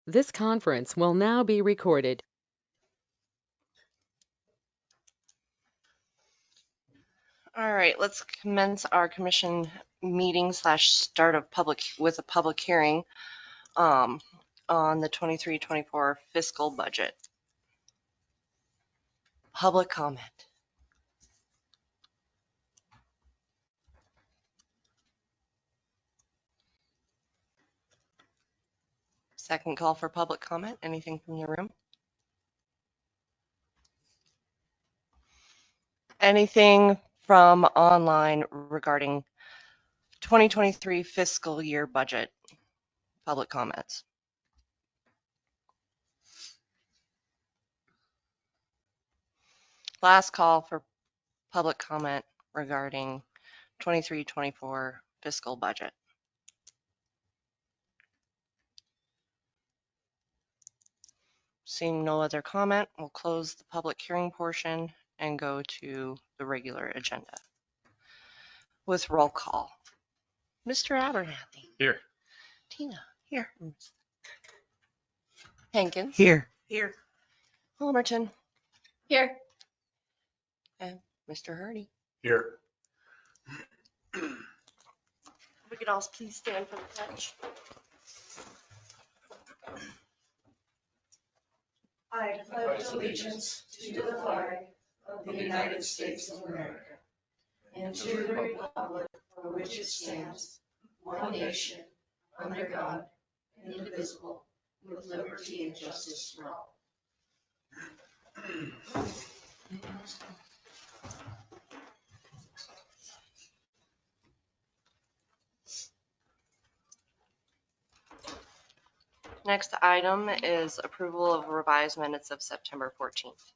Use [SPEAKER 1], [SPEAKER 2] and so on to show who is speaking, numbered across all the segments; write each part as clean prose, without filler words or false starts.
[SPEAKER 1] This conference will now be recorded.
[SPEAKER 2] All right, let's commence our commission meeting / start of with a public hearing on the 23-24 fiscal budget. Public comment. Second call for public comment. Anything from the room? Anything from online regarding 2023 fiscal year budget? Public comments. Last call for public comment regarding 23-24 fiscal budget. Seeing no other comment, we'll close the public hearing portion and go to the regular agenda with roll call. Mr. Abernathy.
[SPEAKER 3] Here.
[SPEAKER 2] Tina. Here. Hankins.
[SPEAKER 4] Here.
[SPEAKER 2] Homerton.
[SPEAKER 5] Here.
[SPEAKER 2] And Mr. Hardy.
[SPEAKER 3] Here.
[SPEAKER 2] We could all please stand for the pledge.
[SPEAKER 5] I pledge allegiance to the flag of the United States of America and to the republic for which it stands, one nation, under God, indivisible, with liberty and justice for all.
[SPEAKER 2] Next item is approval of revised minutes of September 14th.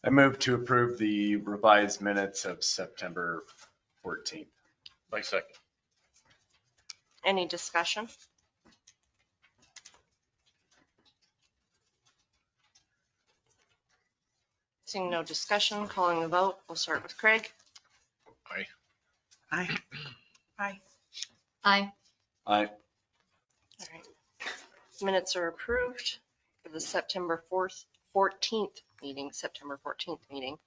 [SPEAKER 3] I move to approve the revised minutes of September 14th. My second.
[SPEAKER 2] Any discussion? Seeing no discussion, calling the vote, we'll start with Craig.
[SPEAKER 3] Aye.
[SPEAKER 4] Aye.
[SPEAKER 5] Aye.
[SPEAKER 3] Aye.
[SPEAKER 2] All right. Minutes are approved for the September 14th meeting.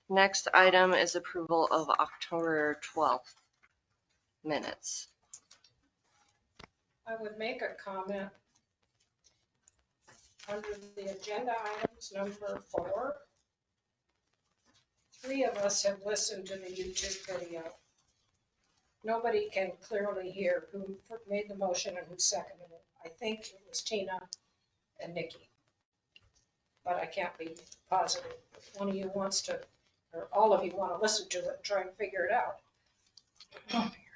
[SPEAKER 2] Next item is approval of October 12th minutes.
[SPEAKER 6] I would make a comment under the agenda items number 4. 3 of us have listened to the YouTube video. Nobody can clearly hear who made the motion and who seconded it. I think it was Tina and Nikki, but I can't be positive. If one of you wants to, or all of you want to listen to it and try and figure it out.
[SPEAKER 2] Can't figure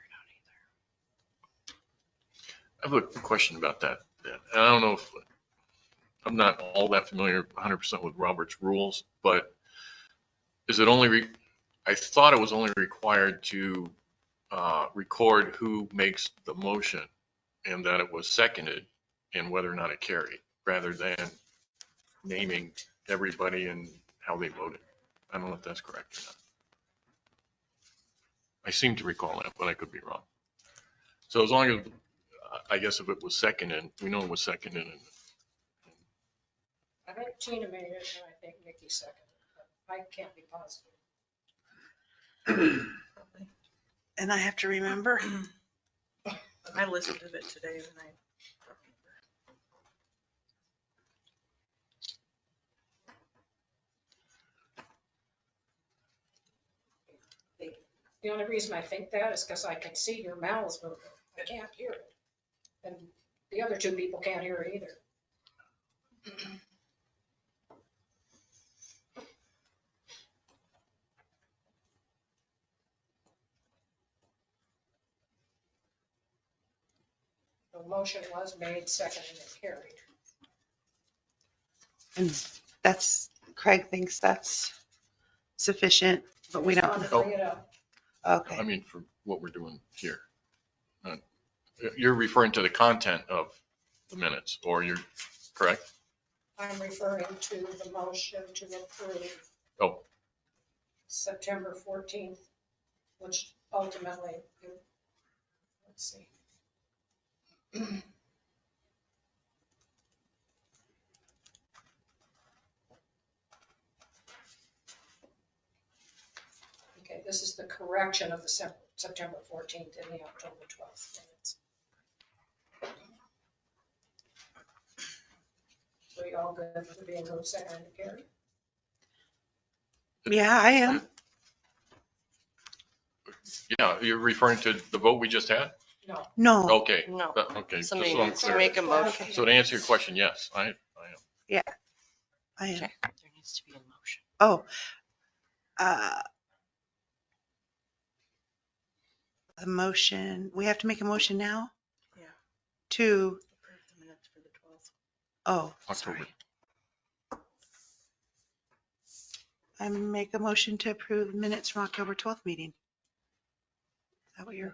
[SPEAKER 7] I have a question about that. And I don't know if I'm not all that familiar 100% with Robert's rules, but is it only, I thought it was only required to record who makes the motion and that it was seconded and whether or not it carried, rather than naming everybody and how they voted. I don't know if that's correct or not. I seem to recall that, but I could be wrong. So as long as, I guess if it was seconded, we know it was seconded. And
[SPEAKER 6] I think Tina made it and I think Nikki seconded it, but I can't be positive.
[SPEAKER 4] And I have to remember. I listened to it today and I don't remember.
[SPEAKER 6] The only reason I think that is because I can see your mouths moving. I can't hear it. And the other 2 people can't hear it either. The motion was made, seconded, and carried.
[SPEAKER 4] And that's, Craig thinks that's sufficient, but we
[SPEAKER 6] Just wanted
[SPEAKER 4] don't.
[SPEAKER 6] to bring it up.
[SPEAKER 4] Okay.
[SPEAKER 7] I mean, for what we're doing here. You're referring to the content of the minutes, or you're correct?
[SPEAKER 6] I'm referring to the motion to approve
[SPEAKER 7] Oh,
[SPEAKER 6] September 14th which ultimately, let's see. Okay, this is the correction of the September 14th and the October 12th minutes. So you all good for being moved second and carried?
[SPEAKER 4] Yeah, I am.
[SPEAKER 7] Yeah, you're referring to the vote we just had?
[SPEAKER 6] No.
[SPEAKER 4] No,
[SPEAKER 7] Okay.
[SPEAKER 2] No.
[SPEAKER 7] Okay. just
[SPEAKER 2] Somebody
[SPEAKER 7] so I'm
[SPEAKER 2] needs to
[SPEAKER 7] clear.
[SPEAKER 2] make a motion.
[SPEAKER 7] So to answer your question, yes, I am.
[SPEAKER 4] I am.
[SPEAKER 2] Okay, there needs to be a motion.
[SPEAKER 4] Oh, uh, the motion, we have to make a motion now?
[SPEAKER 5] Yeah.
[SPEAKER 4] To,
[SPEAKER 5] Approve the minutes for the 12th.
[SPEAKER 4] oh,
[SPEAKER 7] October.
[SPEAKER 4] sorry. I make a motion to approve minutes from October 12th meeting. Is that what you're?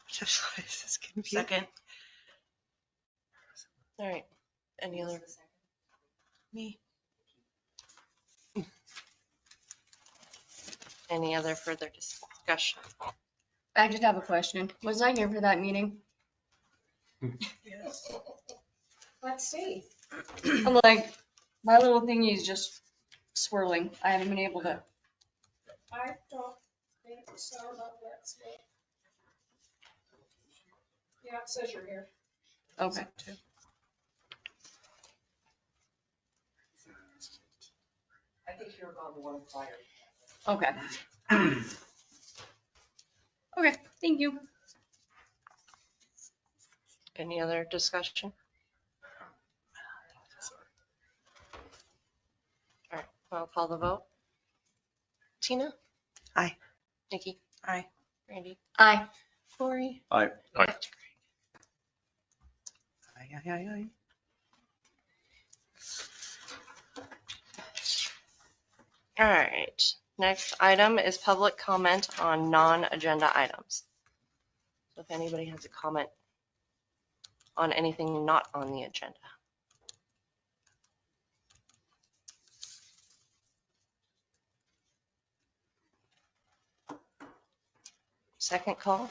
[SPEAKER 4] Just this is confusing.
[SPEAKER 5] Second.
[SPEAKER 2] All right. Any other?
[SPEAKER 4] Me.
[SPEAKER 2] Any other further discussion?
[SPEAKER 8] I just have a question. Was I here for that meeting?
[SPEAKER 5] Yes.
[SPEAKER 6] Let's see.
[SPEAKER 8] I'm like, my little thingy is just swirling. I haven't been able to.
[SPEAKER 6] I don't think so, but let's look. Yeah, it says you're here.
[SPEAKER 8] Okay.
[SPEAKER 6] I think you're about the one prior.
[SPEAKER 8] Okay. Okay. Thank you.
[SPEAKER 2] Any other discussion? All right, I'll call the vote. Tina?
[SPEAKER 4] Aye.
[SPEAKER 2] Nikki?
[SPEAKER 4] Aye.
[SPEAKER 2] Randy?
[SPEAKER 8] Aye.
[SPEAKER 2] Lori?
[SPEAKER 3] Aye.
[SPEAKER 7] Aye.
[SPEAKER 4] Aye, aye, aye, aye.
[SPEAKER 2] All right, next item is public comment on non-agenda items. So if anybody has a comment on anything not on the agenda. Second call?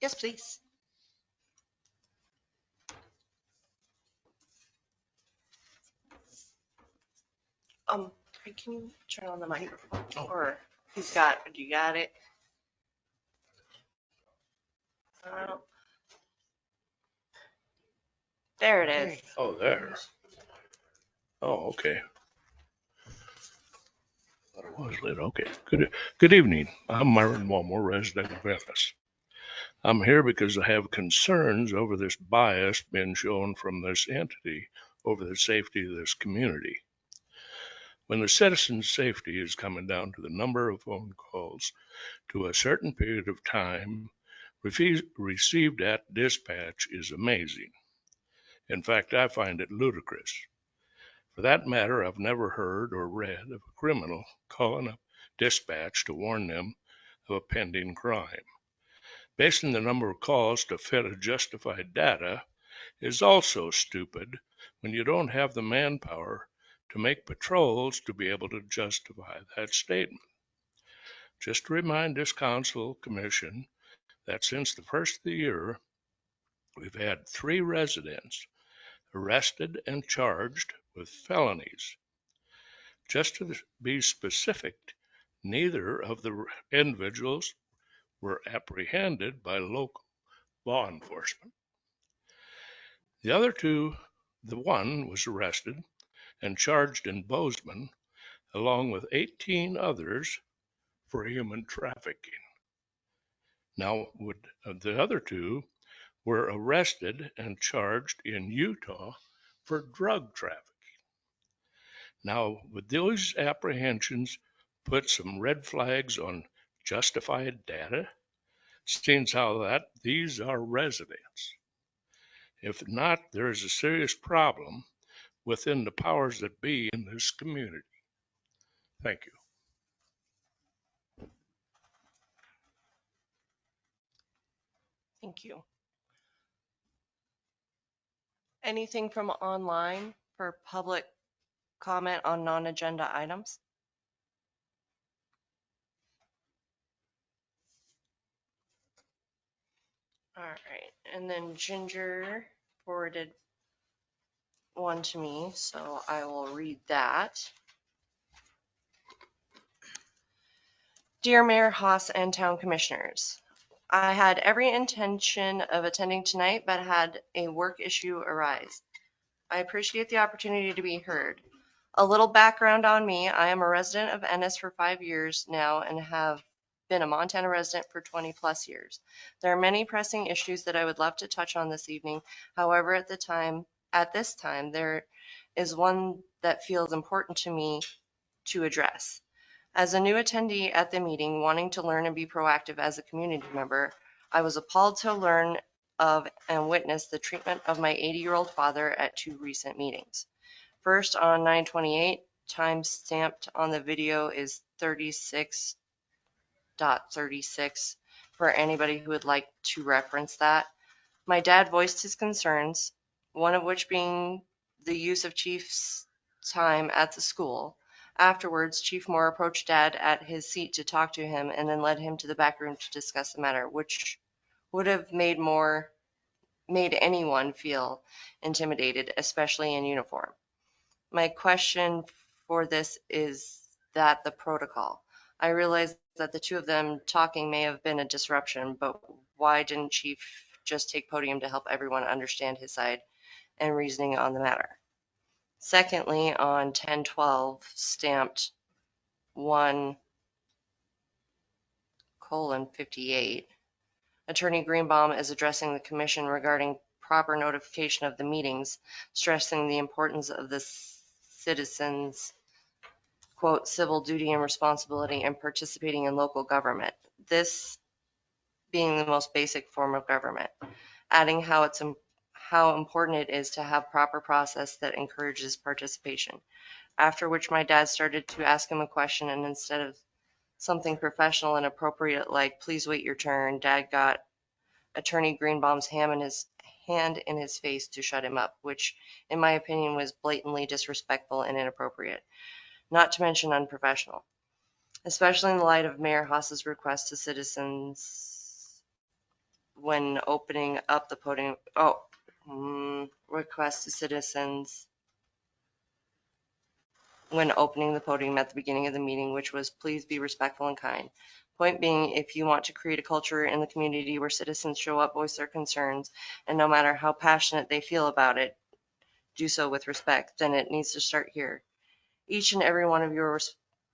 [SPEAKER 2] Yes, please. Craig, can you turn on the microphone? Or do you got it? There it is.
[SPEAKER 9] Oh, there. Oh, okay. Thought it was lit. Okay. Good evening. I'm Myron Walmore, resident of Ennis. I'm here because I have concerns over this bias being shown from this entity over the safety of this community. When the citizen's safety is coming down to the number of phone calls to a certain period of time received at dispatch is amazing. In fact, I find it ludicrous. For that matter, I've never heard or read of a criminal calling up dispatch to warn them of a pending crime. Basing the number of calls to fit a justified data is also stupid when you don't have the manpower to make patrols to be able to justify that statement. Just to remind this council commission that since the first of the year, we've had 3 residents arrested and charged with felonies. Just to be specific, neither of the individuals were apprehended by local law enforcement. The other two, the one was arrested and charged in Bozeman, along with 18 others for human trafficking. Now, the other 2 were arrested and charged in Utah for drug trafficking. Now, would those apprehensions put some red flags on justified data, since how that these are residents? If not, there is a serious problem within the powers that be in this community. Thank you.
[SPEAKER 2] Thank you. Anything from online for public comment on non-agenda items? All right, and then Ginger forwarded one to me, so I will read that. Dear Mayor Haas and Town Commissioners, I had every intention of attending tonight, but had a work issue arise. I appreciate the opportunity to be heard. A little background on me. I am a resident of Ennis for 5 years now and have been a Montana resident for 20 plus years. There are many pressing issues that I would love to touch on this evening. However, at this time, there is one that feels important to me to address. As a new attendee at the meeting, wanting to learn and be proactive as a community member, I was appalled to learn of and witness the treatment of my 80-year-old father at 2 recent meetings. First, on 9/28, time stamped on the video is 36.36 for anybody who would like to reference that. My dad voiced his concerns, one of which being the use of Chief's time at the school. Afterwards, Chief Moore approached Dad at his seat to talk to him and then led him to the back room to discuss the matter, which would have made anyone feel intimidated, especially in uniform. My question for this is that the protocol. I realize that the two of them talking may have been a disruption, but why didn't Chief just take podium to help everyone understand his side and reasoning on the matter? Secondly, on 10/12, stamped 1:58, Attorney Greenbaum is addressing the commission regarding proper notification of the meetings, stressing the importance of the citizens' quote, civil duty and responsibility in participating in local government, this being the most basic form of government, adding how important it is to have proper process that encourages participation. After which my dad started to ask him a question, and instead of something professional and appropriate like, please wait your turn, Dad got Attorney Greenbaum's hand in his face to shut him up, which in my opinion was blatantly disrespectful and inappropriate, not to mention unprofessional, especially in the light of Mayor Haas's request to citizens when opening up the podium. Request to citizens when opening the podium at the beginning of the meeting, which was please be respectful and kind. Point being, if you want to create a culture in the community where citizens show up, voice their concerns, and no matter how passionate they feel about it, do so with respect, then it needs to start here. Each and every one of you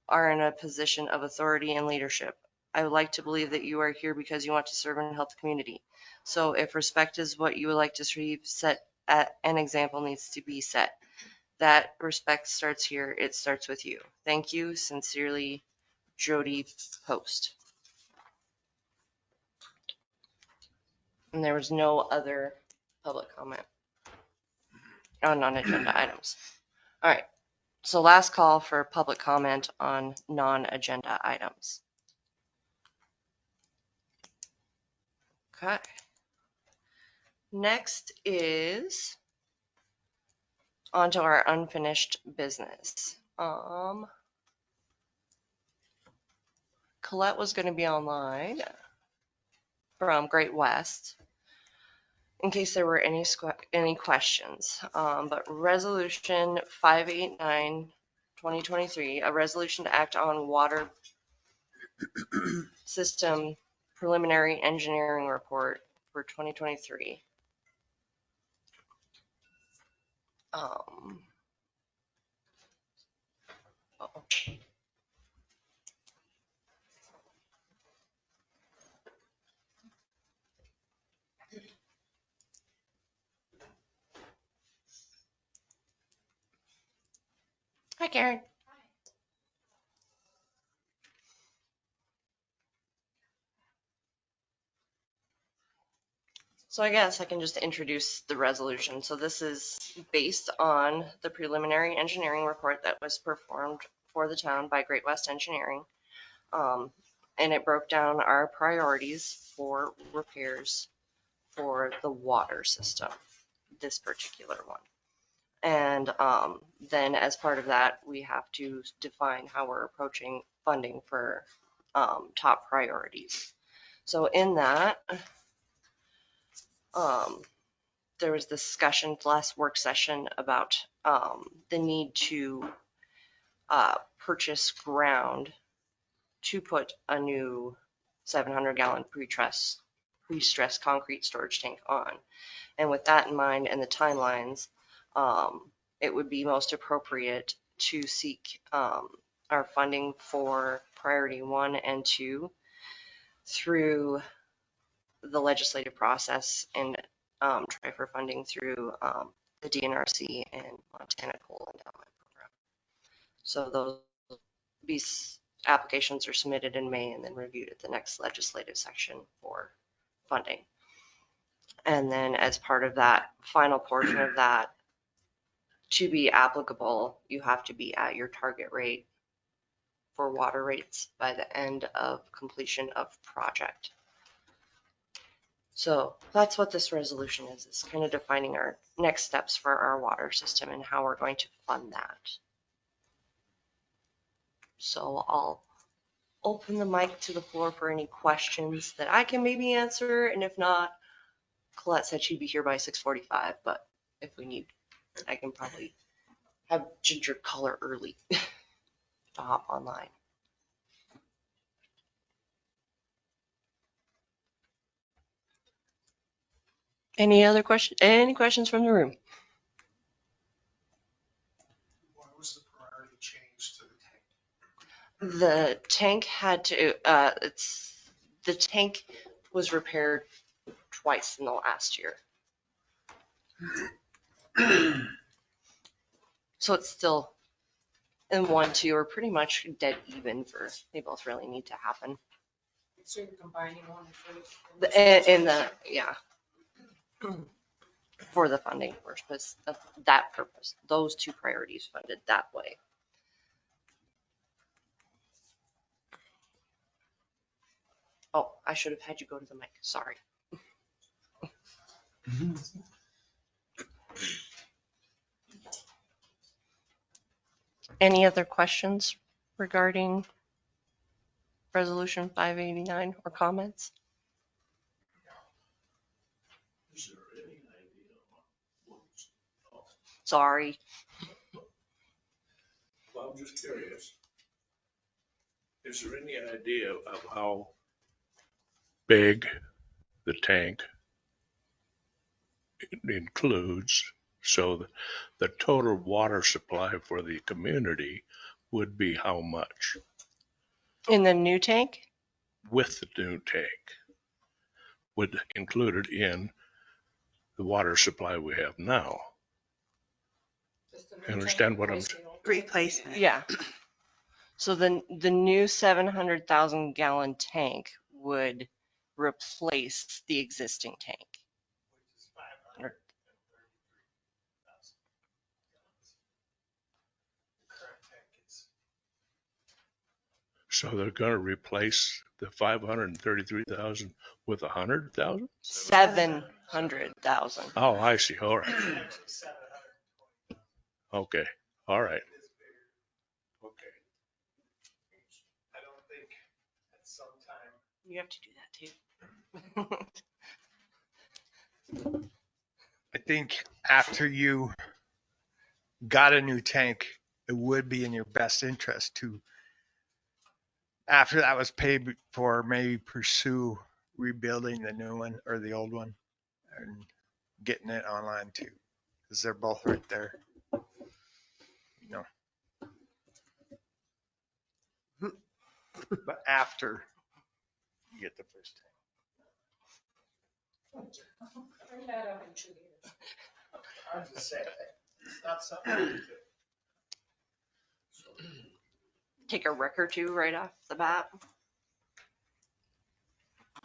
[SPEAKER 2] are in a position of authority and leadership. I would like to believe that you are here because you want to serve and help the community. So if respect is what you would like to see, an example needs to be set. That respect starts here. It starts with you. Thank you. Sincerely, Jody Post. And there was no other public comment on non-agenda items. All right. So last call for public comment on non-agenda items. Okay. Next is onto our unfinished business. Colette was going to be online from Great West in case there were any questions. But Resolution 589, 2023, a resolution to act on water system preliminary engineering report for 2023. Hi, Karen. So I guess I can just introduce the resolution. So this is based on the preliminary engineering report that was performed for the town by Great West Engineering. And it broke down our priorities for repairs for the water system, this particular one. And then as part of that, we have to define how we're approaching funding for top priorities. So in that, there was discussion last work session about the need to purchase ground to put a new 700-gallon pre-stressed concrete storage tank on. And with that in mind and the timelines, it would be most appropriate to seek our funding for priority 1 and 2 through the legislative process and try for funding through the DNRC and Montana Coal Endowment Program. So these applications are submitted in May and then reviewed at the next legislative section for funding. And then as part of that final portion of that, to be applicable, you have to be at your target rate for water rates by the end of completion of project. So that's what this resolution is kind of defining our next steps for our water system and how we're going to fund that. So I'll open the mic to the floor for any questions that I can maybe answer. And if not, Colette said she'd be here by 6:45, but if we need, I can probably have Ginger call her early to hop online. Any other questions? Any questions from the room?
[SPEAKER 10] Why was the priority changed to the tank?
[SPEAKER 2] The tank had to, the tank was repaired twice in the last year. So it's still in 1, 2, or pretty much dead even for, they both really need to happen.
[SPEAKER 6] So you're combining one
[SPEAKER 2] Yeah. For the funding purpose, of that purpose, those 2 priorities funded that way. Oh, I should have had you go to the mic. Sorry. Any other questions regarding Resolution 589 or comments?
[SPEAKER 9] Is there any idea?
[SPEAKER 2] Sorry.
[SPEAKER 9] Well, I'm just curious. Is there any idea of how big the tank includes? So the total water supply for the community would be how much
[SPEAKER 2] In the new tank?
[SPEAKER 9] with the new tank? Would included in the water supply we have now? You understand what I'm saying?
[SPEAKER 4] Replacement.
[SPEAKER 2] Yeah. So the new 700,000 gallon tank would replace the existing tank.
[SPEAKER 9] So they're going to replace the 533,000 with 100,000?
[SPEAKER 2] 700,000.
[SPEAKER 9] Oh, I see. All right. Okay. All right. Okay.
[SPEAKER 10] I don't think at some time.
[SPEAKER 2] You have to do that too.
[SPEAKER 10] I think after you got a new tank, it would be in your best interest to, after that was paid for, maybe pursue rebuilding the new one or the old one and getting it online too, because they're both right there. You know. But after you get the first tank.
[SPEAKER 6] Bring that up in 2 years.
[SPEAKER 10] I'm just saying, it's not something.
[SPEAKER 2] Take a wreck or two right off the bat.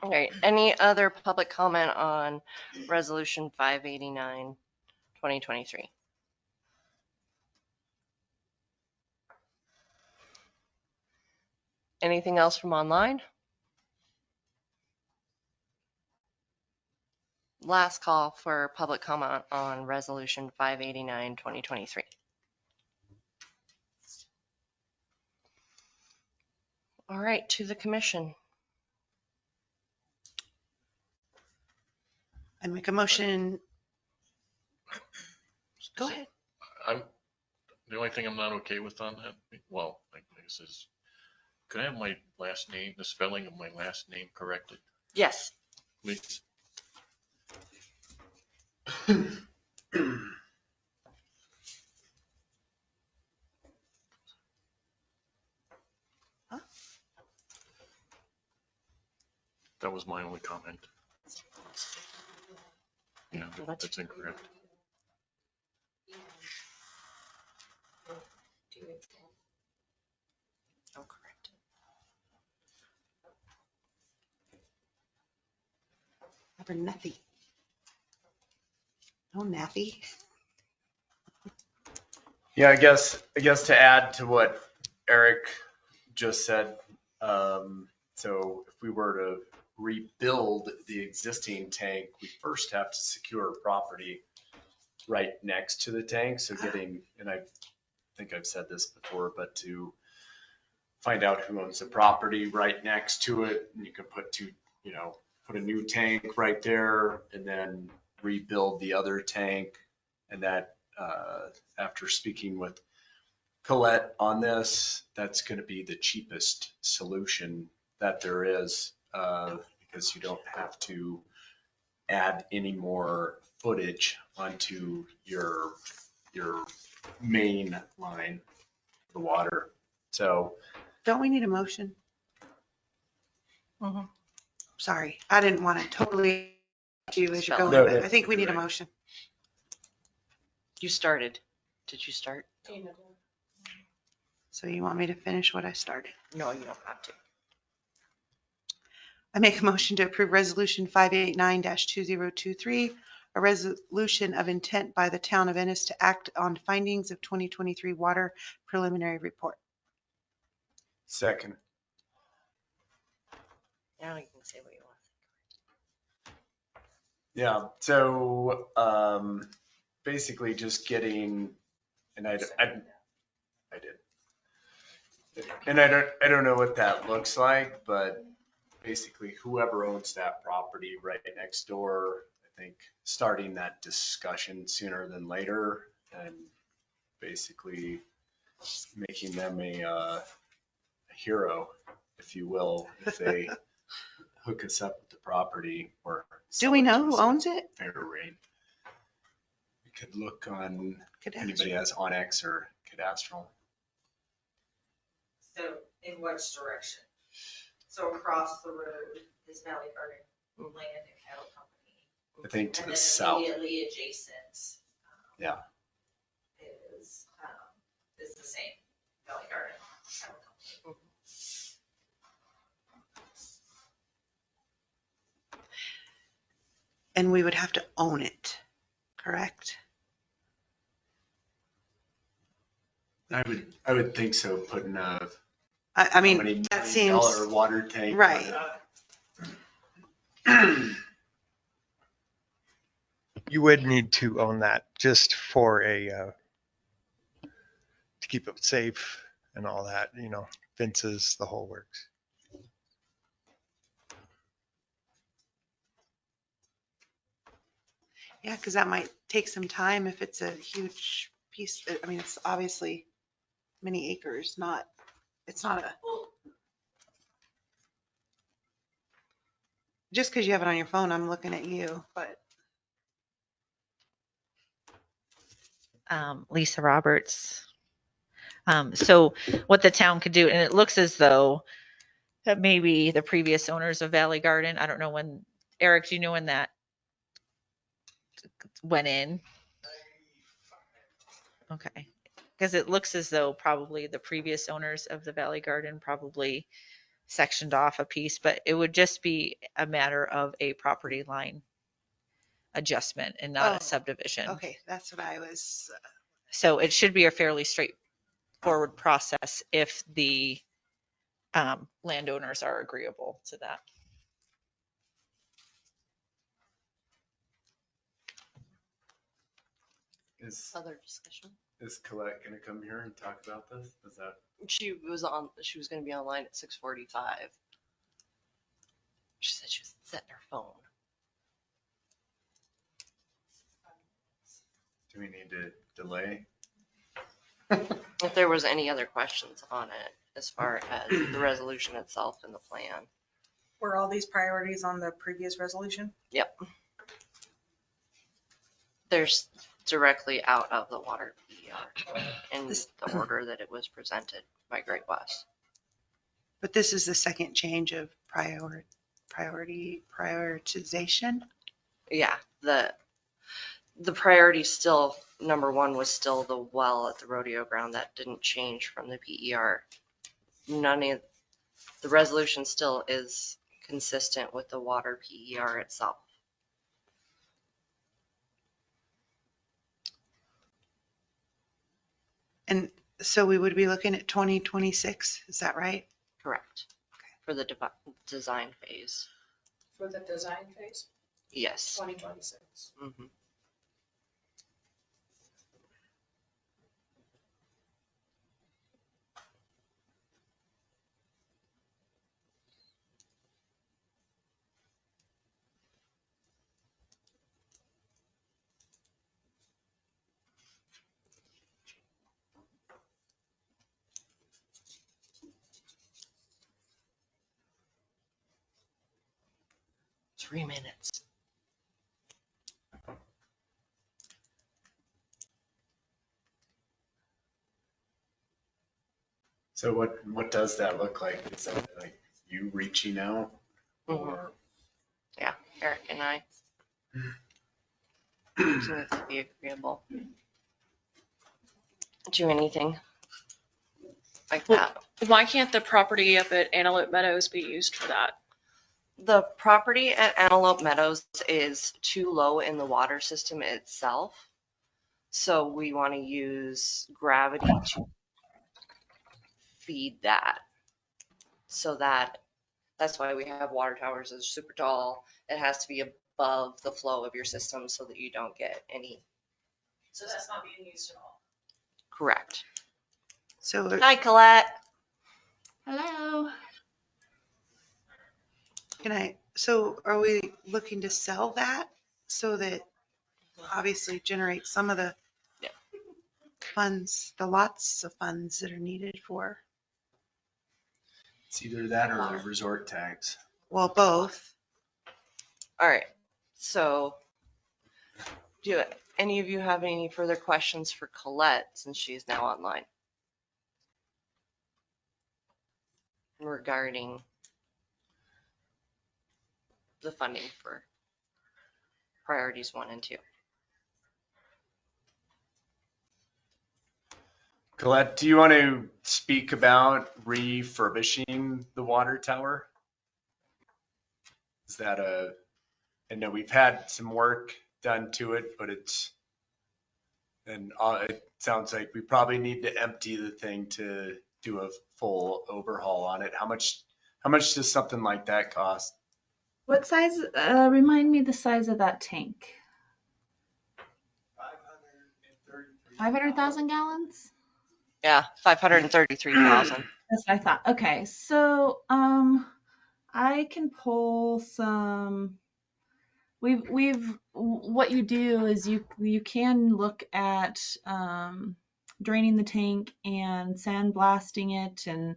[SPEAKER 2] Okay, any other public comment on Resolution 589, 2023? Anything else from online? last call for public comment on resolution 589, 2023. All right, to the commission.
[SPEAKER 4] I make a motion. Go ahead.
[SPEAKER 7] The only thing I'm not okay with on that, well, I guess is, could I have my last name, the spelling of my last name corrected,
[SPEAKER 2] Yes.
[SPEAKER 7] please?
[SPEAKER 4] Huh?
[SPEAKER 7] That was my only comment. Yeah, that's incorrect.
[SPEAKER 2] Oh, correct.
[SPEAKER 4] Abernathy. Oh, Nathy.
[SPEAKER 3] Yeah, I guess to add to what Eric just said, so if we were to rebuild the existing tank, we first have to secure property right next to the tank. So getting, and I think I've said this before, but to find out who owns the property right next to it, and you can put put a new tank right there and then rebuild the other tank. And that, after speaking with Colette on this, that's going to be the cheapest solution that there is, because you don't have to add any more footage onto your main line of the water. So
[SPEAKER 4] Don't we need a motion?
[SPEAKER 2] Mhm.
[SPEAKER 4] Sorry, I didn't want to totally do as you're going,
[SPEAKER 3] No,
[SPEAKER 4] but I think we need a
[SPEAKER 3] right.
[SPEAKER 4] motion.
[SPEAKER 2] You started. Did you start?
[SPEAKER 6] Tina did.
[SPEAKER 4] So you want me to finish what I started?
[SPEAKER 2] No, you don't have to.
[SPEAKER 4] I make a motion to approve resolution 589-2023, a resolution of intent by the town of Ennis to act on findings of 2023 water preliminary report.
[SPEAKER 3] second.
[SPEAKER 2] Now you can say what you want.
[SPEAKER 3] Yeah, so basically just getting, and I did, and I don't know what that looks like, but basically whoever owns that property right next door, I think starting that discussion sooner than later, and basically making them a hero, if you will, if they hook us up with the property or.
[SPEAKER 4] Do we know who owns it?
[SPEAKER 3] Fair rate. We could look on, if
[SPEAKER 4] Cadastral.
[SPEAKER 3] anybody has Onyx or Cadastral.
[SPEAKER 11] So in which direction? So across the road is Valley Garden Land and Cattle Company.
[SPEAKER 3] I think to
[SPEAKER 11] And
[SPEAKER 3] the
[SPEAKER 11] then
[SPEAKER 3] south.
[SPEAKER 11] immediately adjacent.
[SPEAKER 3] Yeah.
[SPEAKER 11] Is the same Valley Garden Cattle Company.
[SPEAKER 4] And we would have to own it, correct?
[SPEAKER 3] I would think so, putting a
[SPEAKER 4] I
[SPEAKER 3] how
[SPEAKER 4] mean,
[SPEAKER 3] many
[SPEAKER 4] that
[SPEAKER 3] $1
[SPEAKER 4] seems,
[SPEAKER 3] million water tank.
[SPEAKER 4] right.
[SPEAKER 10] You would need to own that just for to keep it safe and all that, fences, the whole works.
[SPEAKER 4] Yeah, because that might take some time if it's a huge piece. I mean, it's obviously many acres, it's not a, just because you have it on your phone, I'm looking at you, but.
[SPEAKER 12] Lisa Roberts. So what the town could do, and it looks as though that maybe the previous owners of Valley Garden, I don't know when, Eric, do you know when that went in? Okay. Because it looks as though probably the previous owners of the Valley Garden probably sectioned off a piece, but it would just be a matter of a property line adjustment and not a subdivision.
[SPEAKER 4] Okay, that's what I was.
[SPEAKER 12] So it should be a fairly straightforward process if the landowners are agreeable to that.
[SPEAKER 2] Other discussion?
[SPEAKER 3] Is Colette gonna come here and talk about this? Is that?
[SPEAKER 2] She was gonna be online at 6:45. She said she was setting her phone.
[SPEAKER 3] Do we need to delay?
[SPEAKER 2] If there was any other questions on it, as far as the resolution itself and the plan.
[SPEAKER 4] Were all these priorities on the previous resolution?
[SPEAKER 2] Yep. There's directly out of the water PER in the order that it was presented by Great West.
[SPEAKER 4] But this is the second change of prioritization.
[SPEAKER 2] Yeah, the priority still, number one was still the well at the rodeo ground. That didn't change from the PER. The resolution still is consistent with the water PER itself.
[SPEAKER 4] And so we would be looking at 2026, is that right?
[SPEAKER 2] Correct. For the design phase.
[SPEAKER 6] For the design phase,
[SPEAKER 2] Yes.
[SPEAKER 6] 2026.
[SPEAKER 2] Mhm. 3 minutes.
[SPEAKER 3] So what does that look like? Is that like you reaching out? Or
[SPEAKER 2] Yeah, Eric and I. So if it'd be agreeable. Do anything like that.
[SPEAKER 8] Why can't the property up at Antelope Meadows be used for that?
[SPEAKER 2] The property at Antelope Meadows is too low in the water system itself. So we want to use gravity to feed that. So that's why we have water towers that are super tall. It has to be above the flow of your system so that you don't get any.
[SPEAKER 11] So that's not being used at all.
[SPEAKER 2] Correct.
[SPEAKER 4] So
[SPEAKER 2] Hi, Colette.
[SPEAKER 12] Hello.
[SPEAKER 4] so are we looking to sell that so that obviously generate some of the funds, the lots of funds that are needed for,
[SPEAKER 3] it's either that or the resort tax.
[SPEAKER 4] well, both.
[SPEAKER 2] All right. So do any of you have any further questions for Colette since she is now online regarding the funding for priorities 1 and 2?
[SPEAKER 3] Colette, do you want to speak about refurbishing the water tower? Is that I know we've had some work done to it, but it sounds like we probably need to empty the thing to do a full overhaul on it. How much does something like that cost?
[SPEAKER 13] What size, remind me the size of that tank? 500,000 gallons?
[SPEAKER 2] Yeah, 533,000.
[SPEAKER 13] That's what I thought. Okay, so I can pull some. What you do is you can look at draining the tank and sandblasting it and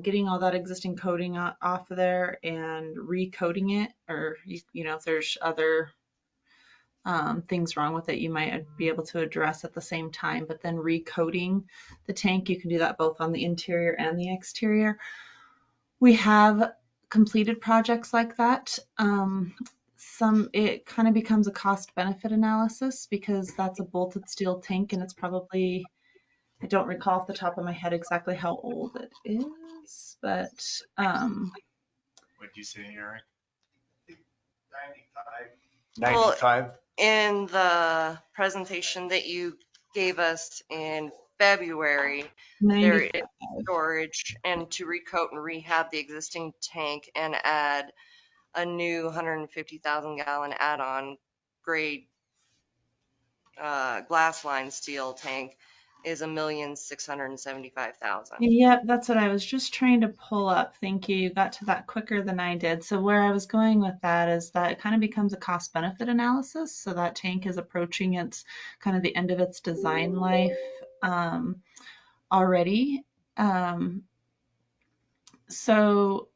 [SPEAKER 13] getting all that existing coating off of there and recoating it, or if there's other things wrong with it, you might be able to address at the same time. But then recoating the tank, you can do that both on the interior and the exterior. We have completed projects like that. It kind of becomes a cost benefit analysis because that's a bolted steel tank and it's probably, I don't recall off the top of my head exactly how old it is, but
[SPEAKER 3] What'd you say, Eric?
[SPEAKER 2] 95.
[SPEAKER 3] 95?
[SPEAKER 2] In the presentation that you gave us in February, there is storage and to recoat and rehab the existing tank and add a new 150,000 gallon add-on grade glass line steel tank is $1,675,000.
[SPEAKER 13] Yep, that's what I was just trying to pull up. Thank you. You got to that quicker than I did. So where I was going with that is that it kind of becomes a cost benefit analysis. So that tank is approaching its kind of the end of its design life already. So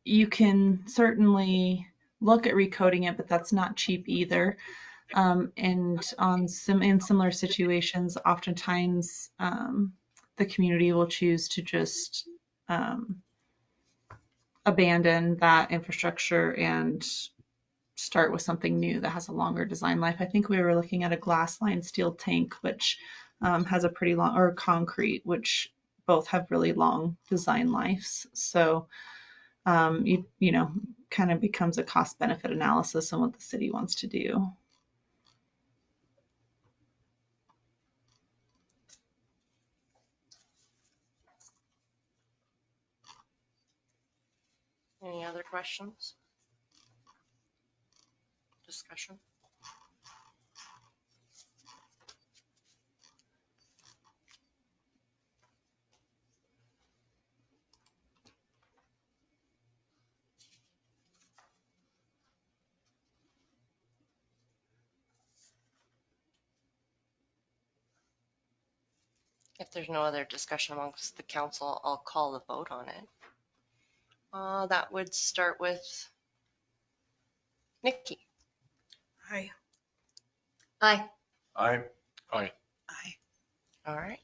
[SPEAKER 13] you can certainly look at recoding it, but that's not cheap either. And in similar situations, oftentimes the community will choose to just abandon that infrastructure and start with something new that has a longer design life. I think we were looking at a glass line steel tank, which has a pretty long, or concrete, which both have really long design lives. So you know, kind of becomes a cost benefit analysis on what the city wants to do.
[SPEAKER 2] Any other questions? Discussion? If there's no other discussion amongst the council, I'll call the vote on it. That would start with Nikki.
[SPEAKER 4] Aye.
[SPEAKER 2] Aye.
[SPEAKER 3] Aye.
[SPEAKER 7] Aye.
[SPEAKER 4] Aye.
[SPEAKER 2] All right.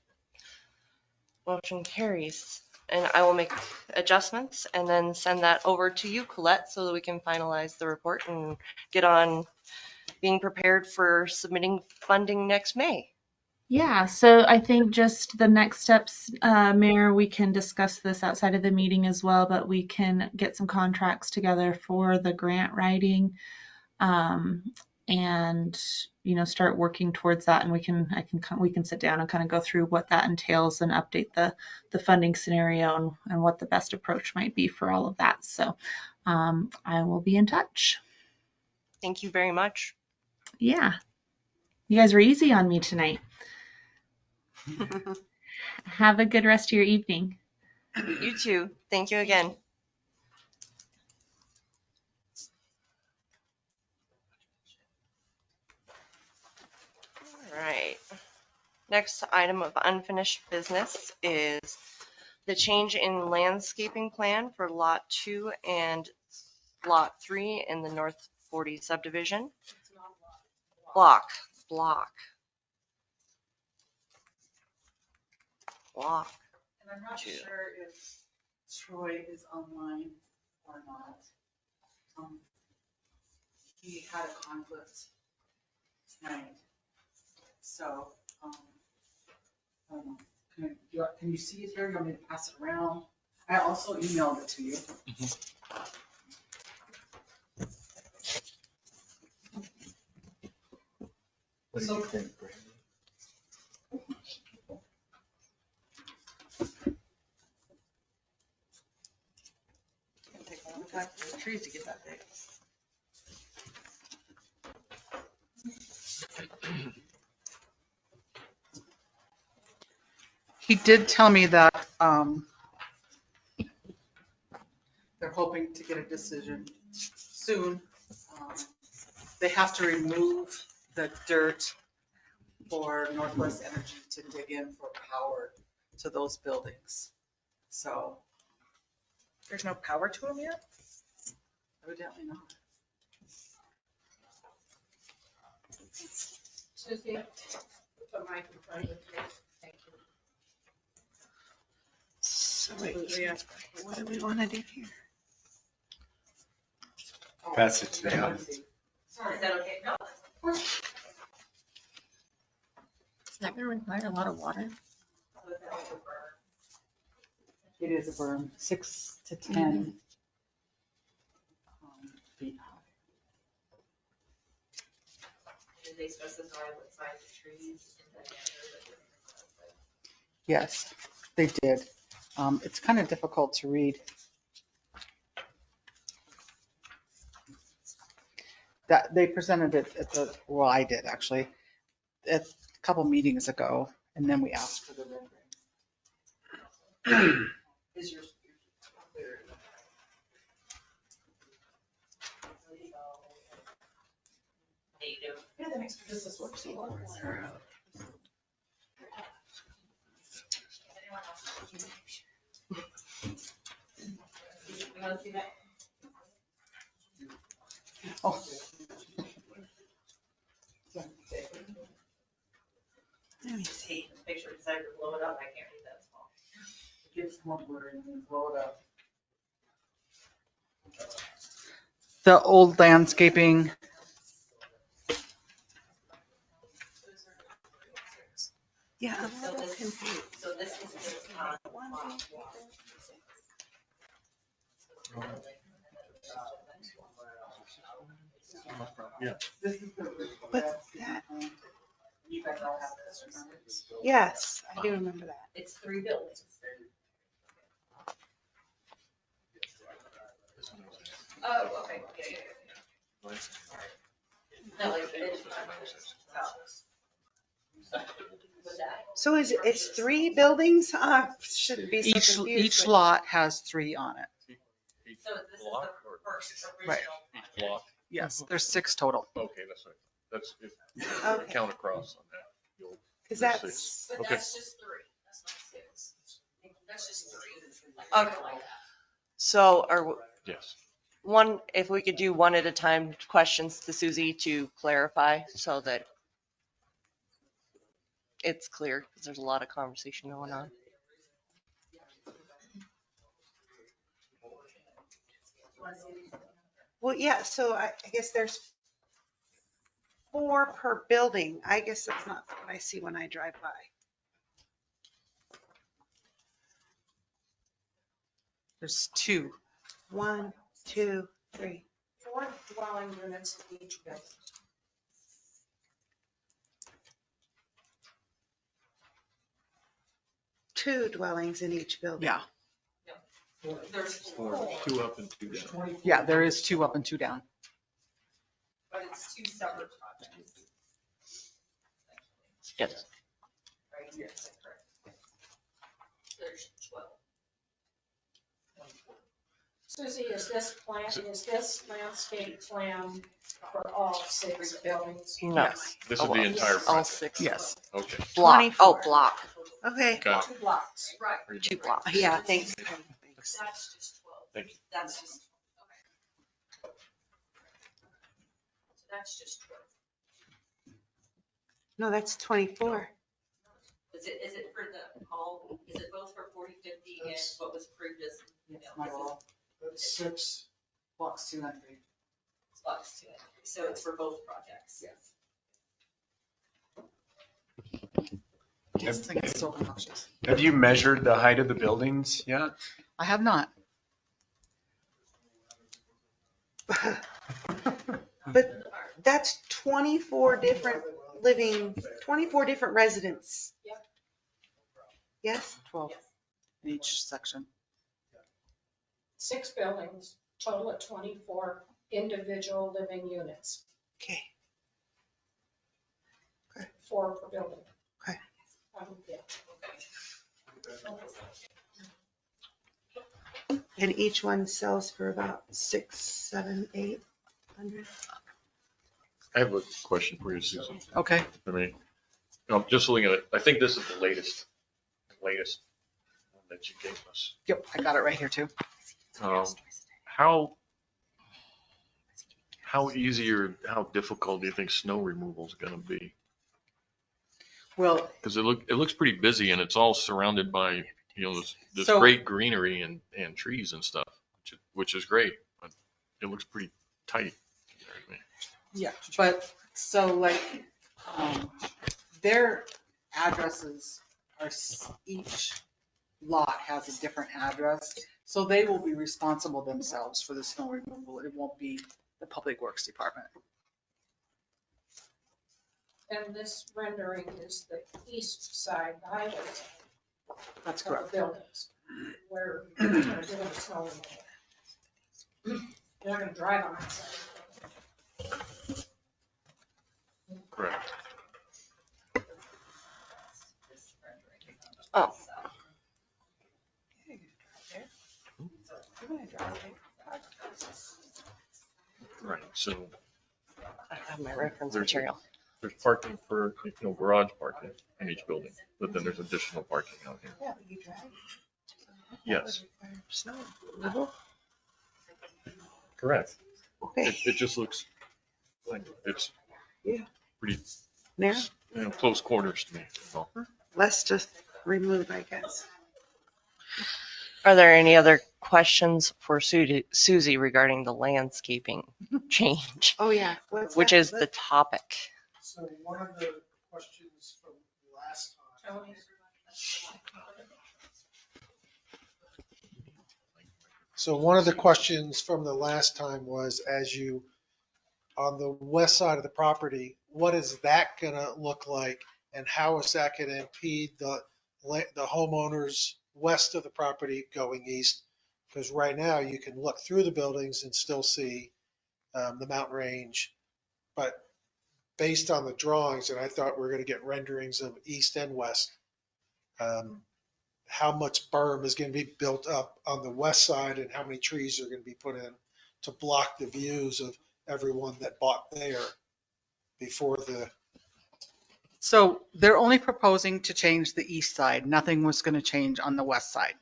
[SPEAKER 2] Motion carries. And I will make adjustments and then send that over to you, Colette, so that we can finalize the report and get on being prepared for submitting funding next May.
[SPEAKER 13] Yeah, so I think just the next steps, Mayor, we can discuss this outside of the meeting as well, but we can get some contracts together for the grant writing, and start working towards that. And we can sit down and kind of go through what that entails and update the funding scenario and what the best approach might be for all of that. So I will be in touch.
[SPEAKER 2] Thank you very much.
[SPEAKER 13] Yeah, you guys were easy on me tonight. Have a good rest of your evening.
[SPEAKER 2] You too. Thank you again. All right. Next item of unfinished business is the change in landscaping plan for Lot 2 and Lot 3 in the North 40 subdivision. Block.
[SPEAKER 14] And I'm not sure if Troy is online or not. He had a conflict tonight. So, I don't know. Can you see it here? You want me to pass it around? I also emailed it to you.
[SPEAKER 3] What do you think, Brandon?
[SPEAKER 2] Take a long time for the trees to get that big.
[SPEAKER 14] He did tell me that they're hoping to get a decision soon. They have to remove the dirt for Northwest Energy to dig in for power to those buildings. So.
[SPEAKER 4] There's no power to them yet?
[SPEAKER 14] Evidently not.
[SPEAKER 6] Susie, put the mic in front of the face. Thank you.
[SPEAKER 4] So wait, what do we want to do here?
[SPEAKER 3] Pass it to them.
[SPEAKER 11] Sorry, is that okay? No.
[SPEAKER 12] Is that going to require a lot of water?
[SPEAKER 14] It is a berm, 6 to 10 feet high.
[SPEAKER 11] Did they specify what size of trees in that area?
[SPEAKER 14] Yes, they did. It's kind of difficult to read. That they presented it at the, well, I did actually. a couple meetings ago, and then we asked for the rendering. Is yours clear? Yeah, that makes this is what she wants. Oh.
[SPEAKER 4] Let me see.
[SPEAKER 11] Make sure it's either blow it up, I can't read that small.
[SPEAKER 14] It gets more blurry and then blow it up. The old landscaping.
[SPEAKER 4] Yeah, I'm a
[SPEAKER 11] So
[SPEAKER 4] little
[SPEAKER 11] this,
[SPEAKER 4] confused.
[SPEAKER 11] so this is just on lot one.
[SPEAKER 4] What's that?
[SPEAKER 14] You guys all have this, remember?
[SPEAKER 4] Yes, I do remember that.
[SPEAKER 11] It's 3 buildings. Oh, okay, yeah. No, like,
[SPEAKER 4] So it's 3 buildings? Shouldn't be so confused.
[SPEAKER 14] Each
[SPEAKER 4] but-
[SPEAKER 14] lot has 3 on it.
[SPEAKER 11] So this is the first
[SPEAKER 14] Right.
[SPEAKER 11] original.
[SPEAKER 7] Each block?
[SPEAKER 14] Yes, there's 6 total.
[SPEAKER 7] Okay, that's right. That's, if
[SPEAKER 4] Okay.
[SPEAKER 7] count across on that. you'll-
[SPEAKER 4] Cause
[SPEAKER 7] there's
[SPEAKER 4] that's,
[SPEAKER 7] six.
[SPEAKER 11] But
[SPEAKER 7] Okay.
[SPEAKER 11] that's just 3, that's not 6. That's just 3. Okay. So are,
[SPEAKER 7] Yes.
[SPEAKER 2] one, if we could do one at a time, questions to Susie to clarify so that it's clear, because there's a lot of conversation going on.
[SPEAKER 4] well, yeah, so I guess there's 4 per building. I guess that's not what I see when I drive by.
[SPEAKER 14] There's 2.
[SPEAKER 4] 1, 2, 3.
[SPEAKER 6] 4 dwelling units in each building.
[SPEAKER 4] Two dwellings in each building.
[SPEAKER 14] Yeah.
[SPEAKER 11] There's
[SPEAKER 7] 4, 2 up and 2 down.
[SPEAKER 14] Yeah, there is 2 up and 2 down.
[SPEAKER 11] But it's 2 separate projects.
[SPEAKER 2] Yes.
[SPEAKER 11] Right? Yes. Correct. There's 12.
[SPEAKER 6] Susie, is this landscape plan for all 6 buildings?
[SPEAKER 2] No.
[SPEAKER 14] Yes.
[SPEAKER 7] This is the entire
[SPEAKER 2] All
[SPEAKER 7] project.
[SPEAKER 2] 6.
[SPEAKER 14] Yes.
[SPEAKER 7] Okay.
[SPEAKER 2] Block.
[SPEAKER 4] 24.
[SPEAKER 2] Oh, block.
[SPEAKER 4] Okay.
[SPEAKER 7] Got
[SPEAKER 6] 2 blocks.
[SPEAKER 11] Right.
[SPEAKER 7] it.
[SPEAKER 2] 2 blocks.
[SPEAKER 4] Yeah, thanks.
[SPEAKER 11] That's just 12.
[SPEAKER 7] Thank you.
[SPEAKER 11] That's just, okay. So that's just 12.
[SPEAKER 4] No, that's 24.
[SPEAKER 11] Is it for the all, is it both for 40, 50 and what was previous?
[SPEAKER 14] Yes, my law. That's 6 blocks 2 and 3.
[SPEAKER 11] Blocks 2 and 3. So it's for both projects.
[SPEAKER 14] Yes, I think it's so obnoxious.
[SPEAKER 3] Have you measured the height of the buildings yet?
[SPEAKER 14] I have not.
[SPEAKER 4] But that's 24 different 24 different residents.
[SPEAKER 6] Yep.
[SPEAKER 4] Yes?
[SPEAKER 14] 12 in each section.
[SPEAKER 6] 6 buildings, total of 24 individual living units,
[SPEAKER 4] Okay.
[SPEAKER 6] 4 per building.
[SPEAKER 4] Okay.
[SPEAKER 6] Yeah.
[SPEAKER 4] And each one sells for about 6, 7, 800.
[SPEAKER 7] I have a question for you, Susan.
[SPEAKER 14] Okay.
[SPEAKER 7] I mean, I'm just looking at it. I think this is the latest one that you gave us.
[SPEAKER 14] Yep, I got it right here too.
[SPEAKER 7] How easy or how difficult do you think snow removal is going to be?
[SPEAKER 14] Well,
[SPEAKER 7] Because it looks pretty busy and it's all surrounded by, this
[SPEAKER 14] So-
[SPEAKER 7] great greenery and trees and stuff, which is great, but it looks pretty tight.
[SPEAKER 14] yeah, but so like, their addresses are, each lot has a different address. So they will be responsible themselves for the snow removal. It won't be the Public Works Department.
[SPEAKER 6] And this rendering is the east side, the highway side
[SPEAKER 14] That's
[SPEAKER 6] of the
[SPEAKER 14] correct.
[SPEAKER 6] buildings, where they're doing the snow removal. You're not gonna drive on that side.
[SPEAKER 7] Correct.
[SPEAKER 2] Oh,
[SPEAKER 7] Right, so
[SPEAKER 2] I have my reference
[SPEAKER 7] There's-
[SPEAKER 2] material.
[SPEAKER 7] there's parking for, garage parking in each building, but then there's additional parking out here.
[SPEAKER 4] Yeah, but you drive.
[SPEAKER 7] Yes,
[SPEAKER 2] Mhm.
[SPEAKER 7] correct.
[SPEAKER 4] Okay.
[SPEAKER 7] It just looks like it's
[SPEAKER 4] Yeah.
[SPEAKER 7] pretty,
[SPEAKER 4] Now,
[SPEAKER 7] close quarters to me. So,
[SPEAKER 4] let's just remove, I guess.
[SPEAKER 2] Are there any other questions for Susie regarding the landscaping change,
[SPEAKER 4] Oh, yeah.
[SPEAKER 2] which is the topic?
[SPEAKER 5] So one of the questions from last time. So one of the questions from the last time was, as you, on the west side of the property, what is that gonna look like? And how is that gonna impede the homeowners west of the property going east? Because right now you can look through the buildings and still see the mountain range. But based on the drawings, and I thought we were gonna get renderings of east and west, how much berm is going to be built up on the west side and how many trees are going to be put in to block the views of everyone that bought there before the,
[SPEAKER 14] So they're only proposing to change the east side. Nothing was going to change on the west side.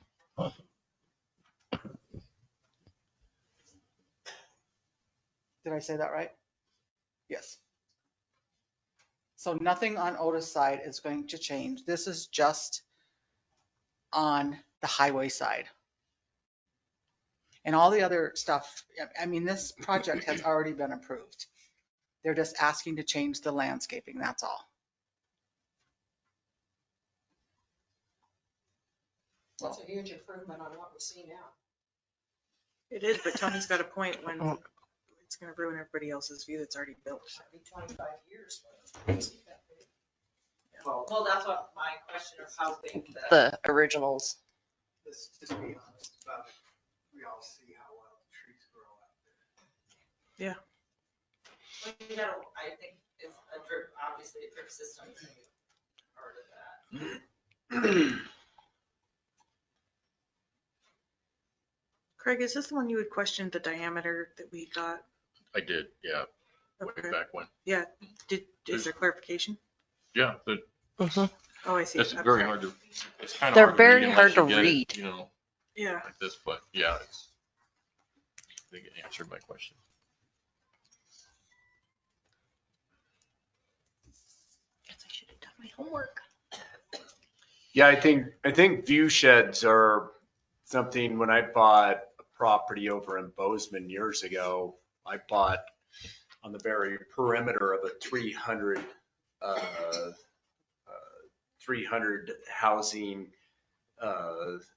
[SPEAKER 14] Did I say that right? Yes. So nothing on Otis side is going to change. This is just on the highway side. And all the other stuff, I mean, this project has already been approved. They're just asking to change the landscaping, that's all.
[SPEAKER 6] It's a huge improvement on what we see now.
[SPEAKER 4] It is, but Tony's got a point when it's going to ruin everybody else's view that's already built.
[SPEAKER 6] It'll be 25 years.
[SPEAKER 11] Well, that's what my question is, how big
[SPEAKER 2] The originals.
[SPEAKER 5] let's just be honest about it. We all see how well the trees grow out there.
[SPEAKER 11] you gotta, I think it's a drip, obviously a drip system is gonna be part of that.
[SPEAKER 4] Craig, is this the one you had questioned the diameter that we got?
[SPEAKER 7] I did, yeah, way
[SPEAKER 4] Okay.
[SPEAKER 7] back when.
[SPEAKER 4] Yeah. Is there clarification?
[SPEAKER 7] Yeah,
[SPEAKER 2] Mhm.
[SPEAKER 4] Oh, I see.
[SPEAKER 7] it's
[SPEAKER 4] I'm
[SPEAKER 7] very
[SPEAKER 4] sorry.
[SPEAKER 7] hard to, it's kind of
[SPEAKER 2] They're
[SPEAKER 7] hard to read
[SPEAKER 2] very
[SPEAKER 7] unless
[SPEAKER 2] hard to
[SPEAKER 7] you get it,
[SPEAKER 2] read.
[SPEAKER 4] Yeah.
[SPEAKER 7] like this, but yeah, it's, I think it answered my question.
[SPEAKER 2] Guess I should have done my homework.
[SPEAKER 3] Yeah, I think view sheds are something, when I bought a property over in Bozeman years ago, I bought on the very perimeter of a 300 housing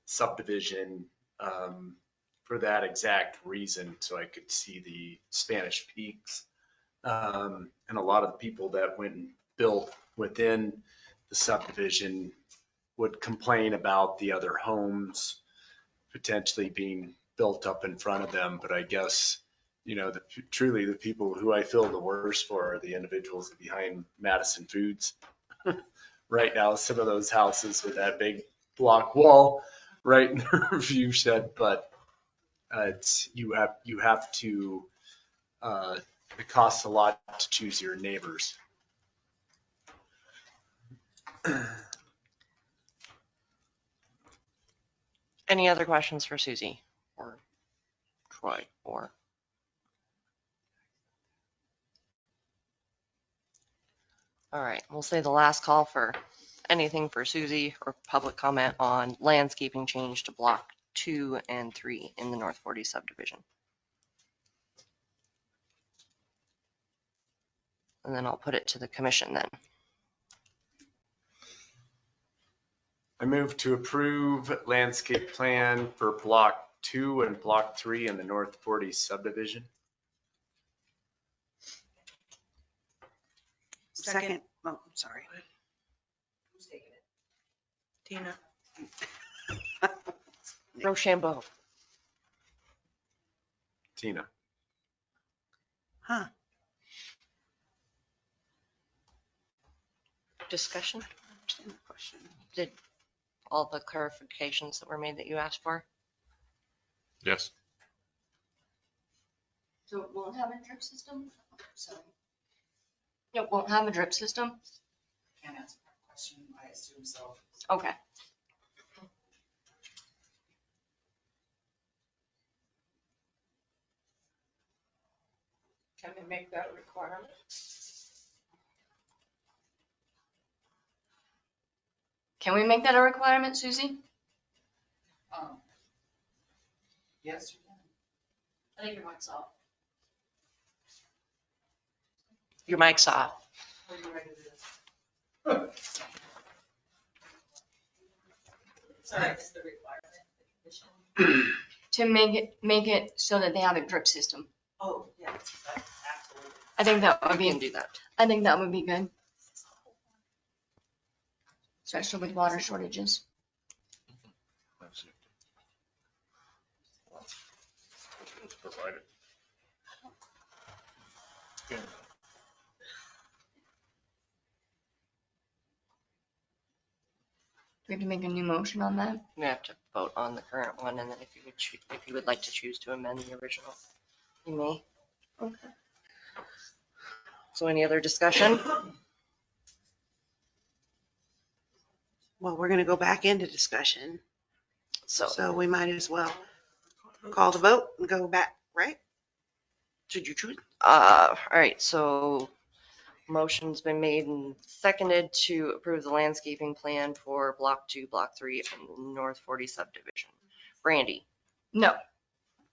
[SPEAKER 3] subdivision for that exact reason, so I could see the Spanish Peaks. And a lot of the people that went and built within the subdivision would complain about the other homes potentially being built up in front of them. But I guess, truly the people who I feel the worst for are the individuals behind Madison Foods. Right now, some of those houses with that big block wall right in their view shed, but you have to, it costs a lot to choose your neighbors.
[SPEAKER 2] Any other questions for Susie or Troy or? All right, we'll say the last call for anything for Susie or public comment on landscaping change to block 2 and 3 in the North 40 subdivision. And then I'll put it to the commission then.
[SPEAKER 3] I move to approve landscape plan for block 2 and block 3 in the North 40 subdivision.
[SPEAKER 4] Second. Oh, I'm sorry.
[SPEAKER 11] Who's taking it?
[SPEAKER 4] Tina.
[SPEAKER 2] Rochambeau.
[SPEAKER 3] Tina.
[SPEAKER 4] Huh.
[SPEAKER 2] Discussion?
[SPEAKER 4] I understand the question.
[SPEAKER 2] all the clarifications that were made that you asked for?
[SPEAKER 7] Yes.
[SPEAKER 8] So it won't have a drip system? Sorry.
[SPEAKER 2] It won't have a drip system?
[SPEAKER 14] Can't answer that question. I assume so.
[SPEAKER 2] Okay.
[SPEAKER 6] Can they make that a requirement?
[SPEAKER 8] Can we make that a requirement, Susie?
[SPEAKER 14] Yes, you can.
[SPEAKER 8] I think your mic's off.
[SPEAKER 2] Your mic's off.
[SPEAKER 14] Are you ready to do this? Sorry, it's the requirement.
[SPEAKER 8] To make it so that they have a drip system.
[SPEAKER 14] Oh, yes, absolutely.
[SPEAKER 8] I think that would
[SPEAKER 2] We can
[SPEAKER 8] be,
[SPEAKER 2] do that.
[SPEAKER 8] I think that would be good. Especially with water shortages.
[SPEAKER 7] Let's see. It's provided. Okay.
[SPEAKER 8] Do we have to make a new motion on that?
[SPEAKER 2] We have to vote on the current one, and then if you would like to choose to amend the original, you may.
[SPEAKER 8] Okay.
[SPEAKER 2] So any other discussion?
[SPEAKER 4] Well, we're going to go back into discussion,
[SPEAKER 2] So
[SPEAKER 4] so we might as well call the vote and go back, right?
[SPEAKER 2] should you choose? All right, so motion's been made and seconded to approve the landscaping plan for Block 2, Block 3, and North 40 subdivision. Brandy?
[SPEAKER 8] No.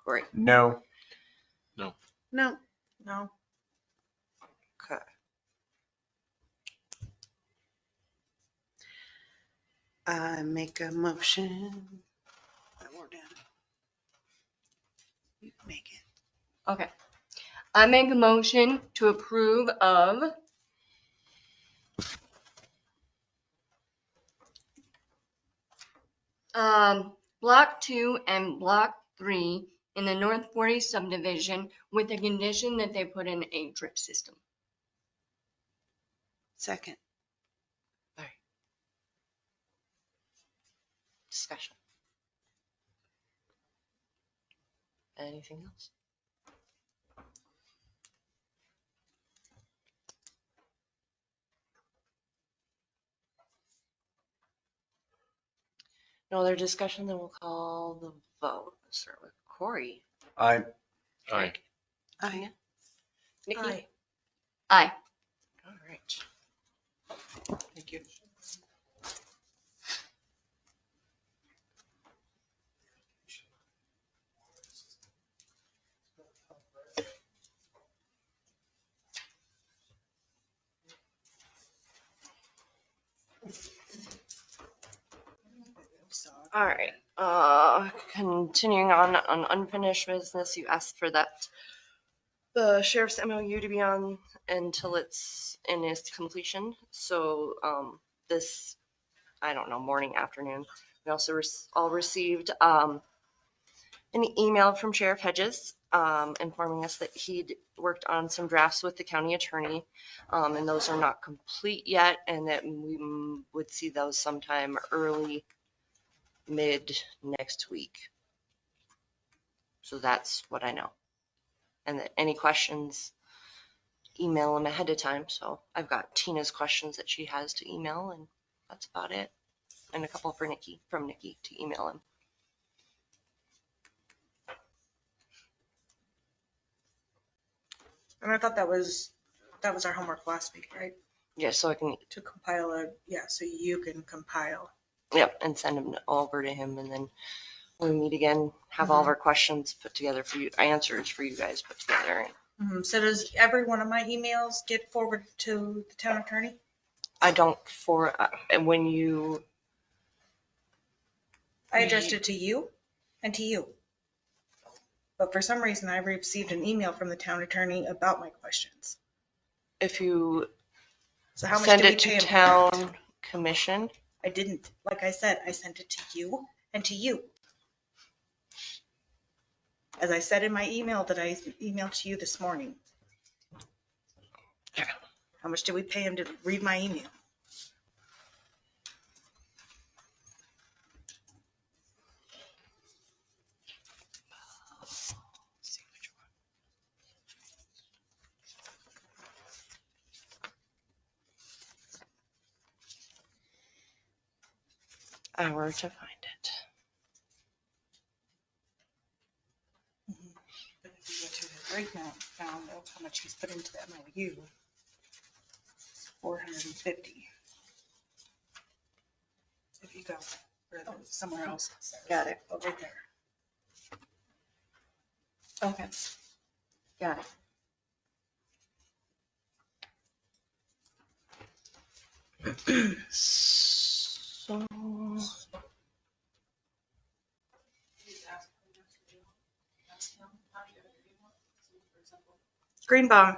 [SPEAKER 2] Corey?
[SPEAKER 3] No.
[SPEAKER 4] No.
[SPEAKER 14] No.
[SPEAKER 2] Okay.
[SPEAKER 4] I make a motion. One more down. You can make it.
[SPEAKER 8] Okay. I make a motion to approve of Block 2 and Block 3 in the North 40 subdivision with the condition that they put in a drip system.
[SPEAKER 4] Second.
[SPEAKER 2] Discussion. Anything else? No other discussion, then we'll call the vote. Let's start with Corey.
[SPEAKER 3] I
[SPEAKER 7] Aye.
[SPEAKER 4] Aye.
[SPEAKER 2] Nikki?
[SPEAKER 14] Aye.
[SPEAKER 8] Aye.
[SPEAKER 2] All right.
[SPEAKER 14] Thank you.
[SPEAKER 2] All right, continuing on unfinished business, you asked for the sheriff's MOU to be on until it's in its completion. So, this, I don't know, morning, afternoon, we also all received, an email from Sheriff Hedges, informing us that he'd worked on some drafts with the county attorney, and those are not complete yet, and that we would see those sometime mid next week. So that's what I know. And that any questions, email them ahead of time. So I've got Tina's questions that she has to email, and that's about it. And a couple from Nikki to email him.
[SPEAKER 15] And I thought that was our homework last week, right?
[SPEAKER 2] Yeah, so I can,
[SPEAKER 15] To compile so you can compile.
[SPEAKER 2] yep, and send them over to him, and then when we meet again, have all of our questions put together for you, answers for you guys put together.
[SPEAKER 15] So does every one of my emails get forwarded to the town attorney?
[SPEAKER 2] I don't when you,
[SPEAKER 15] I addressed it to you and to you. But for some reason, I received an email from the town attorney about my questions.
[SPEAKER 2] if you
[SPEAKER 15] So how much
[SPEAKER 2] send
[SPEAKER 15] did we
[SPEAKER 2] it to
[SPEAKER 15] pay him?
[SPEAKER 2] town commission,
[SPEAKER 15] I didn't. Like I said, I sent it to you and to you. As I said in my email that I emailed to you this morning. How much did we pay him to read my email?
[SPEAKER 2] hour to find it.
[SPEAKER 15] But if you go to the breakdown, found out how much he's put into the MOU, 450. If you go further, somewhere else.
[SPEAKER 2] Got it.
[SPEAKER 15] Oh, right there.
[SPEAKER 2] Okay. Got it. So,
[SPEAKER 15] Greenbaum.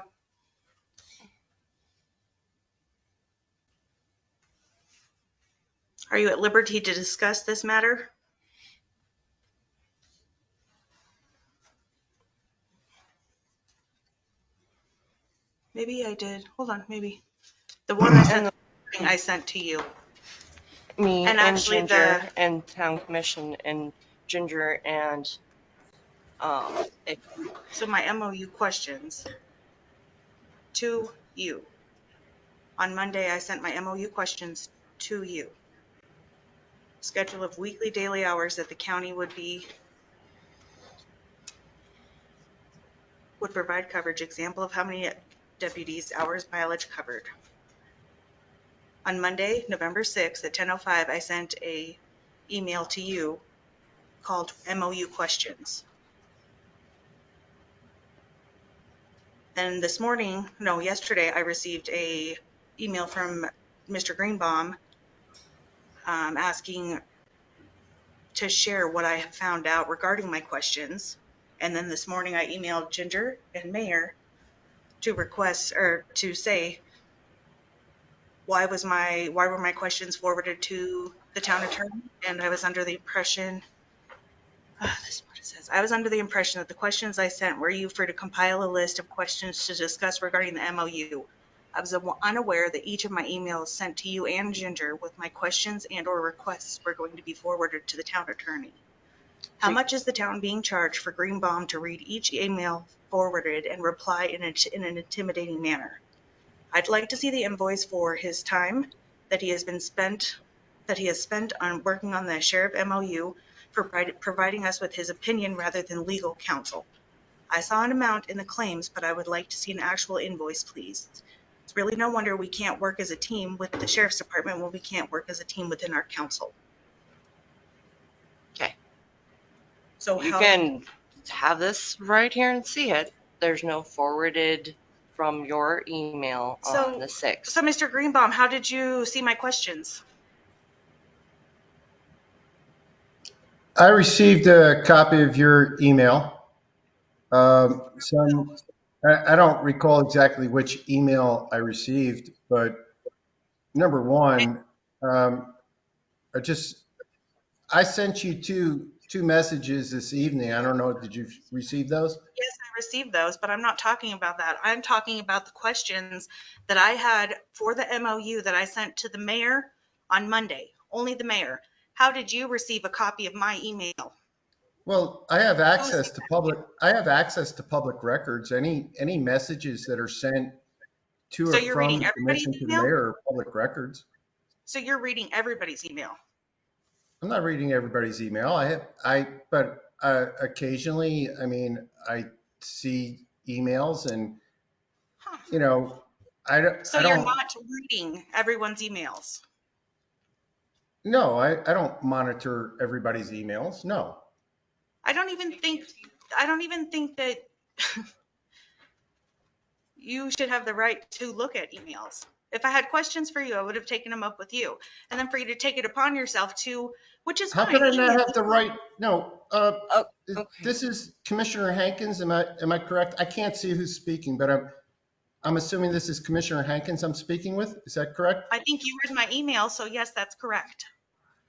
[SPEAKER 15] Are you at liberty to discuss this matter? Maybe I did. Hold on, maybe. The one I sent to you.
[SPEAKER 2] me
[SPEAKER 15] And
[SPEAKER 2] and
[SPEAKER 15] actually
[SPEAKER 2] Ginger and Town Commission and Ginger and if
[SPEAKER 15] So my MOU questions to you. On Monday, I sent my MOU questions to you. Schedule of weekly daily hours that the county would provide coverage. Example of how many deputies hours mileage covered. On Monday, November 6th at 10:05, I sent a email to you called MOU questions. Then this morning, no, yesterday, I received a email from Mr. Greenbaum asking to share what I have found out regarding my questions. And then this morning I emailed Ginger and Mayor to request or to say why were my questions forwarded to the town attorney? And I was under the impression this is what it says. I was under the impression that the questions I sent were you for to compile a list of questions to discuss regarding the MOU. I was unaware that each of my emails sent to you and Ginger with my questions and or requests were going to be forwarded to the town attorney. How much is the town being charged for Greenbaum to read each email forwarded and reply in an intimidating manner? I'd like to see the invoice for his time that he has spent on working on the sheriff MOU for providing us with his opinion rather than legal counsel. I saw an amount in the claims, but I would like to see an actual invoice, please. It's really no wonder we can't work as a team with the sheriff's department when we can't work as a team within our council.
[SPEAKER 2] okay.
[SPEAKER 15] So
[SPEAKER 2] You can have this right here and see it. There's no forwarded from your email on the 6th.
[SPEAKER 15] So Mr. Greenbaum, how did you see my questions?
[SPEAKER 16] I received a copy of your email. I don't recall exactly which email I received, but number one, I sent you two messages this evening. I don't know, did you receive those?
[SPEAKER 15] Yes, I received those, but I'm not talking about that. I'm talking about the questions that I had for the MOU that I sent to the mayor on Monday, only the mayor. How did you receive a copy of my email?
[SPEAKER 16] Well, I have access to public records. Any messages that are sent to
[SPEAKER 15] So
[SPEAKER 16] or
[SPEAKER 15] you're
[SPEAKER 16] from
[SPEAKER 15] reading
[SPEAKER 16] the
[SPEAKER 15] everybody's
[SPEAKER 16] commission to the
[SPEAKER 15] email?
[SPEAKER 16] mayor are public records.
[SPEAKER 15] So you're reading everybody's email?
[SPEAKER 16] I'm not reading everybody's email. But occasionally, I mean, I see emails and, you know, I
[SPEAKER 15] So you're
[SPEAKER 16] don't,
[SPEAKER 15] not reading everyone's emails?
[SPEAKER 16] no, I don't monitor everybody's emails. No.
[SPEAKER 15] I don't even think that you should have the right to look at emails. If I had questions for you, I would have taken them up with you. And then for you to take it upon yourself to, which is
[SPEAKER 16] How
[SPEAKER 15] fine.
[SPEAKER 16] could I not have the right? No,
[SPEAKER 2] Okay.
[SPEAKER 16] this is Commissioner Hankins. Am I correct? I can't see who's speaking, but I'm assuming this is Commissioner Hankins I'm speaking with. Is that correct?
[SPEAKER 15] I think you read my email, so yes, that's correct.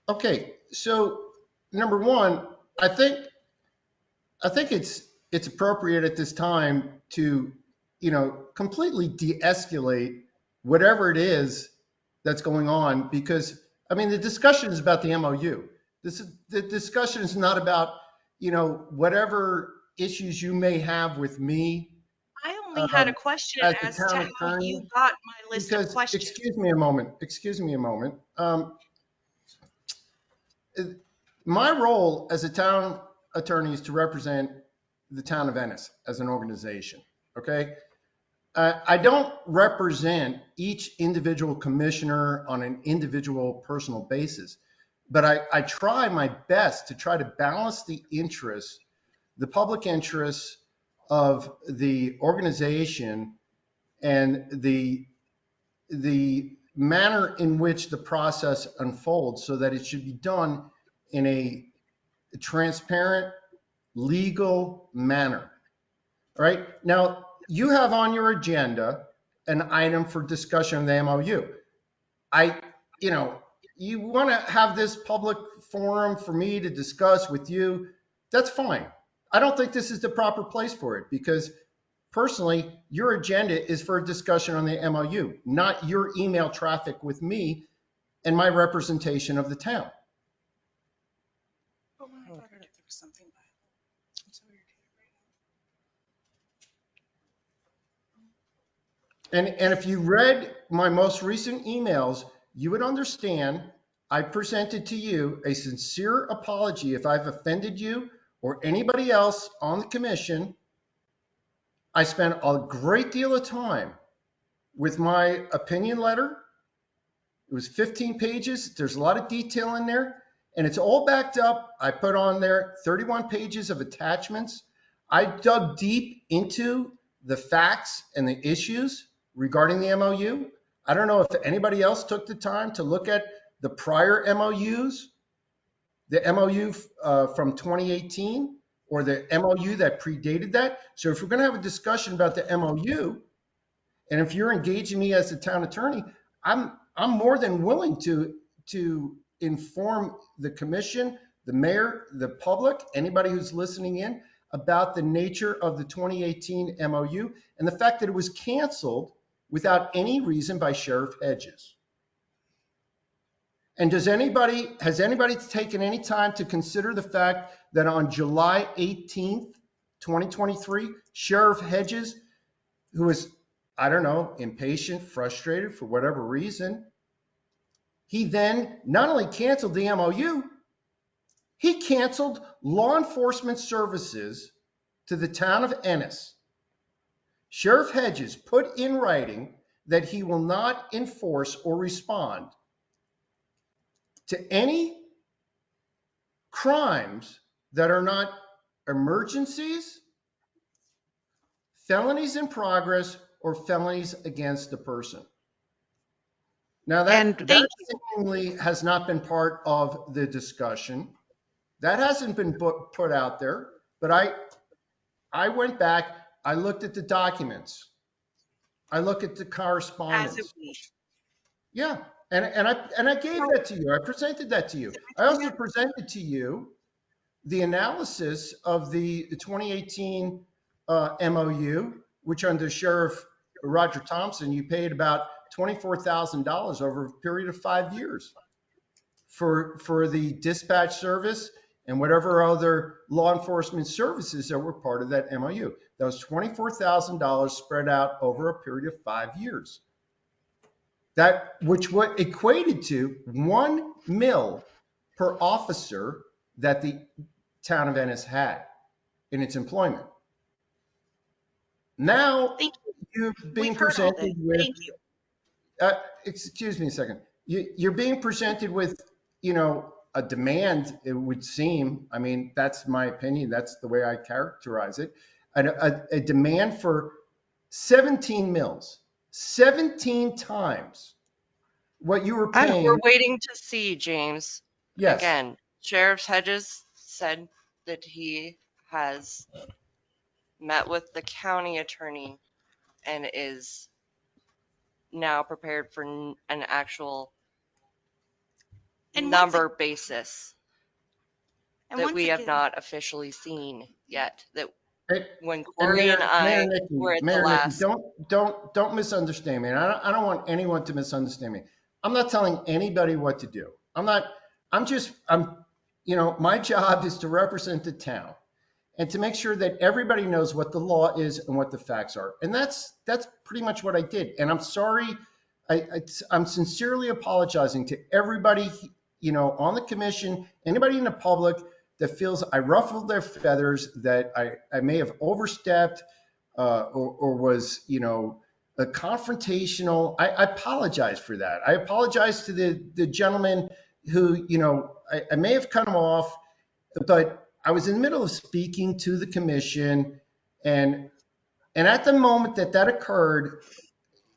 [SPEAKER 16] Okay, so number one, I think it's appropriate at this time to, completely de-escalate whatever it is that's going on, because I mean the discussion is about the MOU. The discussion is not about, whatever issues you may have with me
[SPEAKER 15] I only had a question
[SPEAKER 16] as the
[SPEAKER 15] as to
[SPEAKER 16] town
[SPEAKER 15] how you
[SPEAKER 16] attorney.
[SPEAKER 15] got my list of
[SPEAKER 16] Because,
[SPEAKER 15] questions.
[SPEAKER 16] excuse me a moment. my role as a town attorney is to represent the town of Ennis as an organization. Okay. I don't represent each individual commissioner on an individual personal basis, but I try my best to try to balance the interests, the public interests of the organization and the manner in which the process unfolds so that it should be done in a transparent, legal manner. All right. Now, you have on your agenda an item for discussion of the MOU. You want to have this public forum for me to discuss with you, that's fine. I don't think this is the proper place for it because personally, your agenda is for a discussion on the MOU, not your email traffic with me and my representation of the town.
[SPEAKER 4] Oh, I thought there was something. I'm so irritated right now.
[SPEAKER 16] And if you read my most recent emails, you would understand I presented to you a sincere apology if I've offended you or anybody else on the commission. I spent a great deal of time with my opinion letter. It was 15 pages. There's a lot of detail in there, and it's all backed up. I put on there 31 pages of attachments. I dug deep into the facts and the issues regarding the MOU. I don't know if anybody else took the time to look at the prior MOUs, the MOU from 2018 or the MOU that predated that. So if we're going to have a discussion about the MOU, and if you're engaging me as a town attorney, I'm more than willing to inform the commission, the mayor, the public, anybody who's listening in about the nature of the 2018 MOU and the fact that it was canceled without any reason by Sheriff Hedges. And has anybody taken any time to consider the fact that on July 18th, 2023, Sheriff Hedges, who was, I don't know, impatient, frustrated for whatever reason, he then not only canceled the MOU, he canceled law enforcement services to the town of Ennis. Sheriff Hedges put in writing that he will not enforce or respond to any crimes that are not emergencies, felonies in progress, or felonies against the person. Now that seemingly has not been part of the discussion. That hasn't been put out there, but I went back, I looked at the documents. I look at the correspondence. Yeah, and I gave that to you. I presented that to you. I also presented to you the analysis of the 2018 MOU, which under Sheriff Roger Thompson, you paid about $24,000 over a period of 5 years for the dispatch service and whatever other law enforcement services that were part of that MOU. That was $24,000 spread out over a period of 5 years. That which what equated to 1 mil per officer that the town of Ennis had in its employment. Now you're being presented with, excuse me a second. You're being presented with, a demand, it would seem. I mean, that's my opinion. That's the way I characterize it. A demand for 17 mils, 17 times what you were paying.
[SPEAKER 2] We're waiting to see, James.
[SPEAKER 16] Yes.
[SPEAKER 2] Again, Sheriff Hedges said that he has met with the county attorney and is now prepared for an actual number basis that we have not officially seen yet. That when Corey and I were at the last.
[SPEAKER 16] Don't misunderstand me. And I don't want anyone to misunderstand me. I'm not telling anybody what to do. My job is to represent the town and to make sure that everybody knows what the law is and what the facts are. And that's pretty much what I did. And I'm sorry. I'm sincerely apologizing to everybody on the commission, anybody in the public that feels I ruffled their feathers, that I may have overstepped or was, a confrontational, I apologize for that. I apologize to the gentleman who, I may have cut him off, but I was in the middle of speaking to the commission, and at the moment that occurred,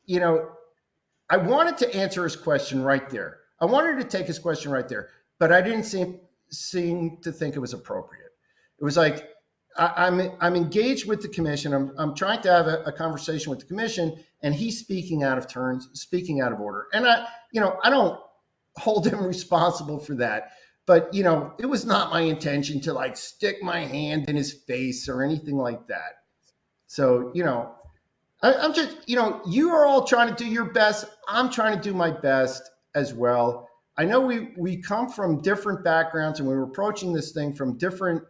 [SPEAKER 16] I wanted to answer his question right there. I wanted to take his question right there, but I didn't seem to think it was appropriate. It was like I'm engaged with the commission. I'm trying to have a conversation with the commission, and he's speaking out of turn, speaking out of order. And I don't hold him responsible for that. But it was not my intention to like stick my hand in his face or anything like that. So I'm just, you are all trying to do your best. I'm trying to do my best as well. I know we come from different backgrounds and we were approaching this thing from different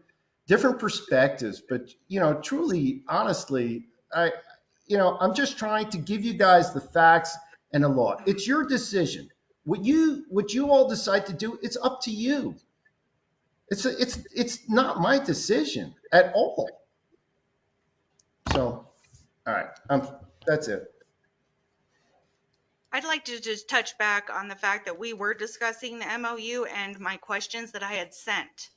[SPEAKER 16] perspectives, but truly, honestly, I'm just trying to give you guys the facts and the law. It's your decision. What you all decide to do, it's up to you. It's not my decision at all. So, all right, that's it.
[SPEAKER 15] I'd like to just touch back on the fact that we were discussing the MOU and my questions that I had sent.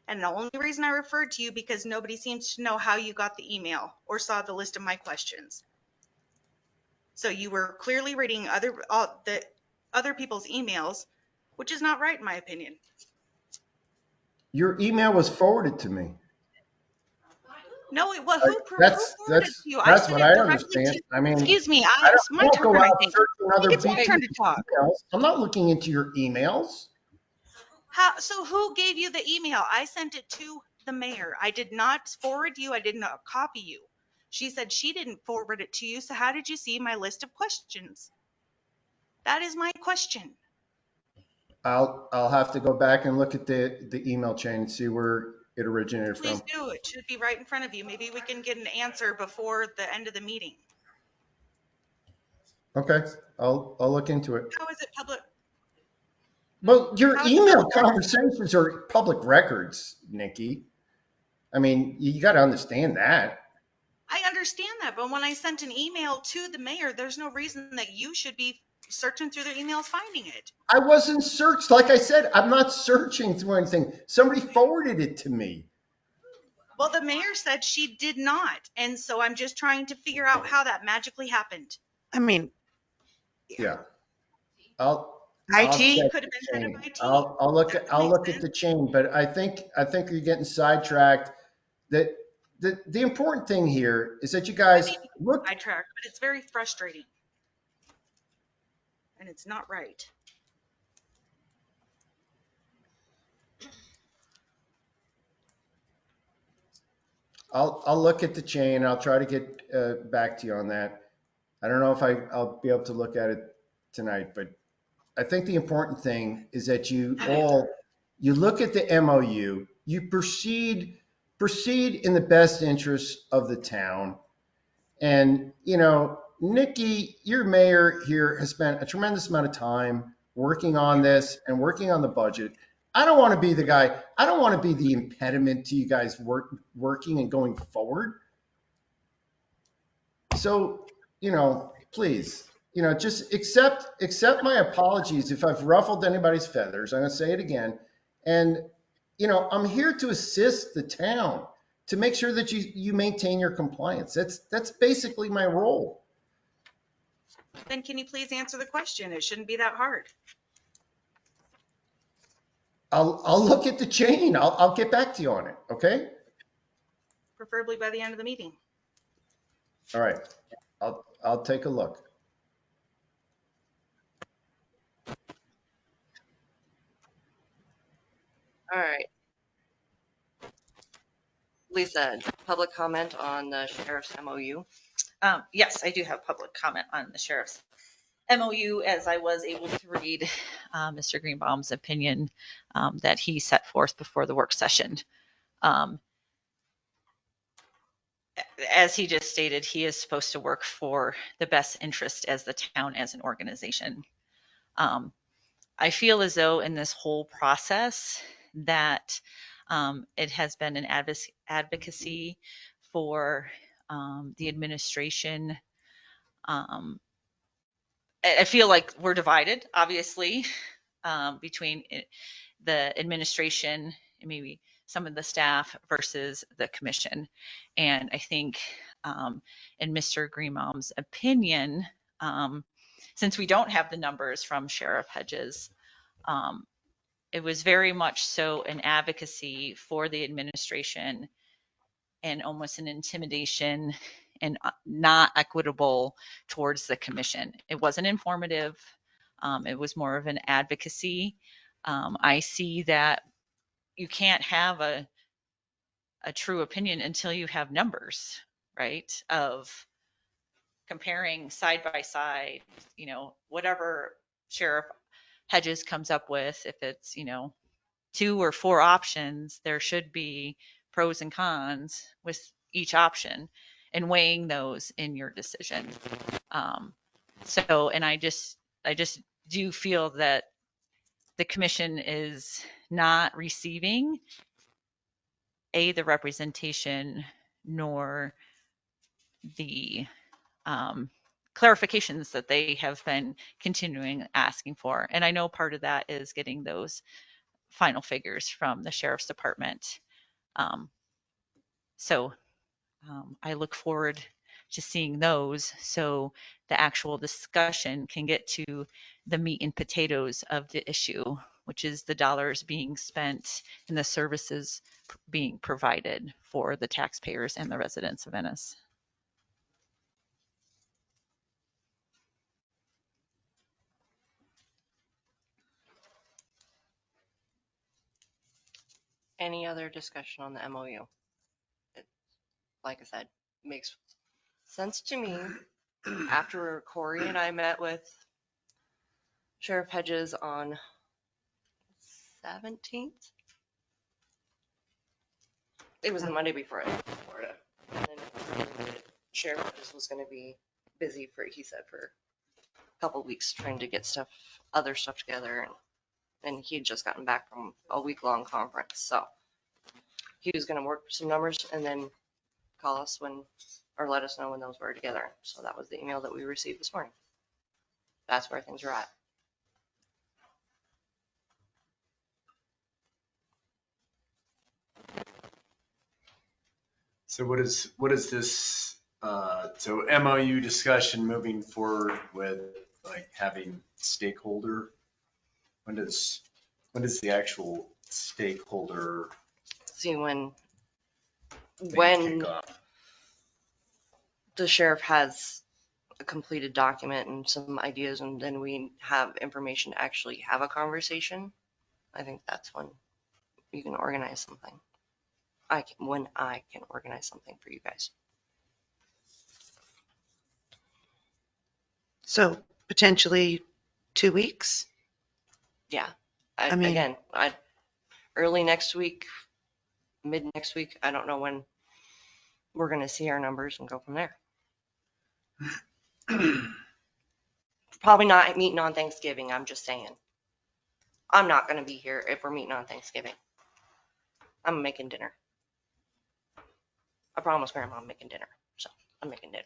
[SPEAKER 15] And the only reason I referred to you because nobody seems to know how you got the email or saw the list of my questions. So you were clearly reading the other people's emails, which is not right in my opinion.
[SPEAKER 16] Your email was forwarded to me.
[SPEAKER 15] No, who forwarded it to you?
[SPEAKER 16] That's
[SPEAKER 15] sent
[SPEAKER 16] what
[SPEAKER 15] it
[SPEAKER 16] I
[SPEAKER 15] directly
[SPEAKER 16] understand.
[SPEAKER 15] to,
[SPEAKER 16] I mean,
[SPEAKER 15] excuse me,
[SPEAKER 16] it's
[SPEAKER 15] my turn, I think. It's my turn to talk.
[SPEAKER 16] Emails. I'm not looking into your emails.
[SPEAKER 15] So who gave you the email? I sent it to the mayor. I did not forward you. I did not copy you. She said she didn't forward it to you. So how did you see my list of questions? That is my question.
[SPEAKER 16] I'll have to go back and look at the email chain and see where it originated
[SPEAKER 15] Please
[SPEAKER 16] from.
[SPEAKER 15] do. It should be right in front of you. Maybe we can get an answer before the end of the meeting.
[SPEAKER 16] Okay, I'll look into it.
[SPEAKER 15] How is it public?
[SPEAKER 16] Well, your email conversations are public records, Nikki. I mean, you got to understand that.
[SPEAKER 15] I understand that, but when I sent an email to the mayor, there's no reason that you should be searching through their emails finding it.
[SPEAKER 16] I wasn't searched. Like I said, I'm not searching through anything. Somebody forwarded it to me.
[SPEAKER 15] Well, the mayor said she did not. And so I'm just trying to figure out how that magically happened.
[SPEAKER 4] I mean,
[SPEAKER 16] yeah. I'll
[SPEAKER 15] IT
[SPEAKER 16] check
[SPEAKER 15] could have
[SPEAKER 16] the
[SPEAKER 15] been head
[SPEAKER 16] chain.
[SPEAKER 15] of IT.
[SPEAKER 16] I'll look at the chain, but I think you're getting sidetracked. That the important thing here is that you guys look.
[SPEAKER 15] Sidetracked, but it's very frustrating. And it's not right.
[SPEAKER 16] I'll look at the chain. I'll try to get back to you on that. I don't know if I'll be able to look at it tonight, but I think the important thing is that you look at the MOU, you proceed in the best interest of the town. And, Nikki, your mayor here has spent a tremendous amount of time working on this and working on the budget. I don't want to be the guy. I don't want to be the impediment to you guys working and going forward. So, please, just accept my apologies if I've ruffled anybody's feathers. I'm going to say it again. And, I'm here to assist the town to make sure that you maintain your compliance. That's basically my role.
[SPEAKER 15] Then can you please answer the question? It shouldn't be that hard.
[SPEAKER 16] I'll look at the chain. I'll get back to you on it. Okay.
[SPEAKER 15] Preferably by the end of the meeting.
[SPEAKER 16] All right. I'll take a look.
[SPEAKER 2] All right. Lisa, public comment on the sheriff's MOU?
[SPEAKER 12] Yes, I do have public comment on the sheriff's MOU, as I was able to read Mr. Greenbaum's opinion that he set forth before the work session. As he just stated, he is supposed to work for the best interest as the town as an organization. I feel as though in this whole process that it has been an advocacy for the administration. I feel like we're divided, obviously, between the administration and maybe some of the staff versus the commission. And I think in Mr. Greenbaum's opinion, since we don't have the numbers from Sheriff Hedges, it was very much so an advocacy for the administration and almost an intimidation and not equitable towards the commission. It wasn't informative. It was more of an advocacy. I see that you can't have a true opinion until you have numbers, right? Of comparing side by side, whatever Sheriff Hedges comes up with, if it's, 2 or 4 options, there should be pros and cons with each option and weighing those in your decision. And I just do feel that the commission is not receiving the representation nor the clarifications that they have been continuing asking for. And I know part of that is getting those final figures from the sheriff's department. I look forward to seeing those so the actual discussion can get to the meat and potatoes of the issue, which is the dollars being spent and the services being provided for the taxpayers and the residents of Ennis.
[SPEAKER 2] Any other discussion on the MOU? It, like I said, makes sense to me. After Corey and I met with Sheriff Hedges on 17th, it was the Monday before I left Florida. And then Sheriff Hedges was going to be busy he said, for a couple of weeks trying to get other stuff together. And he'd just gotten back from a week-long conference. So he was going to work some numbers and then call us or let us know when those were together. So that was the email that we received this morning. That's where things are at.
[SPEAKER 3] So what is this, so MOU discussion moving forward with like having stakeholder? When does the actual stakeholder
[SPEAKER 2] See, when
[SPEAKER 3] kick off?
[SPEAKER 2] the sheriff has a completed document and some ideas, and then we have information to actually have a conversation, I think that's when you can organize something. When I can organize something for you guys.
[SPEAKER 4] So potentially 2 weeks?
[SPEAKER 2] Yeah.
[SPEAKER 4] I mean-
[SPEAKER 2] Again, early next week, mid next week, I don't know when we're going to see our numbers and go from there. Probably not meeting on Thanksgiving, I'm just saying. I'm not going to be here if we're meeting on Thanksgiving. I'm making dinner. I promised Grandma I'm making dinner, so I'm making dinner.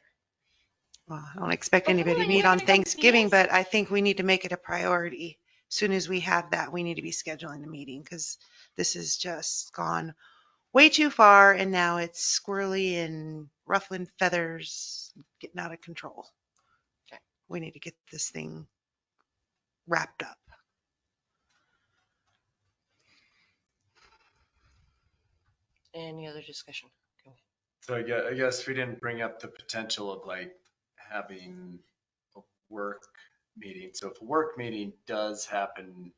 [SPEAKER 4] Well, I don't expect anybody to meet on Thanksgiving, but I think we need to make it a priority. As soon as we have that, we need to be scheduling the meeting because this has just gone way too far and now it's squirrely and ruffling feathers, getting out of control.
[SPEAKER 2] Okay.
[SPEAKER 4] We need to get this thing wrapped up.
[SPEAKER 2] Any other discussion?
[SPEAKER 3] So I guess we didn't bring up the potential of like having a work meeting. So if a work meeting does happen,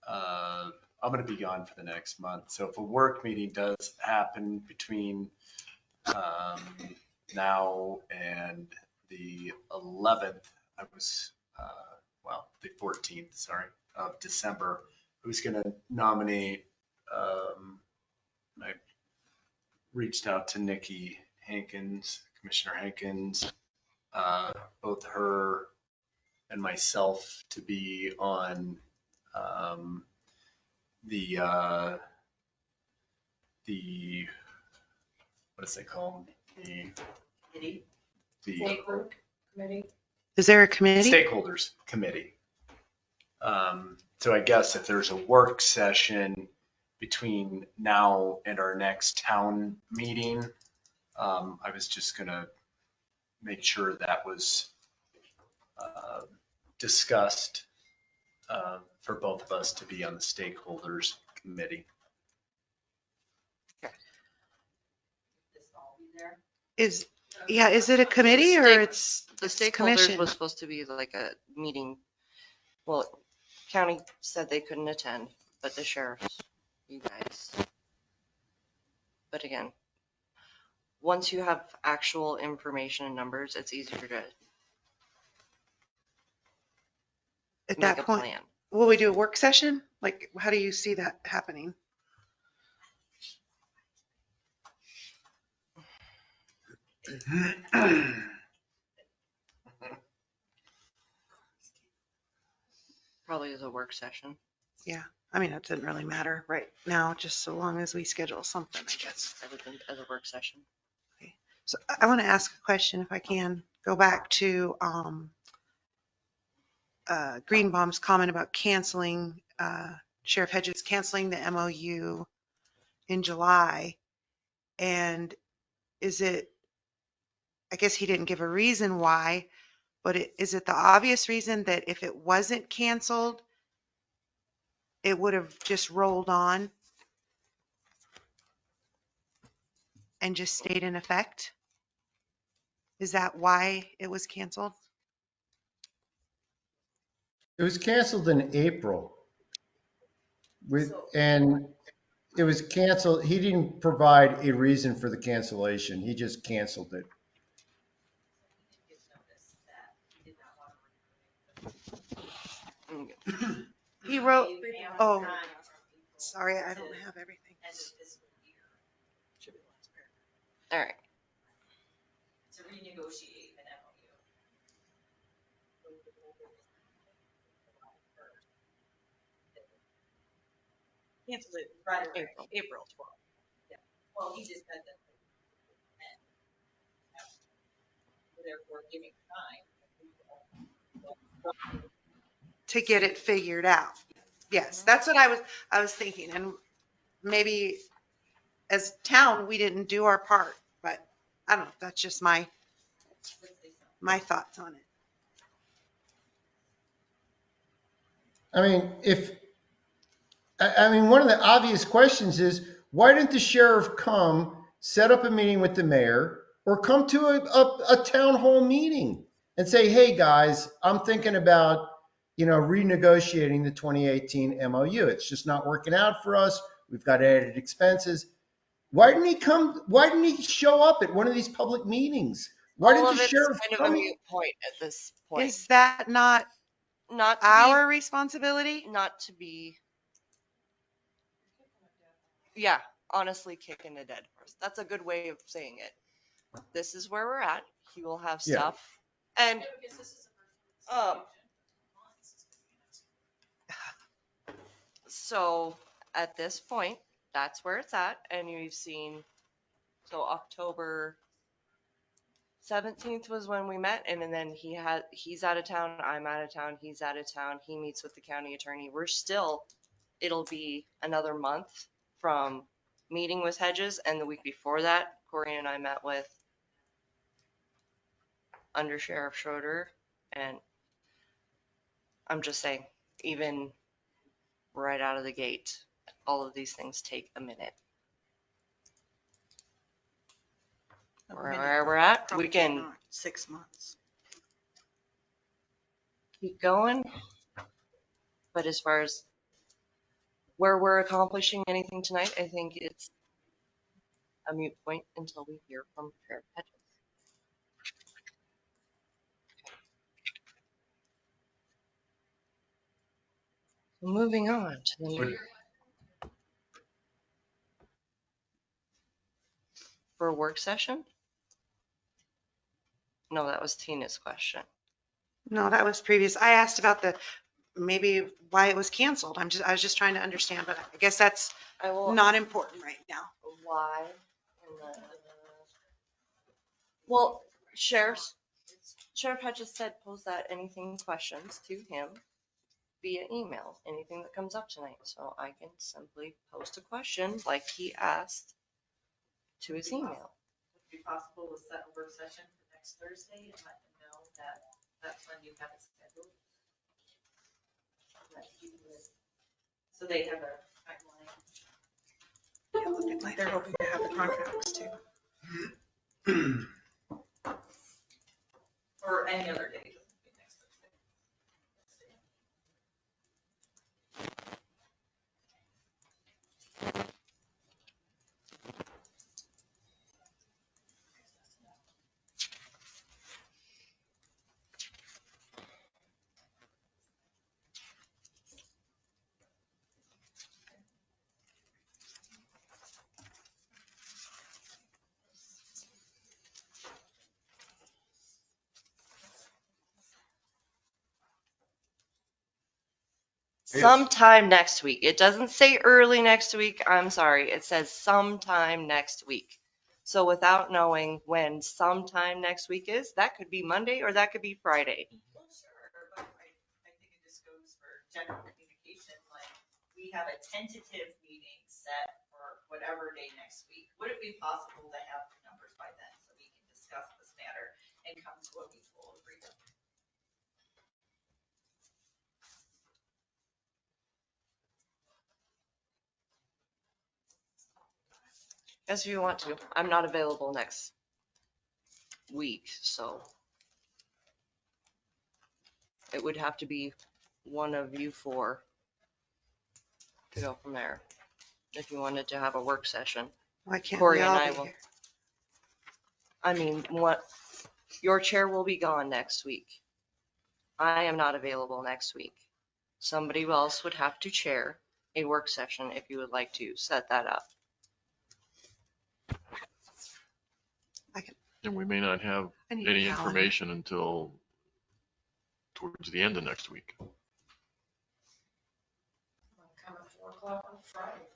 [SPEAKER 3] I'm going to be gone for the next month. So if a work meeting does happen between now and the 11th, the 14th, sorry, of December, who's going to nominate, I reached out to Nikki Hankins, Commissioner Hankins, both her and myself to be on um, the, what does they call them? The
[SPEAKER 6] Stakeholder committee.
[SPEAKER 4] Is there a committee?
[SPEAKER 3] stakeholders committee. So I guess if there's a work session between now and our next town meeting, I was just gonna make sure that was discussed for both of us to be on the stakeholders committee.
[SPEAKER 4] Is it a committee or it's
[SPEAKER 2] The
[SPEAKER 4] it's
[SPEAKER 2] stakeholders
[SPEAKER 4] commission?
[SPEAKER 2] was supposed to be like a meeting. Well, county said they couldn't attend, but the sheriffs, you guys. But again, once you have actual information and numbers, it's easier to
[SPEAKER 4] At
[SPEAKER 2] make
[SPEAKER 4] that
[SPEAKER 2] a
[SPEAKER 4] point,
[SPEAKER 2] plan.
[SPEAKER 4] will we do a work session? Like, how do you see that happening?
[SPEAKER 2] Probably as a work session.
[SPEAKER 4] Yeah, I mean, it doesn't really matter right now, just so long as we schedule something, I guess.
[SPEAKER 2] As a work session.
[SPEAKER 4] So I want to ask a question if I can go back to Greenbaum's comment about canceling, Sheriff Hedges canceling the MOU in July. And is it, I guess he didn't give a reason why, but is it the obvious reason that if it wasn't canceled, it would have just rolled on and just stayed in effect? Is that why it was canceled?
[SPEAKER 16] It was canceled in April. And it was canceled. He didn't provide a reason for the cancellation. He just canceled it.
[SPEAKER 4] He wrote, oh, sorry, I don't have everything.
[SPEAKER 2] All right.
[SPEAKER 11] To renegotiate an MOU. Canceled it right away, April 12th. Yeah. Well, he just said that. Therefore giving time.
[SPEAKER 4] To get it figured out. Yes, that's what I was thinking. And maybe as town, we didn't do our part, but I don't know. That's just my thoughts on it.
[SPEAKER 16] I mean, one of the obvious questions is, why didn't the sheriff come, set up a meeting with the mayor, or come to a town hall meeting and say, hey, guys, I'm thinking about, renegotiating the 2018 MOU. It's just not working out for us. We've got added expenses. Why didn't he come? Why didn't he show up at one of these public meetings? Why
[SPEAKER 2] All
[SPEAKER 16] didn't
[SPEAKER 2] of
[SPEAKER 16] the
[SPEAKER 2] it's
[SPEAKER 16] sheriff
[SPEAKER 2] kind of
[SPEAKER 16] come?
[SPEAKER 2] a moot point at this point.
[SPEAKER 4] Is that not
[SPEAKER 2] Not to
[SPEAKER 4] our responsibility?
[SPEAKER 2] Not to be. Yeah, honestly, kicking a dead horse. That's a good way of saying it. This is where we're at. He will have
[SPEAKER 16] Yeah.
[SPEAKER 2] stuff. And so at this point, that's where it's at. And you've seen, so October 17th was when we met, and then he's out of town, I'm out of town, he's out of town, he meets with the county attorney. It'll be another month from meeting with Hedges, and the week before that, Corey and I met with Under Sheriff Schroeder, and I'm just saying, even right out of the gate, all of these things take a minute. Where we're at,
[SPEAKER 15] Probably
[SPEAKER 2] we can
[SPEAKER 15] not 6 months.
[SPEAKER 2] keep going. But as far as where we're accomplishing anything tonight, I think it's a moot point until we hear from Sheriff Hedges. Moving on to the for a work session? No, that was Tina's question.
[SPEAKER 4] No, that was previous. I asked about maybe why it was canceled. I was just trying to understand, but I guess that's
[SPEAKER 2] I will.
[SPEAKER 4] not important right now.
[SPEAKER 2] Why? Well, Sheriff Hedges said pose that anything questions to him via email, anything that comes up tonight. So I can simply post a question like he asked to his email.
[SPEAKER 11] Would it be possible to set a work session for next Thursday and let them know that that's when you have it scheduled? So they have a timeline.
[SPEAKER 15] It looked like they're hoping to have the contracts too.
[SPEAKER 11] Or any other day, doesn't be next Thursday.
[SPEAKER 2] Sometime next week. It doesn't say early next week. I'm sorry. It says sometime next week. So without knowing when sometime next week is, that could be Monday or that could be Friday.
[SPEAKER 11] Well, sure, but I think it just goes for general communication, like, we have a tentative meeting set for whatever day next week. Would it be possible to have the numbers by then so we can discuss this matter and come to a mutual agreement?
[SPEAKER 2] As you want to. I'm not available next week, so it would have to be one of you four to go from there. If you wanted to have a work session.
[SPEAKER 4] Why can't
[SPEAKER 2] Corey
[SPEAKER 4] we
[SPEAKER 2] and
[SPEAKER 4] all
[SPEAKER 2] I
[SPEAKER 4] be
[SPEAKER 2] will.
[SPEAKER 4] here?
[SPEAKER 2] I mean, your chair will be gone next week. I am not available next week. Somebody else would have to chair a work session if you would like to set that up.
[SPEAKER 7] And we may not have
[SPEAKER 4] I need
[SPEAKER 7] any
[SPEAKER 4] a calendar.
[SPEAKER 7] information until towards the end of next week.
[SPEAKER 6] Come at 4 o'clock on Friday.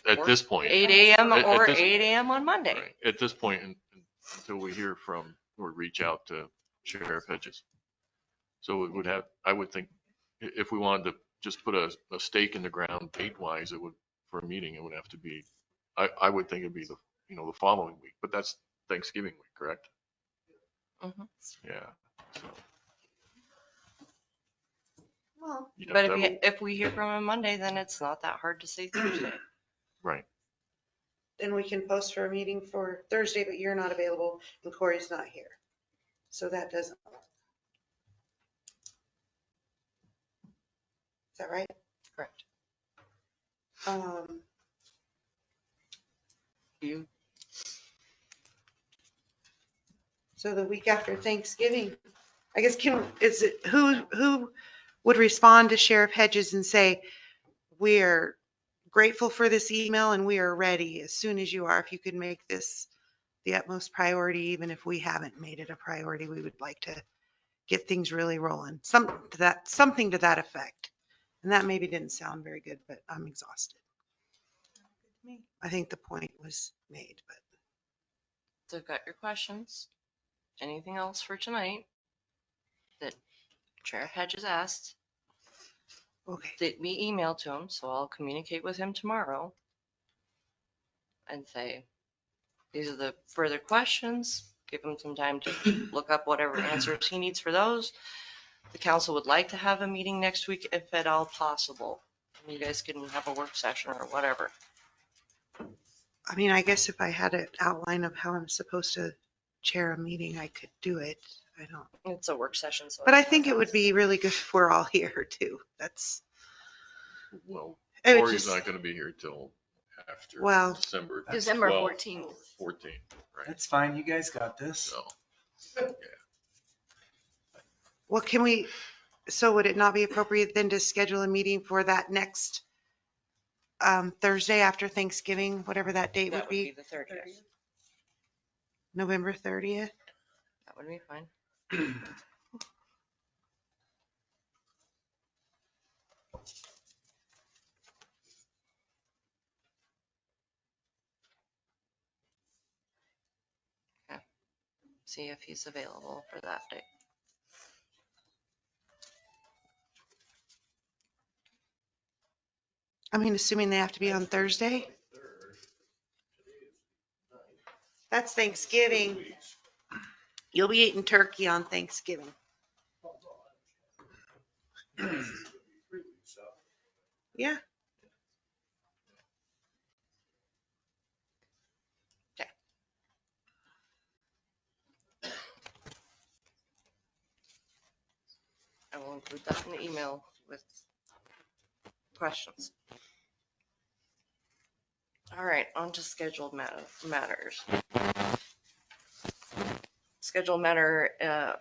[SPEAKER 7] At this point.
[SPEAKER 2] 8 a.m.
[SPEAKER 7] At
[SPEAKER 2] or
[SPEAKER 7] this-
[SPEAKER 2] 8 a.m. on Monday.
[SPEAKER 7] Right. At this point, until we hear from or reach out to Sheriff Hedges. So it would have, I would think, if we wanted to just put a stake in the ground date wise, it would, for a meeting, it would have to be, I would think it'd be the following week, but that's Thanksgiving week, correct?
[SPEAKER 2] Mhm.
[SPEAKER 7] Yeah. So
[SPEAKER 2] Well,
[SPEAKER 7] you'd have
[SPEAKER 2] but
[SPEAKER 7] to have
[SPEAKER 2] if we hear from him Monday, then it's not that hard to say Thursday.
[SPEAKER 7] right.
[SPEAKER 4] Then we can post for a meeting for Thursday, but you're not available and Corey's not here. So that doesn't. Is that right?
[SPEAKER 2] Correct. You.
[SPEAKER 4] So the week after Thanksgiving, I guess who would respond to Sheriff Hedges and say, we're grateful for this email and we are ready as soon as you are. If you could make this the utmost priority, even if we haven't made it a priority, we would like to get things really rolling. Something to that effect. And that maybe didn't sound very good, but I'm exhausted. I think the point was made, but.
[SPEAKER 2] So I've got your questions. Anything else for tonight that Sheriff Hedges asked?
[SPEAKER 4] Okay.
[SPEAKER 2] That we emailed to him, so I'll communicate with him tomorrow and say, these are the further questions. Give him some time to look up whatever answers he needs for those. The council would like to have a meeting next week if at all possible. You guys can have a work session or whatever.
[SPEAKER 4] I mean, I guess if I had an outline of how I'm supposed to chair a meeting, I could do it. I don't.
[SPEAKER 2] It's a work session, so.
[SPEAKER 4] But I think it would be really good if we're all here too. That's.
[SPEAKER 7] Well,
[SPEAKER 4] it would
[SPEAKER 7] Corey's
[SPEAKER 4] just-
[SPEAKER 7] not going to be here till after
[SPEAKER 4] Well,
[SPEAKER 7] December.
[SPEAKER 8] December
[SPEAKER 7] 12th,
[SPEAKER 8] 14th.
[SPEAKER 7] 14th, right?
[SPEAKER 3] That's fine. You guys got this.
[SPEAKER 7] So,
[SPEAKER 4] Well, so would it not be appropriate then to schedule a meeting for that next Thursday after Thanksgiving, whatever that date
[SPEAKER 2] That
[SPEAKER 4] would be?
[SPEAKER 2] the 30th.
[SPEAKER 4] November 30th?
[SPEAKER 2] That would be fine. see if he's available for that day.
[SPEAKER 4] I mean, assuming they have to be on Thursday. That's Thanksgiving. You'll be eating turkey on Thanksgiving. Yeah.
[SPEAKER 2] I will include that in the email with questions. All right, on to scheduled matters. Scheduled matter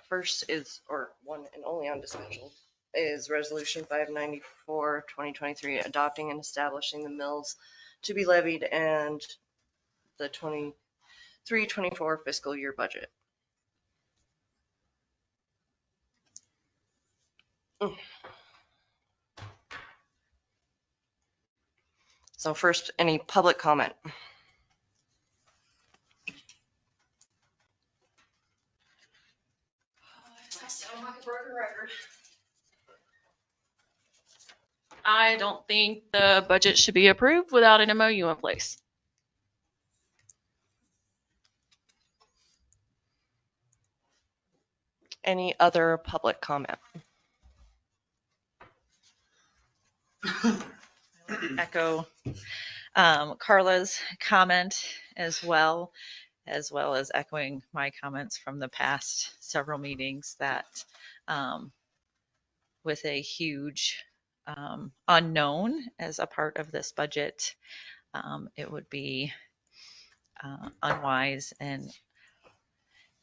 [SPEAKER 2] first is, or one and only on schedule, is Resolution 594, 2023, adopting and establishing the mills to be levied and the 23-24 fiscal year budget. So first, any public comment?
[SPEAKER 17] I don't think the budget should be approved without an MOU in place.
[SPEAKER 2] Any other public comment?
[SPEAKER 12] Echo Carla's comment as well as echoing my comments from the past several meetings that with a huge unknown as a part of this budget, it would be unwise and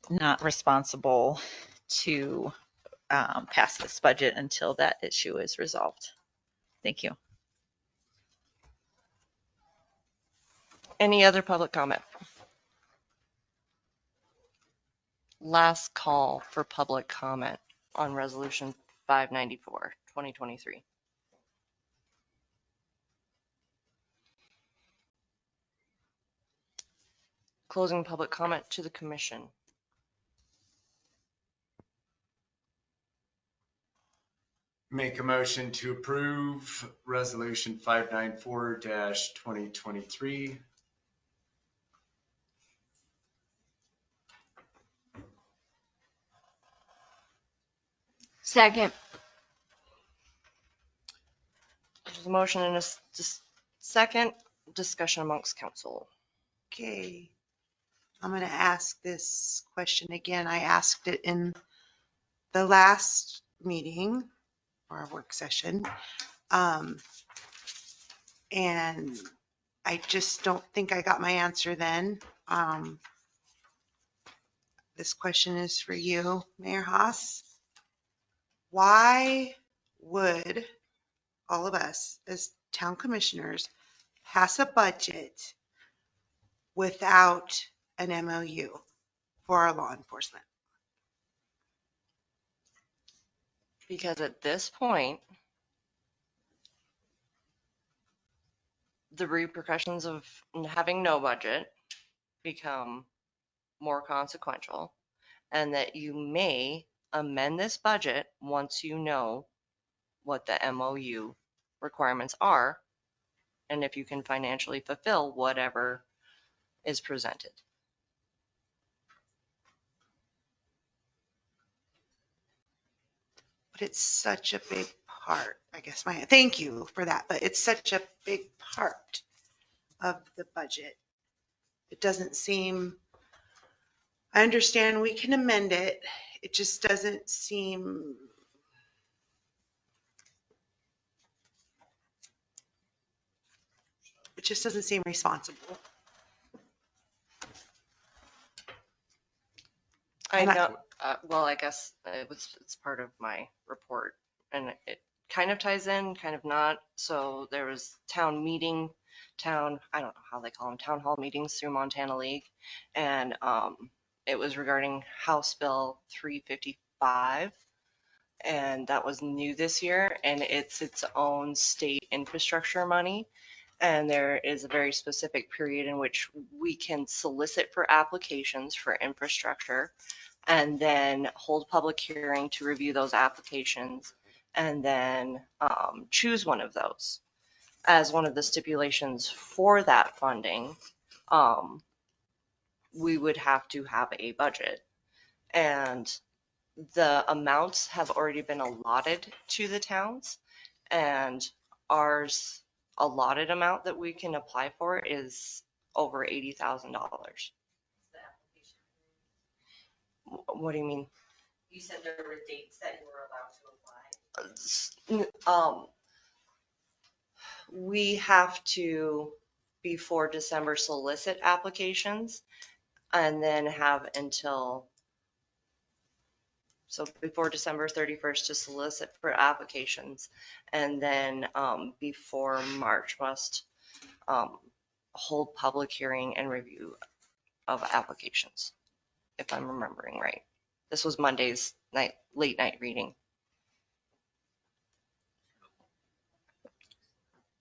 [SPEAKER 12] not responsible to pass this budget until that issue is resolved. Thank you.
[SPEAKER 2] Any other public comment? Last call for public comment on Resolution 594, 2023. Closing public comment to the commission.
[SPEAKER 3] Make a motion to approve Resolution 594-2023.
[SPEAKER 8] Second.
[SPEAKER 2] There's a motion and a second. Discussion amongst council.
[SPEAKER 4] Okay. I'm going to ask this question again. I asked it in the last meeting or work session. And I just don't think I got my answer then. This question is for you, Mayor Haas. Why would all of us as town commissioners pass a budget without an MOU for our law enforcement?
[SPEAKER 2] Because at this point, the repercussions of having no budget become more consequential, and that you may amend this budget once you know what the MOU requirements are, and if you can financially fulfill whatever is presented.
[SPEAKER 4] But it's such a big part, I guess thank you for that, but it's such a big part of the budget. It doesn't seem, I understand we can amend it. It just doesn't seem, responsible.
[SPEAKER 2] I know, well, I guess it's part of my report, and it kind of ties in, kind of not. So there was I don't know how they call them, town hall meetings through Montana League. And it was regarding House Bill 355. And that was new this year, and it's its own state infrastructure money. And there is a very specific period in which we can solicit for applications for infrastructure and then hold public hearing to review those applications and then choose one of those. As one of the stipulations for that funding, we would have to have a budget. And the amounts have already been allotted to the towns, and ours allotted amount that we can apply for is over $80,000. What do you mean?
[SPEAKER 11] You said there were dates that you were allowed to apply.
[SPEAKER 2] We have to, before December, solicit applications and then have until, so before December 31st to solicit for applications, and then before March must hold public hearing and review of applications, if I'm remembering right. This was Monday's late night reading.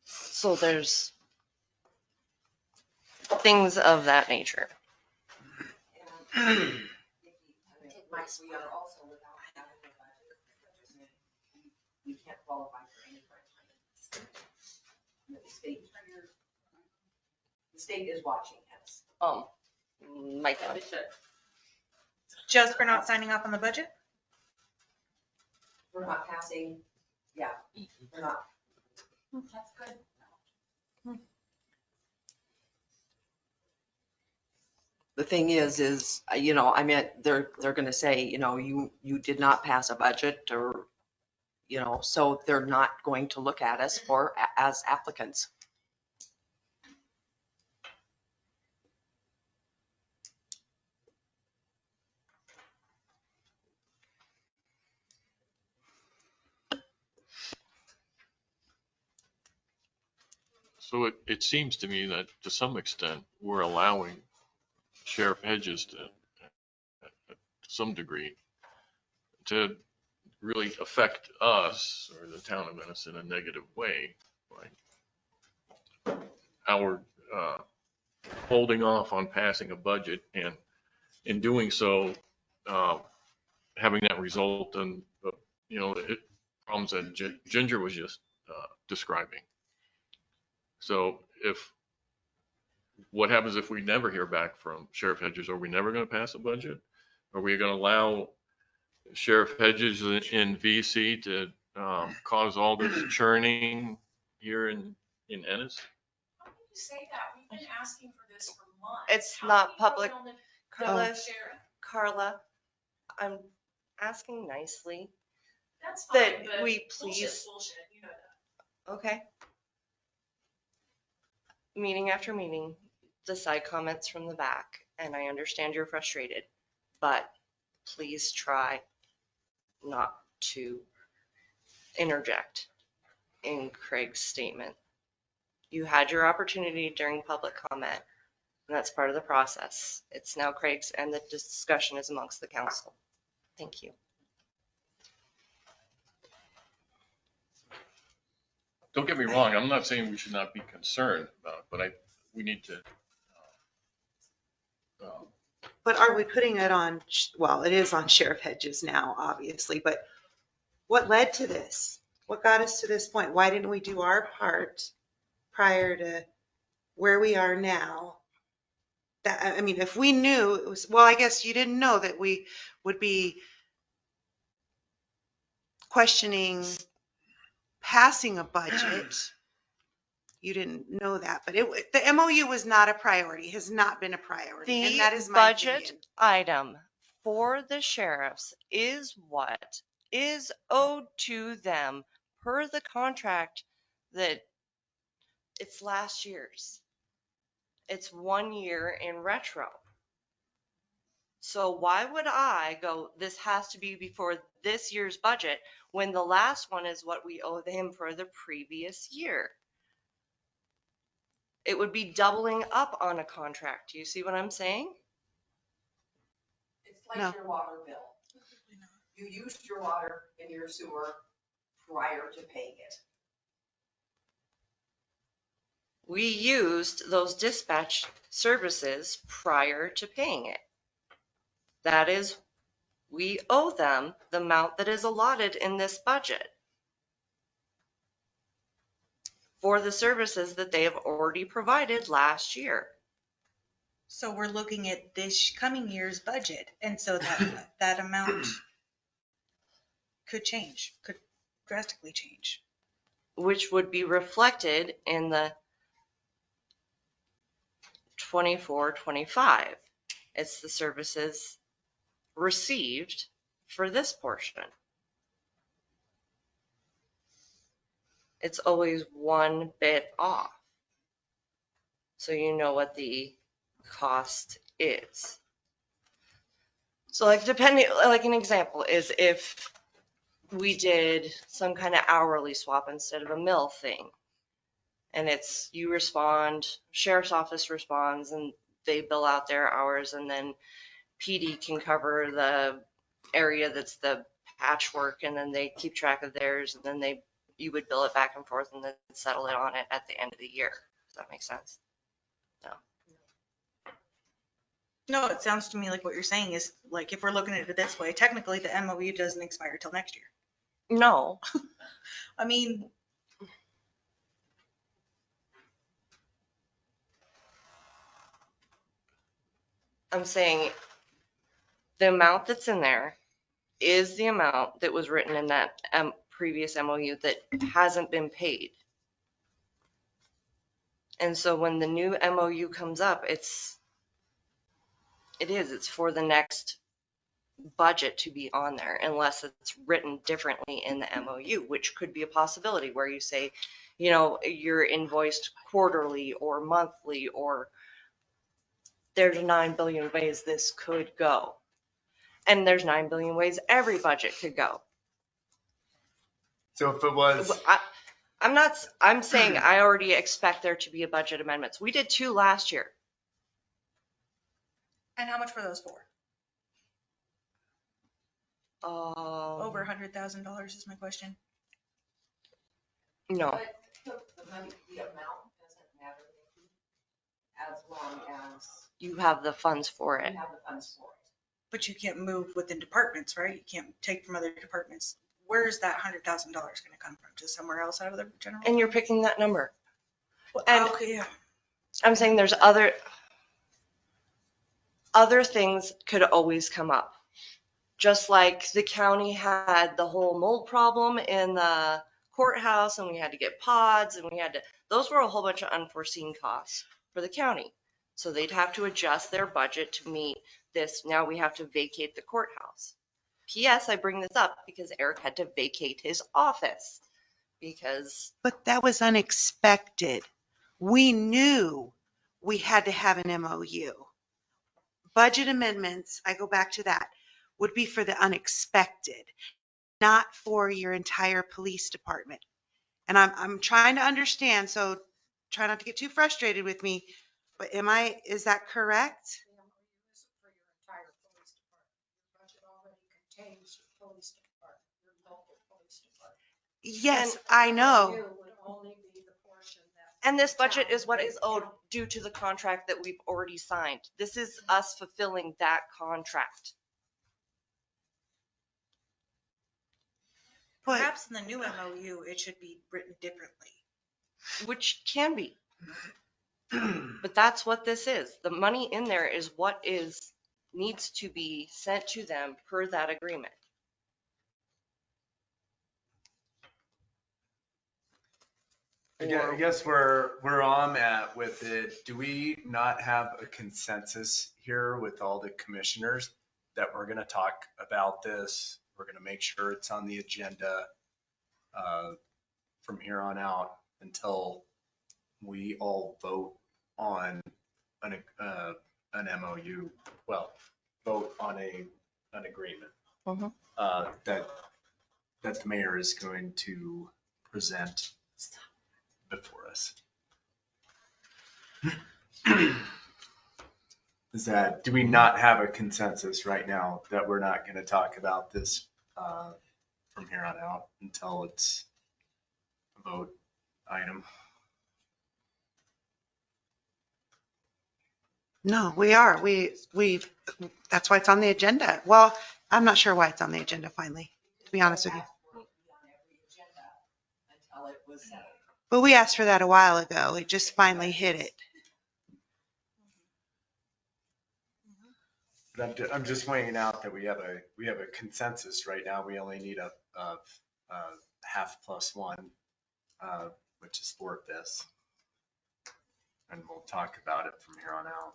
[SPEAKER 2] So there's things of that nature.
[SPEAKER 11] We are also without having a budget. You can't qualify for any part-time. The state is watching us.
[SPEAKER 2] My God.
[SPEAKER 15] Just for not signing off on the budget?
[SPEAKER 11] We're not passing, yeah, we're not. That's good.
[SPEAKER 18] The thing is, you know, I mean, they're going to say, you know, you did not pass a budget, or, you know, so they're not going to look at us as applicants.
[SPEAKER 7] So it seems to me that to some extent, we're allowing Sheriff Hedges to some degree to really affect us or the town of Ennis in a negative way. Like our holding off on passing a budget, and in doing so, having that result in, you know, problems that Ginger was just describing. So what happens if we never hear back from Sheriff Hedges? Are we never going to pass a budget? Are we going to allow Sheriff Hedges in VC to cause all this churning here in Ennis?
[SPEAKER 11] How can you say that? We've been asking for this for months.
[SPEAKER 2] It's not public. Carla, I'm asking nicely.
[SPEAKER 11] That's fine,
[SPEAKER 2] that
[SPEAKER 11] but
[SPEAKER 2] we please.
[SPEAKER 11] bullshit, you know that.
[SPEAKER 2] Okay. Meeting after meeting, the side comments from the back, and I understand you're frustrated, but please try not to interject in Craig's statement. You had your opportunity during public comment, and that's part of the process. It's now Craig's, and the discussion is amongst the council. Thank you.
[SPEAKER 7] Don't get me wrong. I'm not saying we should not be concerned about it, but we need to.
[SPEAKER 4] But are we putting it on, well, it is on Sheriff Hedges now, obviously, but what led to this? What got us to this point? Why didn't we do our part prior to where we are now? That, I mean, if we knew it was, well, I guess you didn't know that we would be questioning passing a budget. You didn't know that, but the MOU was not a priority, has not been a priority. And that is my
[SPEAKER 2] budget
[SPEAKER 4] opinion.
[SPEAKER 2] item for the sheriffs is what is owed to them per the contract that it's last year's. It's 1 year in retro. So why would I go, this has to be before this year's budget, when the last one is what we owe him for the previous year? It would be doubling up on a contract. Do you see what I'm saying?
[SPEAKER 11] It's like your water bill. You used your water and your sewer prior to paying it.
[SPEAKER 2] we used those dispatch services prior to paying it. That is, we owe them the amount that is allotted in this budget for the services that they have already provided last year.
[SPEAKER 15] So we're looking at this coming year's budget, and so that amount could change, could drastically change.
[SPEAKER 2] Which would be reflected in the 24-25. It's the services received for this portion. It's always one bit off. So you know what the cost is. So like depending, like an example is if we did some kind of hourly swap instead of a mill thing. And it's you respond, sheriff's office responds, and they bill out their hours, and then PD can cover the area that's the patchwork, and then they keep track of theirs, and then you would bill it back and forth and then settle it on it at the end of the year. Does that make sense? No.
[SPEAKER 15] No, it sounds to me like what you're saying is, like, if we're looking at it this way, technically the MOU doesn't expire till next year.
[SPEAKER 2] No.
[SPEAKER 15] I mean,
[SPEAKER 2] I'm saying the amount that's in there is the amount that was written in that previous MOU that hasn't been paid. And so when the new MOU comes up, it's for the next budget to be on there, unless it's written differently in the MOU, which could be a possibility where you say, you know, you're invoiced quarterly or monthly, or there's 9 billion ways this could go. And there's 9 billion ways every budget could go.
[SPEAKER 3] So if it was,
[SPEAKER 2] I'm saying I already expect there to be a budget amendments. We did 2 last year.
[SPEAKER 15] and how much were those for? Over $100,000 is my question.
[SPEAKER 2] No.
[SPEAKER 18] But the money, the amount doesn't matter as long as
[SPEAKER 2] You have the funds for
[SPEAKER 18] you
[SPEAKER 2] it.
[SPEAKER 18] have the funds for it.
[SPEAKER 15] But you can't move within departments, right? You can't take from other departments. Where's that $100,000 going to come from? Just somewhere else out of the general?
[SPEAKER 2] And you're picking that number.
[SPEAKER 15] Well,
[SPEAKER 2] And
[SPEAKER 15] okay, yeah.
[SPEAKER 2] I'm saying there's other things could always come up. Just like the county had the whole mold problem in the courthouse, and we had to get pods, and those were a whole bunch of unforeseen costs for the county. So they'd have to adjust their budget to meet this. Now we have to vacate the courthouse. P.S. I bring this up because Eric had to vacate his office because.
[SPEAKER 4] But that was unexpected. We knew we had to have an MOU. Budget amendments, I go back to that, would be for the unexpected, not for your entire police department. And I'm trying to understand, so try not to get too frustrated with me, but is that correct?
[SPEAKER 6] The MOU isn't for your entire police department. Your budget already contains your police department, your local police department.
[SPEAKER 4] Yes,
[SPEAKER 2] And
[SPEAKER 4] I know.
[SPEAKER 6] MOU would only be the portion that.
[SPEAKER 2] And this budget
[SPEAKER 6] town
[SPEAKER 2] is what
[SPEAKER 6] would
[SPEAKER 2] is owed
[SPEAKER 6] count.
[SPEAKER 2] due to the contract that we've already signed. This is us fulfilling that contract.
[SPEAKER 4] But
[SPEAKER 15] Perhaps in the new MOU, it should be written differently.
[SPEAKER 2] Which can be. But that's what this is. The money in there is what needs to be sent to them per that agreement.
[SPEAKER 3] I guess where I'm at with it, do we not have a consensus here with all the commissioners that we're going to talk about this? We're going to make sure it's on the agenda from here on out until we all vote on an MOU, well, vote on an agreement that the mayor is going to present before us. Do we not have a consensus right now that we're not going to talk about this from here on out until it's a vote item?
[SPEAKER 4] No, we are. That's why it's on the agenda. Well, I'm not sure why it's on the agenda finally, to be honest with you.
[SPEAKER 11] Until it was settled.
[SPEAKER 4] But we asked for that a while ago. It just finally hit it.
[SPEAKER 3] But I'm just pointing out that we have a consensus right now. We only need a half plus one, which is for this. And we'll talk about it from here on out.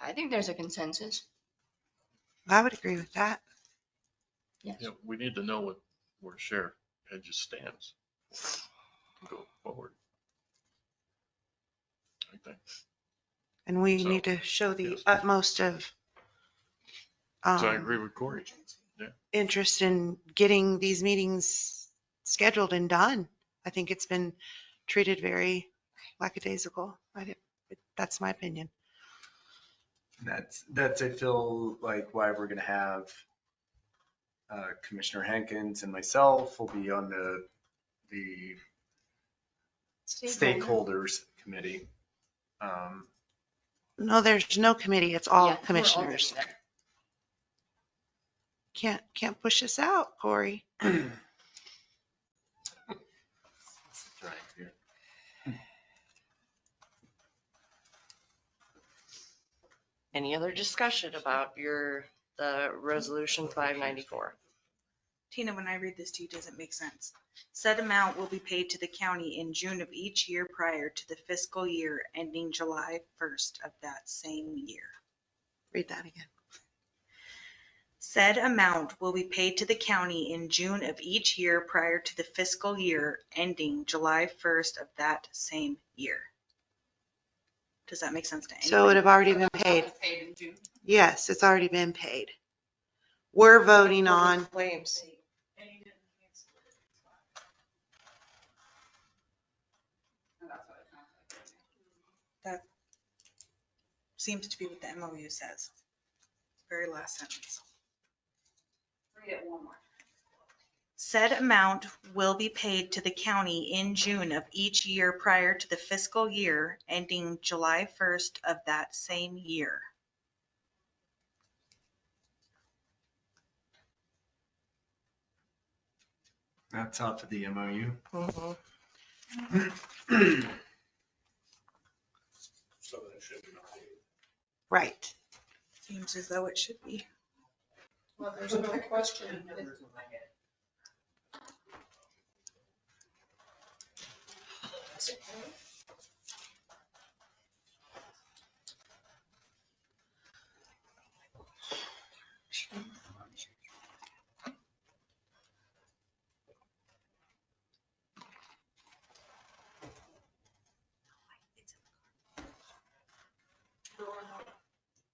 [SPEAKER 8] I think there's a consensus.
[SPEAKER 4] I would agree with that.
[SPEAKER 8] Yes.
[SPEAKER 7] Yeah, we need to know where Sheriff Hedges stands. Go forward. I think.
[SPEAKER 4] And we
[SPEAKER 7] So,
[SPEAKER 4] need to show the
[SPEAKER 7] yes.
[SPEAKER 4] utmost of
[SPEAKER 7] So I agree with Corey. Yeah.
[SPEAKER 4] interest in getting these meetings scheduled and done. I think it's been treated very lackadaisical. That's my opinion.
[SPEAKER 3] That's I feel like why we're gonna have Commissioner Hankins and myself will be on the stakeholders committee.
[SPEAKER 4] No, there's no committee. It's all
[SPEAKER 8] Yeah, we're all
[SPEAKER 4] commissioners.
[SPEAKER 8] gonna be
[SPEAKER 4] Can't push us out, Corey.
[SPEAKER 2] Any other discussion about the resolution 594?
[SPEAKER 15] Tina, when I read this to you, does it make sense? Said amount will be paid to the county in June of each year prior to the fiscal year ending July 1st of that same year.
[SPEAKER 4] Read that again.
[SPEAKER 15] Said amount will be paid to the county in June of each year prior to the fiscal year ending July 1st of that same year. Does that make sense to anybody?
[SPEAKER 4] So it would have already been paid.
[SPEAKER 14] Paid in June.
[SPEAKER 4] Yes, it's already been paid. We're voting on,
[SPEAKER 2] Claims.
[SPEAKER 15] That seems to be what the MOU says. Very last sentence.
[SPEAKER 14] Read it one more.
[SPEAKER 15] Said amount will be paid to the county in June of each year prior to the fiscal year ending July 1st of that same year.
[SPEAKER 3] That's off of the MOU.
[SPEAKER 9] So that should be
[SPEAKER 4] right.
[SPEAKER 15] Seems as though it should be.
[SPEAKER 6] Well, there's no question.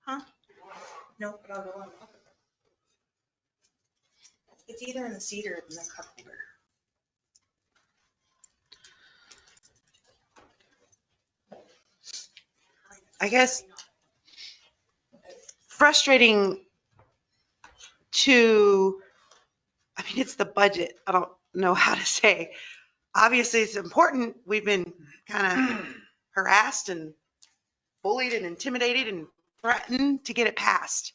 [SPEAKER 15] Huh? Nope. It's either in the seat or in the cup holder.
[SPEAKER 4] I guess frustrating it's the budget. I don't know how to say. Obviously, it's important. We've been kind of harassed and bullied and intimidated and threatened to get it passed.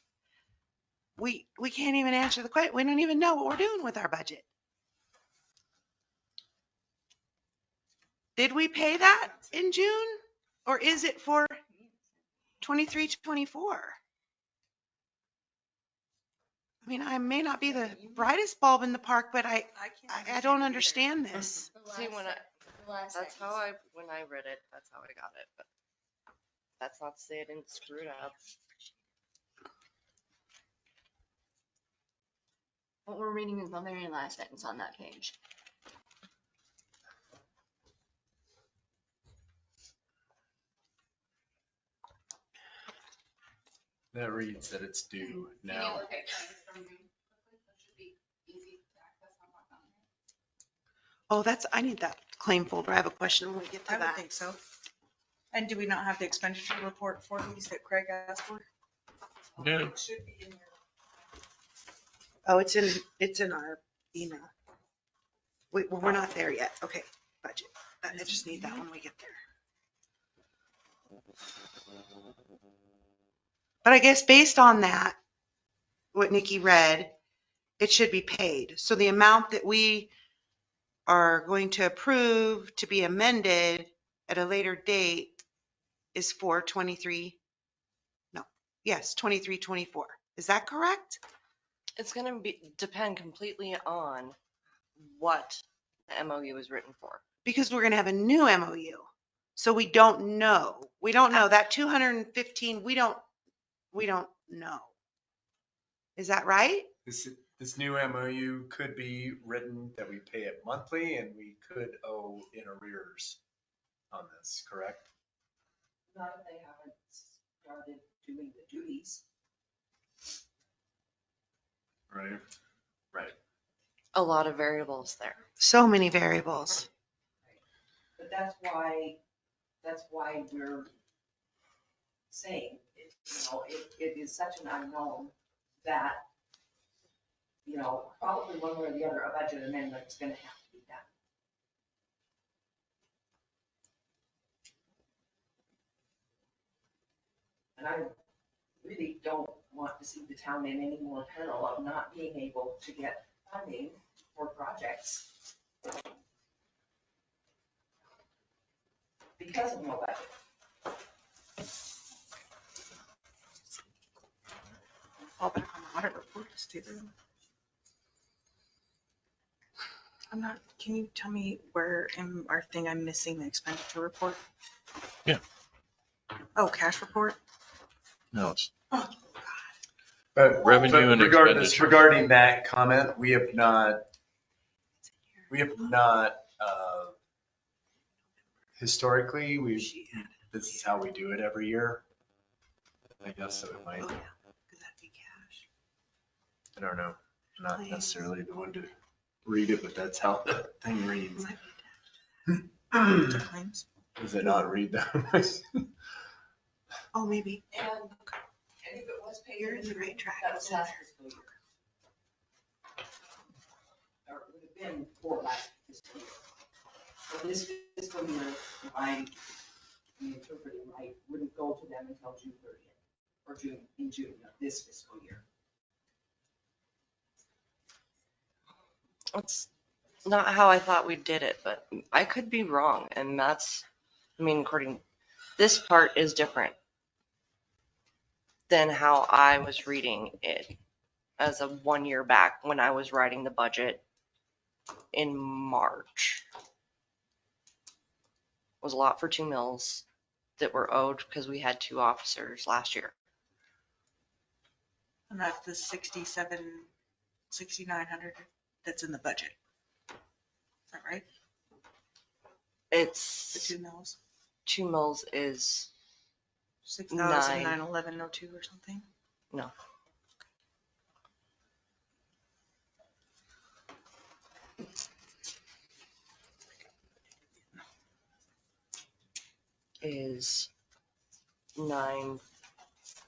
[SPEAKER 4] We can't even answer the question. We don't even know what we're doing with our budget. Did we pay that in June? Or is it for 23, 24? I mean, I may not be the brightest bulb in the park, but I don't understand this.
[SPEAKER 2] See, when I read it, that's how I got it, but that's not to say I didn't screw it up.
[SPEAKER 8] What we're reading is the very last sentence on that page.
[SPEAKER 3] That reads that it's due now.
[SPEAKER 4] Oh, I need that claim folder. I have a question when we get to
[SPEAKER 15] I would
[SPEAKER 4] that.
[SPEAKER 15] think so. And do we not have the expenditure report for these that Craig asked for?
[SPEAKER 7] Yeah.
[SPEAKER 15] It should be in there.
[SPEAKER 4] Oh, it's in our email. We're not there yet. Okay, budget. I just need that when we get there. But I guess based on that, what Nikki read, it should be paid. So the amount that we are going to approve to be amended at a later date is 4/23. No, yes, 23/24. Is that correct?
[SPEAKER 2] It's going to depend completely on what the MOU is written for.
[SPEAKER 4] Because we're going to have a new MOU. So we don't know. We don't know that 215. We don't know. Is that right?
[SPEAKER 3] This new MOU could be written that we pay it monthly and we could owe in arrears on this, correct?
[SPEAKER 18] Not if they haven't started doing the duties.
[SPEAKER 3] Right. Right.
[SPEAKER 2] A lot of variables there.
[SPEAKER 4] So many variables.
[SPEAKER 18] But that's why we're saying, it is such an unknown that, probably one way or the other, a budget amendment is gonna have to be done. And I really don't want to see the town in any more peril of not being able to get funding for projects because of no budget.
[SPEAKER 15] Fall back on the audit report, just do them. I'm not, can you tell me where in our thing I'm missing the expenditure report?
[SPEAKER 7] Yeah.
[SPEAKER 15] Oh, cash report?
[SPEAKER 7] No, it's
[SPEAKER 3] But
[SPEAKER 7] revenue and
[SPEAKER 3] regardless,
[SPEAKER 7] expenditure.
[SPEAKER 3] regarding that comment, we have not historically, this is how we do it every year. I guess so it might. I don't know. I'm not necessarily the one to read it, but that's how the thing reads. Does it not read that?
[SPEAKER 4] Oh, maybe.
[SPEAKER 18] And if it was paid.
[SPEAKER 4] You're in the right track.
[SPEAKER 18] That was last fiscal year. Or it would have been for last fiscal year. So this fiscal year, if I interpret it right, wouldn't go to them until June 30th, or in June of this fiscal year.
[SPEAKER 2] That's not how I thought we did it, but I could be wrong. And this part is different than how I was reading it as a 1 year back when I was writing the budget in March. It was a lot for 2 mills that were owed because we had 2 officers last year.
[SPEAKER 15] And that's the 6,900 that's in the budget. Is that right?
[SPEAKER 2] It's
[SPEAKER 15] The 2 mills?
[SPEAKER 2] 2 mills is
[SPEAKER 15] 6,911.02 or something?
[SPEAKER 2] no. Is 9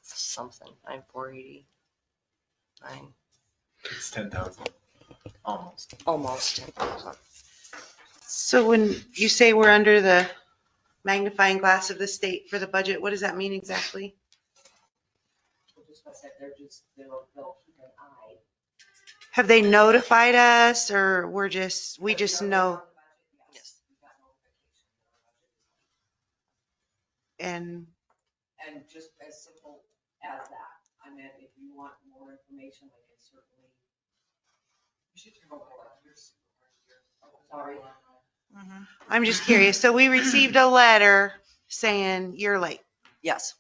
[SPEAKER 2] something, 9,480.
[SPEAKER 3] It's 10,000. Almost.
[SPEAKER 2] Almost 10,000.
[SPEAKER 4] So when you say we're under the magnifying glass of the state for the budget, what does that mean exactly?
[SPEAKER 18] Just what I said, they'll keep an eye.
[SPEAKER 4] Have they notified us or we just know?
[SPEAKER 2] Yes.
[SPEAKER 4] And
[SPEAKER 18] just as simple as that. I mean, if you want more information, I can certainly. You should turn over your sorry.
[SPEAKER 4] I'm just curious. So we received a letter saying you're late.
[SPEAKER 2] Yes.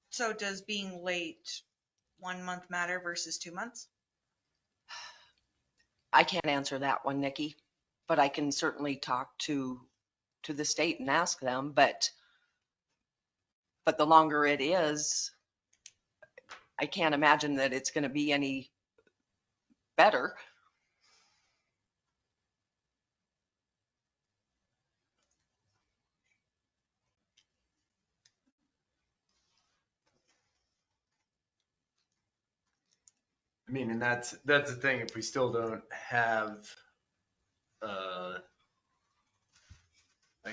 [SPEAKER 15] So does being late 1 month matter versus 2 months?
[SPEAKER 18] I can't answer that one, Nikki, but I can certainly talk to the state and ask them, but the longer it is, I can't imagine that it's going to be any better.
[SPEAKER 3] I mean, and that's the thing, if we still don't have, I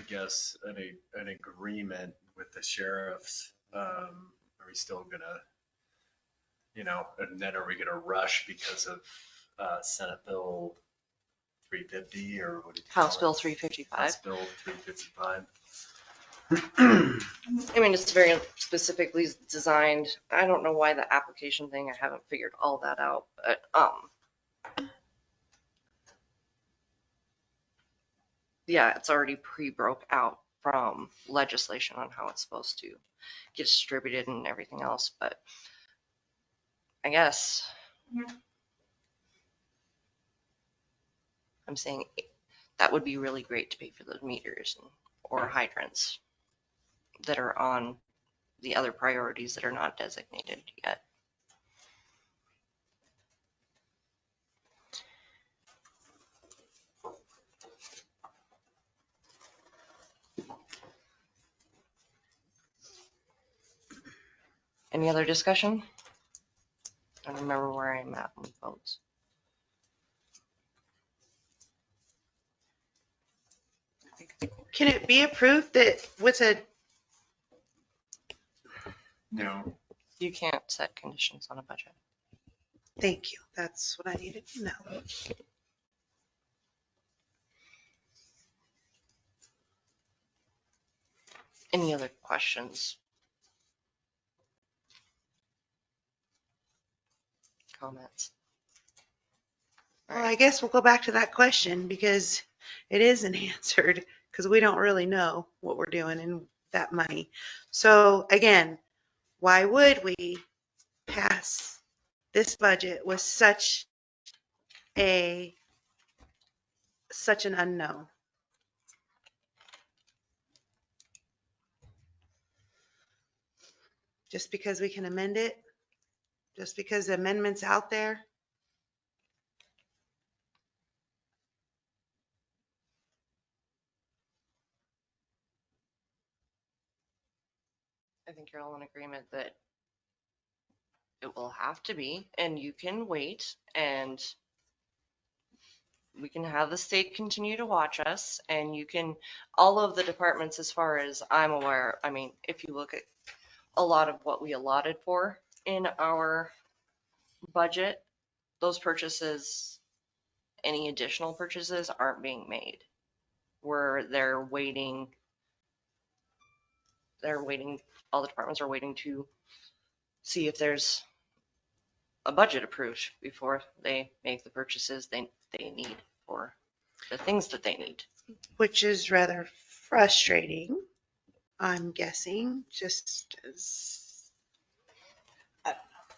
[SPEAKER 3] guess, an agreement with the sheriffs, are we still gonna, and then are we gonna rush because of, Senate Bill 350 or what did you call
[SPEAKER 2] House
[SPEAKER 3] it?
[SPEAKER 2] Bill 355.
[SPEAKER 3] House Bill 355.
[SPEAKER 2] I mean, it's very specifically designed. I don't know why the application thing, I haven't figured all that out, but, yeah, it's already pre-broke out from legislation on how it's supposed to get distributed and everything else, but I guess I'm saying that would be really great to pay for those meters or hydrants that are on the other priorities that are not designated yet. Any other discussion? I don't remember where I'm at with votes.
[SPEAKER 4] Can it be approved that with a,
[SPEAKER 3] No.
[SPEAKER 2] You can't set conditions on a budget.
[SPEAKER 4] thank you, that's what I needed to know.
[SPEAKER 2] Any other questions? Comments?
[SPEAKER 4] Well, I guess we'll go back to that question because it isn't answered because we don't really know what we're doing in that money. So again, why would we pass this budget with such an unknown? Just because we can amend it? Just because the amendment's out there?
[SPEAKER 2] I think you're all in agreement that it will have to be, and you can wait, and we can have the state continue to watch us, and you can, all of the departments, as far as I'm aware, I mean, if you look at a lot of what we allotted for in our budget, those purchases, any additional purchases aren't being made. Where they're waiting, all the departments are waiting to see if there's a budget approved before they make the purchases they need for the things that they need.
[SPEAKER 4] Which is rather frustrating, I'm guessing, just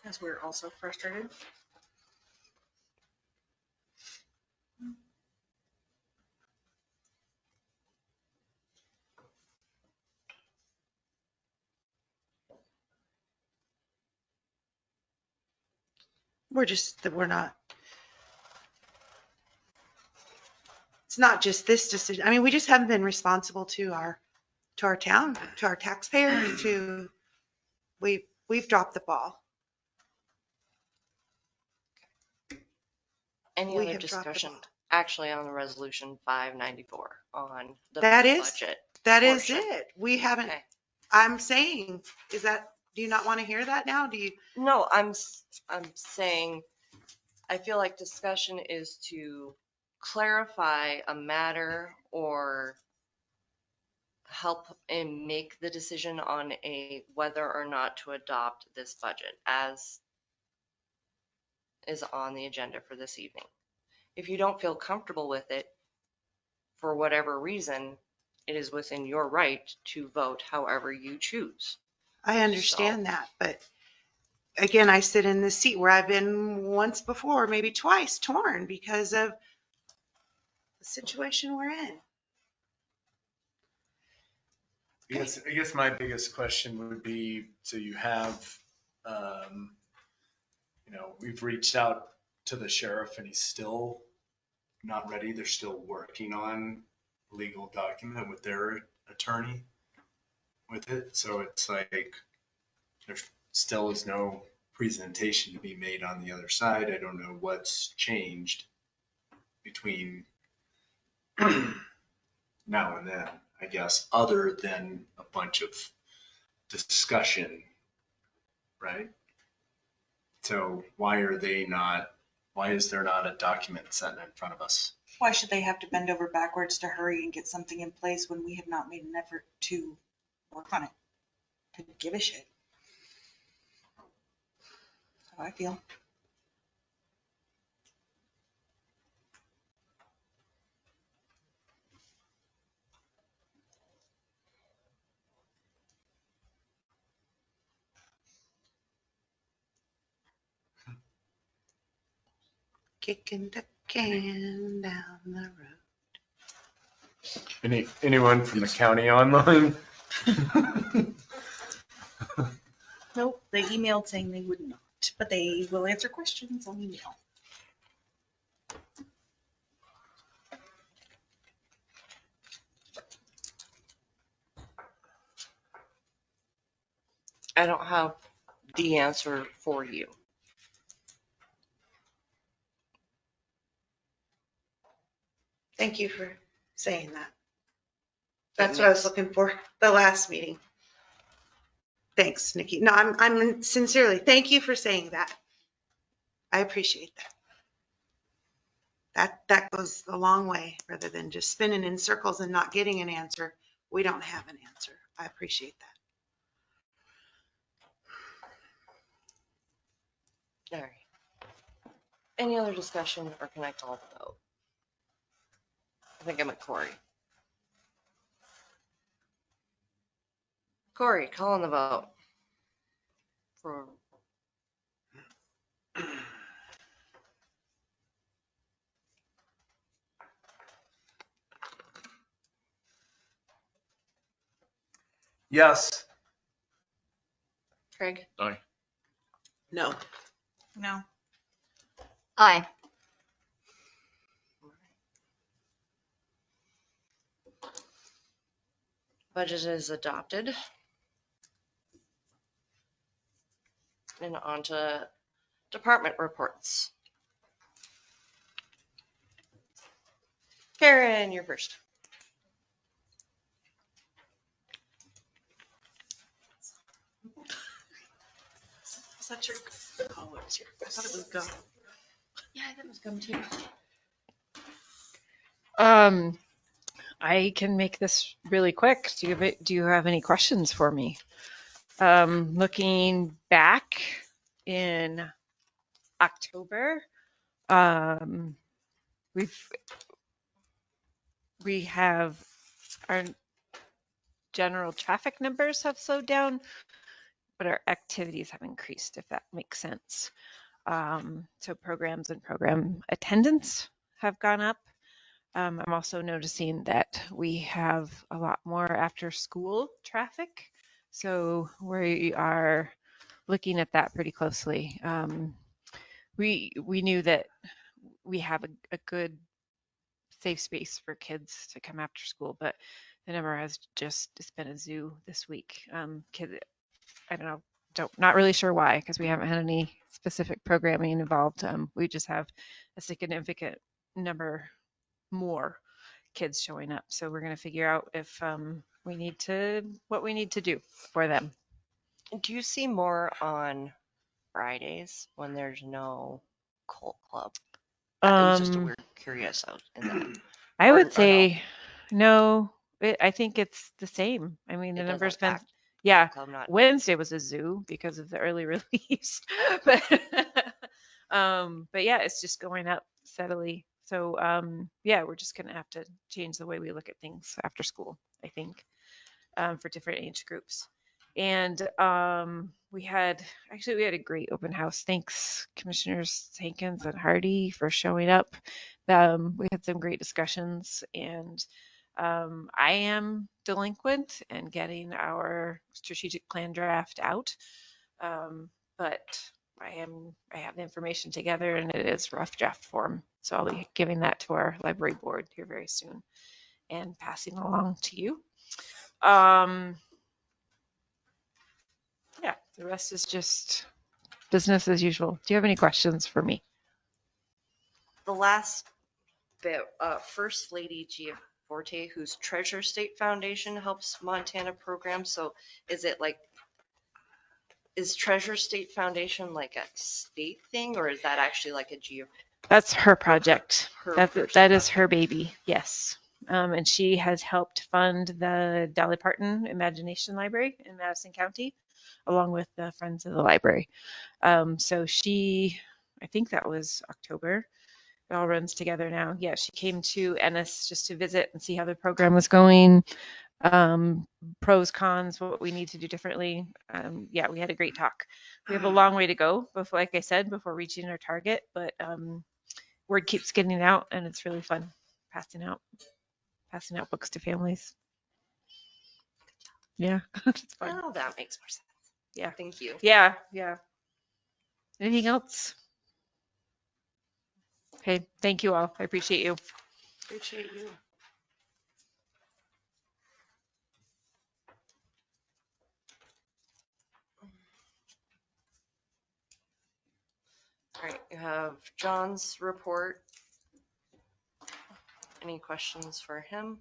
[SPEAKER 15] As we're also frustrated.
[SPEAKER 4] we're not. It's not just this decision. I mean, we just haven't been responsible to our town, to our taxpayers, we've dropped the ball.
[SPEAKER 2] Any
[SPEAKER 4] We
[SPEAKER 2] other
[SPEAKER 4] have dropped the
[SPEAKER 2] discussion
[SPEAKER 4] ball.
[SPEAKER 2] actually on the resolution 594 on the
[SPEAKER 4] That
[SPEAKER 2] budget?
[SPEAKER 4] is
[SPEAKER 2] portion?
[SPEAKER 4] it. We haven't,
[SPEAKER 2] Okay.
[SPEAKER 4] I'm saying, do you not want to hear that now?
[SPEAKER 2] No, I'm saying, I feel like discussion is to clarify a matter or help and make the decision on whether or not to adopt this budget as is on the agenda for this evening. If you don't feel comfortable with it, for whatever reason, it is within your right to vote however you choose.
[SPEAKER 4] I understand that, but again, I sit in this seat where I've been once before, maybe twice, torn because of the situation we're in.
[SPEAKER 3] I guess my biggest question would be, so you have, we've reached out to the sheriff and he's still not ready. They're still working on legal document with their attorney with it. So it's like, there still is no presentation to be made on the other side. I don't know what's changed between now and then, I guess, other than a bunch of discussion, right? So why is there not a document sitting in front of us?
[SPEAKER 15] Why should they have to bend over backwards to hurry and get something in place when we have not made an effort to work on it? To give a shit. That's how I feel.
[SPEAKER 4] Kicking the can down the road.
[SPEAKER 3] Anyone from the county online?
[SPEAKER 15] Nope, they emailed saying they would not, but they will answer questions on email.
[SPEAKER 2] I don't have the answer for you.
[SPEAKER 4] Thank you for saying that. That's what I was looking for the last meeting. Thanks, Nikki. No, I'm sincerely, thank you for saying that. I appreciate that. That goes a long way rather than just spinning in circles and not getting an answer. We don't have an answer. I appreciate that.
[SPEAKER 2] All right. Any other discussion, or can I call the vote? I think I'm at Corey. Corey, calling the vote. For
[SPEAKER 3] Yes.
[SPEAKER 2] Craig?
[SPEAKER 7] Aye.
[SPEAKER 4] No.
[SPEAKER 15] No.
[SPEAKER 8] Aye.
[SPEAKER 2] Budget is adopted. And on to department reports. Karen, you're first.
[SPEAKER 15] Is that your? Oh, it's your. I thought it was gum.
[SPEAKER 8] Yeah, that was gum too.
[SPEAKER 19] I can make this really quick. Do you have any questions for me? Looking back in October, we have our general traffic numbers have slowed down, but our activities have increased, if that makes sense. So programs and program attendance have gone up. I'm also noticing that we have a lot more after school traffic. So we are looking at that pretty closely. We knew that we have a good safe space for kids to come after school, but the number has just, it's been a zoo this week. Kids, I don't know, not really sure why, because we haven't had any specific programming involved. We just have a significant number more kids showing up. So we're going to figure out if what we need to do for them.
[SPEAKER 2] Do you see more on Fridays when there's no Colt Club? It was just a weird curious out in that.
[SPEAKER 19] I would say no. I think it's the same. I mean, the number's been, yeah. Wednesday was a zoo because of the early release, but yeah, it's just going up steadily. So yeah, we're just gonna have to change the way we look at things after school, I think, for different age groups. And we had a great open house. Thanks, Commissioners Hankins and Hardy, for showing up. We had some great discussions, and I am delinquent and getting our strategic plan draft out, but I have the information together, and it is rough draft form. So I'll be giving that to our library board here very soon and passing along to you. Yeah, the rest is just business as usual. Do you have any questions for me?
[SPEAKER 2] The last bit, First Lady Giaforte, whose Treasure State Foundation helps Montana programs. So is it like, is Treasure State Foundation like a state thing, or is that actually like a
[SPEAKER 19] That's her project.
[SPEAKER 2] her
[SPEAKER 19] That
[SPEAKER 2] person?
[SPEAKER 19] is her baby. Yes. And she has helped fund the Dolly Parton Imagination Library in Madison County, along with the Friends of the Library. So she, I think that was October. It all runs together now. Yeah, she came to Ennis just to visit and see how the program was going. Pros, cons, what we need to do differently. Yeah, we had a great talk. We have a long way to go before, like I said, before reaching our target, but word keeps getting out and it's really fun passing out books to families. Yeah, it's fun.
[SPEAKER 2] Oh, that makes more sense.
[SPEAKER 19] Yeah.
[SPEAKER 2] Thank you.
[SPEAKER 19] Yeah. Anything else? Okay, thank you all. I appreciate you.
[SPEAKER 2] Appreciate you. All right, you have John's report. Any questions for him?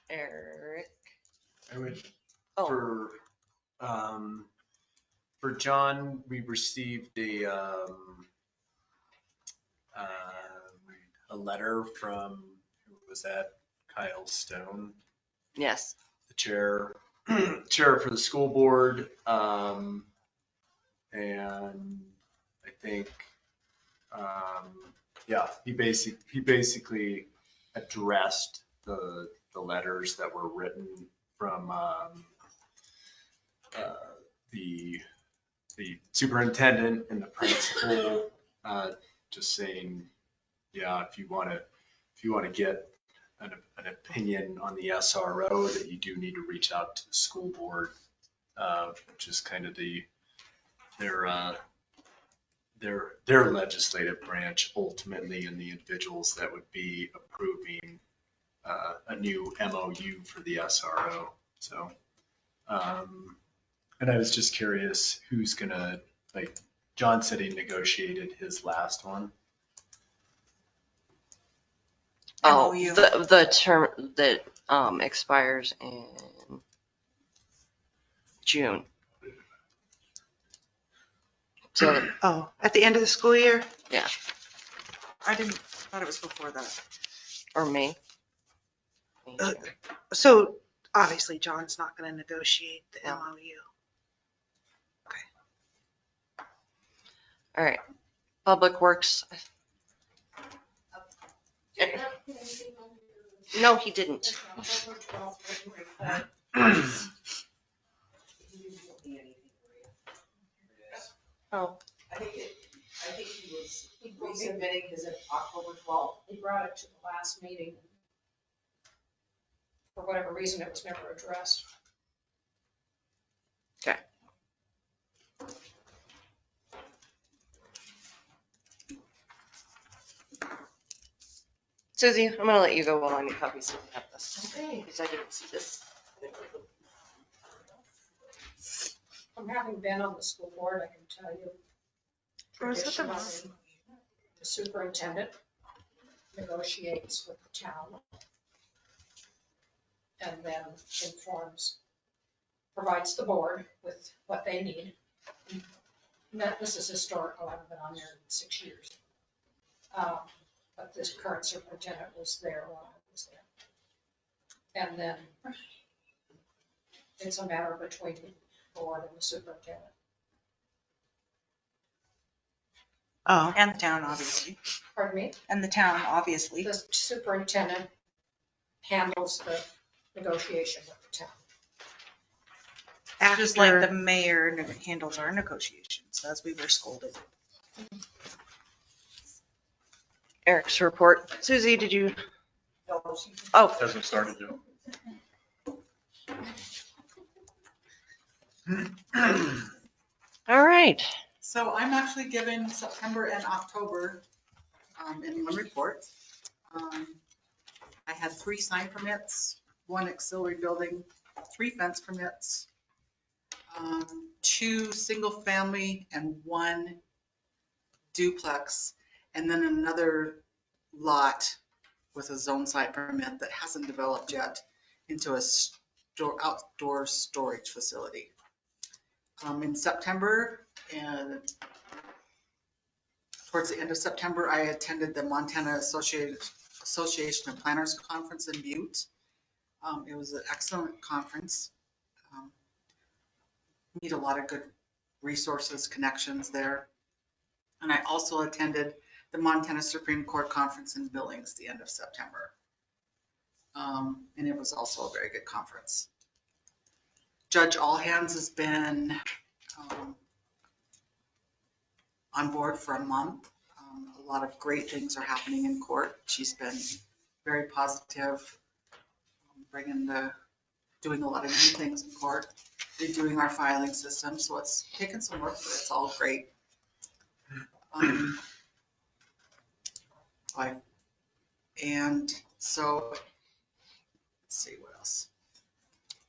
[SPEAKER 2] Eric.
[SPEAKER 3] I would,
[SPEAKER 2] Oh,
[SPEAKER 3] for John, we received a letter from, who was that? Kyle Stone,
[SPEAKER 2] yes.
[SPEAKER 3] the chair for the school board. And I think, yeah, he basically addressed the letters that were written from the superintendent and the principal, just saying, yeah, if you want to get an opinion on the SRO, that you do need to reach out to the school board, which is kind of their legislative branch ultimately, and the individuals that would be approving a new MOU for the SRO. So, and I was just curious who's gonna, like, John said he negotiated his last one.
[SPEAKER 2] Oh,
[SPEAKER 15] MOU.
[SPEAKER 2] the term that expires in June. So,
[SPEAKER 4] Oh, at the end of the school year?
[SPEAKER 2] yeah,
[SPEAKER 15] I thought it was before that.
[SPEAKER 2] or May.
[SPEAKER 4] So obviously John's not going to negotiate the
[SPEAKER 2] No.
[SPEAKER 4] MOU.
[SPEAKER 2] All right, Public Works. No, he didn't. Oh,
[SPEAKER 5] I think he was resubmitting his October 12th.
[SPEAKER 6] He brought it to the last meeting. For whatever reason, it was never addressed.
[SPEAKER 2] okay. Susie, I'm gonna let you go while I make copies so we have this.
[SPEAKER 5] Okay.
[SPEAKER 2] Because I didn't see this.
[SPEAKER 6] From having been on the school board, I can tell you.
[SPEAKER 15] Or is it the
[SPEAKER 6] Traditionally, the superintendent negotiates with the town and then provides the board with what they need. And this is historical, I haven't been on there in 6 years. But this current superintendent was there while I was there. And then it's a matter between the board and the superintendent.
[SPEAKER 4] Oh,
[SPEAKER 15] And the town, obviously.
[SPEAKER 6] Pardon me?
[SPEAKER 15] And the town, obviously.
[SPEAKER 6] The superintendent handles the negotiation with the town.
[SPEAKER 15] Just like the mayor handles our negotiations, as we were scolded.
[SPEAKER 2] Eric's report. Susie, did you? Oh,
[SPEAKER 7] Hasn't started yet.
[SPEAKER 2] all right.
[SPEAKER 14] So I'm actually given September and October in one report. I had 3 sign permits, 1 auxiliary building, 3 fence permits, 2 single family and 1 duplex, and then another lot with a zone site permit that hasn't developed yet into a outdoor storage facility. In September, and towards the end of September, I attended the Montana Association of Planners Conference in Butte. It was an excellent conference. Meet a lot of good resources, connections there. And I also attended the Montana Supreme Court Conference in Billings the end of September. And it was also a very good conference. Judge Allhands has been on board for a month. A lot of great things are happening in court. She's been very positive, doing a lot of new things in court, redoing our filing system. So it's taken some work, but it's all great. And so, let's see what else.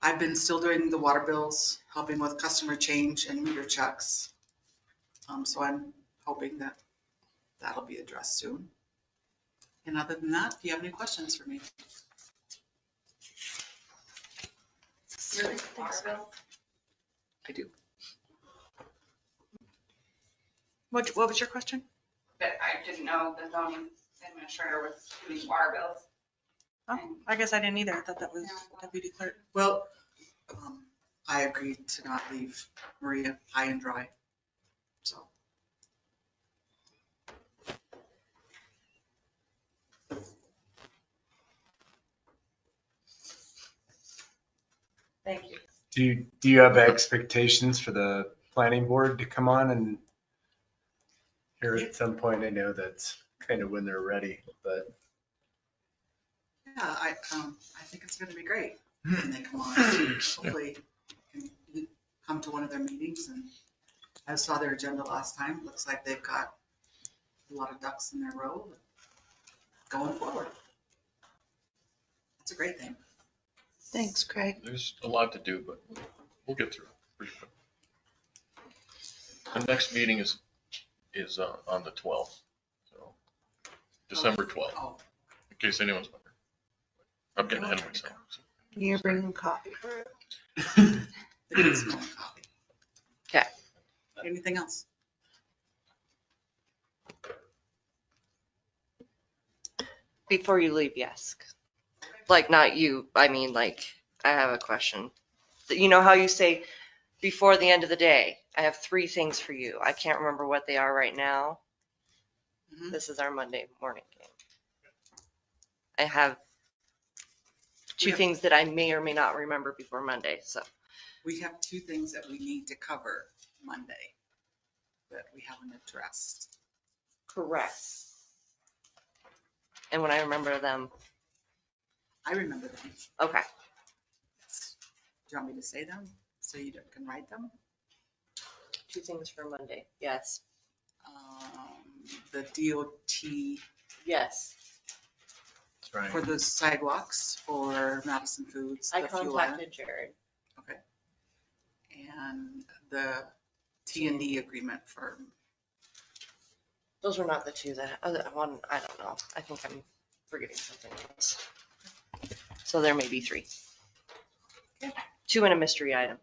[SPEAKER 14] I've been still doing the water bills, helping with customer change and meter checks. So I'm hoping that that'll be addressed soon. And other than that, do you have any questions for me? I do. What was your question?
[SPEAKER 15] But I didn't know the zoning administrator was doing water bills.
[SPEAKER 14] Oh, I guess I didn't either. I thought that was deputy clerk. Well, I agreed to not leave Maria high and dry. So.
[SPEAKER 15] Thank you.
[SPEAKER 3] Do you have expectations for the planning board to come on and here at some point? I know that's kind of when they're ready, but.
[SPEAKER 14] Yeah, I think it's going to be great when they come on. Hopefully, can come to one of their meetings. And I saw their agenda last time. Looks like they've got a lot of ducks in their row going forward. That's a great thing.
[SPEAKER 4] Thanks, Craig.
[SPEAKER 7] There's a lot to do, but we'll get through it pretty quick. The next meeting is on the 12th, so December 12th, in case anyone's wondering. I'm getting ahead of myself. So.
[SPEAKER 4] You're bringing coffee for it.
[SPEAKER 14] Okay. Anything else?
[SPEAKER 2] Before you leave, yes. Like, not you, I mean, like, I have a question. You know how you say, before the end of the day, I have 3 things for you. I can't remember what they are right now.
[SPEAKER 14] Mm-hmm.
[SPEAKER 2] This is our Monday morning game. I have 2 things that I may or may not remember before Monday, so.
[SPEAKER 14] We have 2 things that we need to cover Monday that we haven't addressed.
[SPEAKER 2] Correct. And when I remember them.
[SPEAKER 14] I remember them.
[SPEAKER 2] Okay.
[SPEAKER 14] Do you want me to say them so you can write them?
[SPEAKER 2] 2 things for Monday, yes.
[SPEAKER 14] The DOT.
[SPEAKER 2] Yes.
[SPEAKER 3] That's right.
[SPEAKER 14] For the sidewalks for Madison Foods.
[SPEAKER 2] I contacted Jared.
[SPEAKER 14] Okay. And the T&D agreement for.
[SPEAKER 2] Those were not the 2 that, one, I don't know. I think I'm forgetting something else. So there may be 3.
[SPEAKER 14] Okay.
[SPEAKER 2] 2 and a mystery item.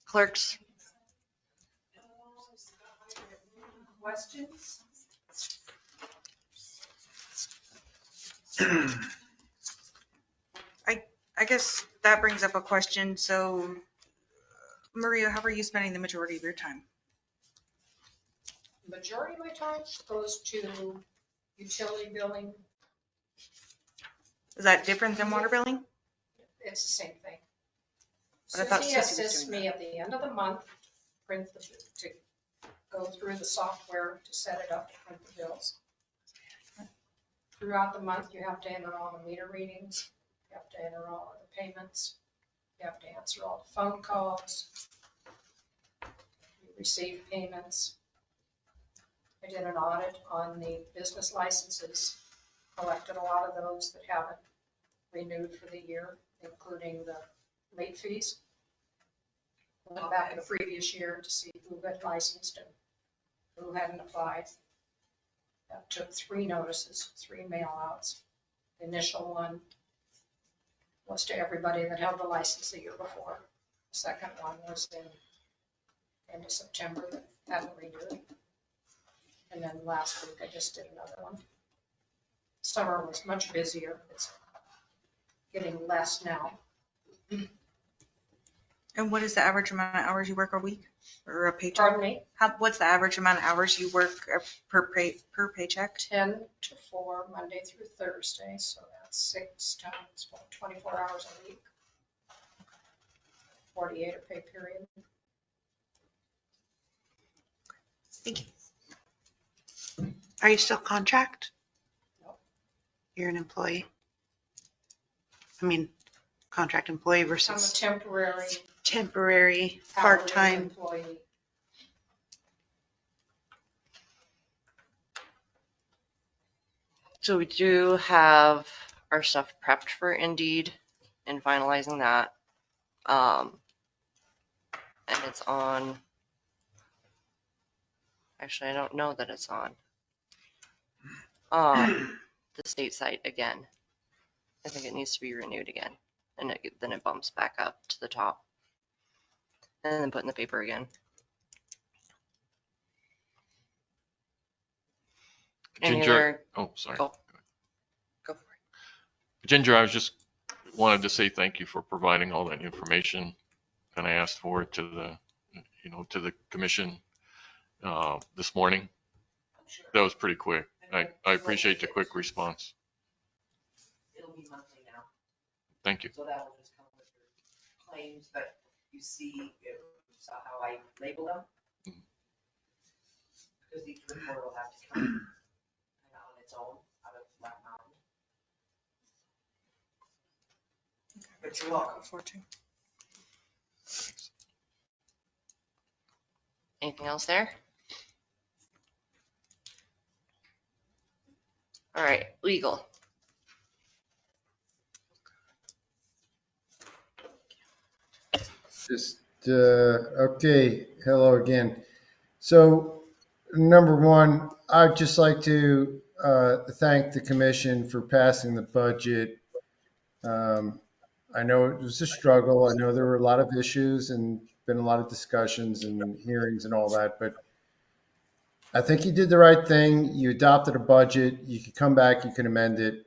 [SPEAKER 2] Clerks.
[SPEAKER 6] Questions?
[SPEAKER 15] I guess that brings up a question. So, Maria, how are you spending the majority of your time?
[SPEAKER 6] Majority of my time goes to utility billing.
[SPEAKER 15] Is that different than water billing?
[SPEAKER 6] It's the same thing.
[SPEAKER 15] But I thought
[SPEAKER 6] Susie
[SPEAKER 15] Susie was
[SPEAKER 6] assists
[SPEAKER 15] doing
[SPEAKER 6] me at the end of the month, to go through the software to set it up to print the bills. Throughout the month, you have to enter all the meter readings, you have to enter all of the payments, you have to answer all the phone calls. received payments. I did an audit on the business licenses, collected a lot of those that haven't renewed for the year, including the late fees. Went back in the previous year to see who had licensed and who hadn't applied. That took 3 notices, 3 mail outs. The initial one was to everybody that held the license the year before. The second one was in end of September that hadn't renewed. And then last week I just did another one. Summer was much busier. It's getting less now.
[SPEAKER 15] And what is the average amount of hours you work a week or a paycheck?
[SPEAKER 6] Pardon me?
[SPEAKER 15] What's the average amount of hours you work per paycheck?
[SPEAKER 6] 10 to 4, Monday through Thursday. So that's 6 times, 24 hours a week. 48 a pay period.
[SPEAKER 15] Thank you.
[SPEAKER 4] Are you still contract?
[SPEAKER 6] No.
[SPEAKER 4] You're an employee? I mean, contract employee
[SPEAKER 6] I'm a
[SPEAKER 4] versus
[SPEAKER 6] temporary hourly
[SPEAKER 4] part-time.
[SPEAKER 6] employee.
[SPEAKER 2] So we do have our stuff prepped for Indeed and finalizing that. And it's on, actually, I don't know that it's on the state site again. I think it needs to be renewed again. And then it bumps back up to the top. And then put in the paper again. Any
[SPEAKER 7] Ginger,
[SPEAKER 2] other-
[SPEAKER 7] oh, sorry.
[SPEAKER 2] Go for it.
[SPEAKER 7] Ginger, I was just wanted to say thank you for providing all that information that I asked for to the, to the commission this morning. That was pretty quick. I appreciate the quick response.
[SPEAKER 18] It'll be monthly now.
[SPEAKER 7] Thank you.
[SPEAKER 18] So that will just come with your claims, but you saw how I label them? Because each report will have to come kind of on its own out of Black Mountain. But you're welcome.
[SPEAKER 2] Anything else there? All right, legal.
[SPEAKER 16] Just, okay, hello again. So, number one, I'd just like to thank the commission for passing the budget. I know it was a struggle. I know there were a lot of issues and been a lot of discussions and hearings and all that, but I think you did the right thing. You adopted a budget. You can come back, you can amend it.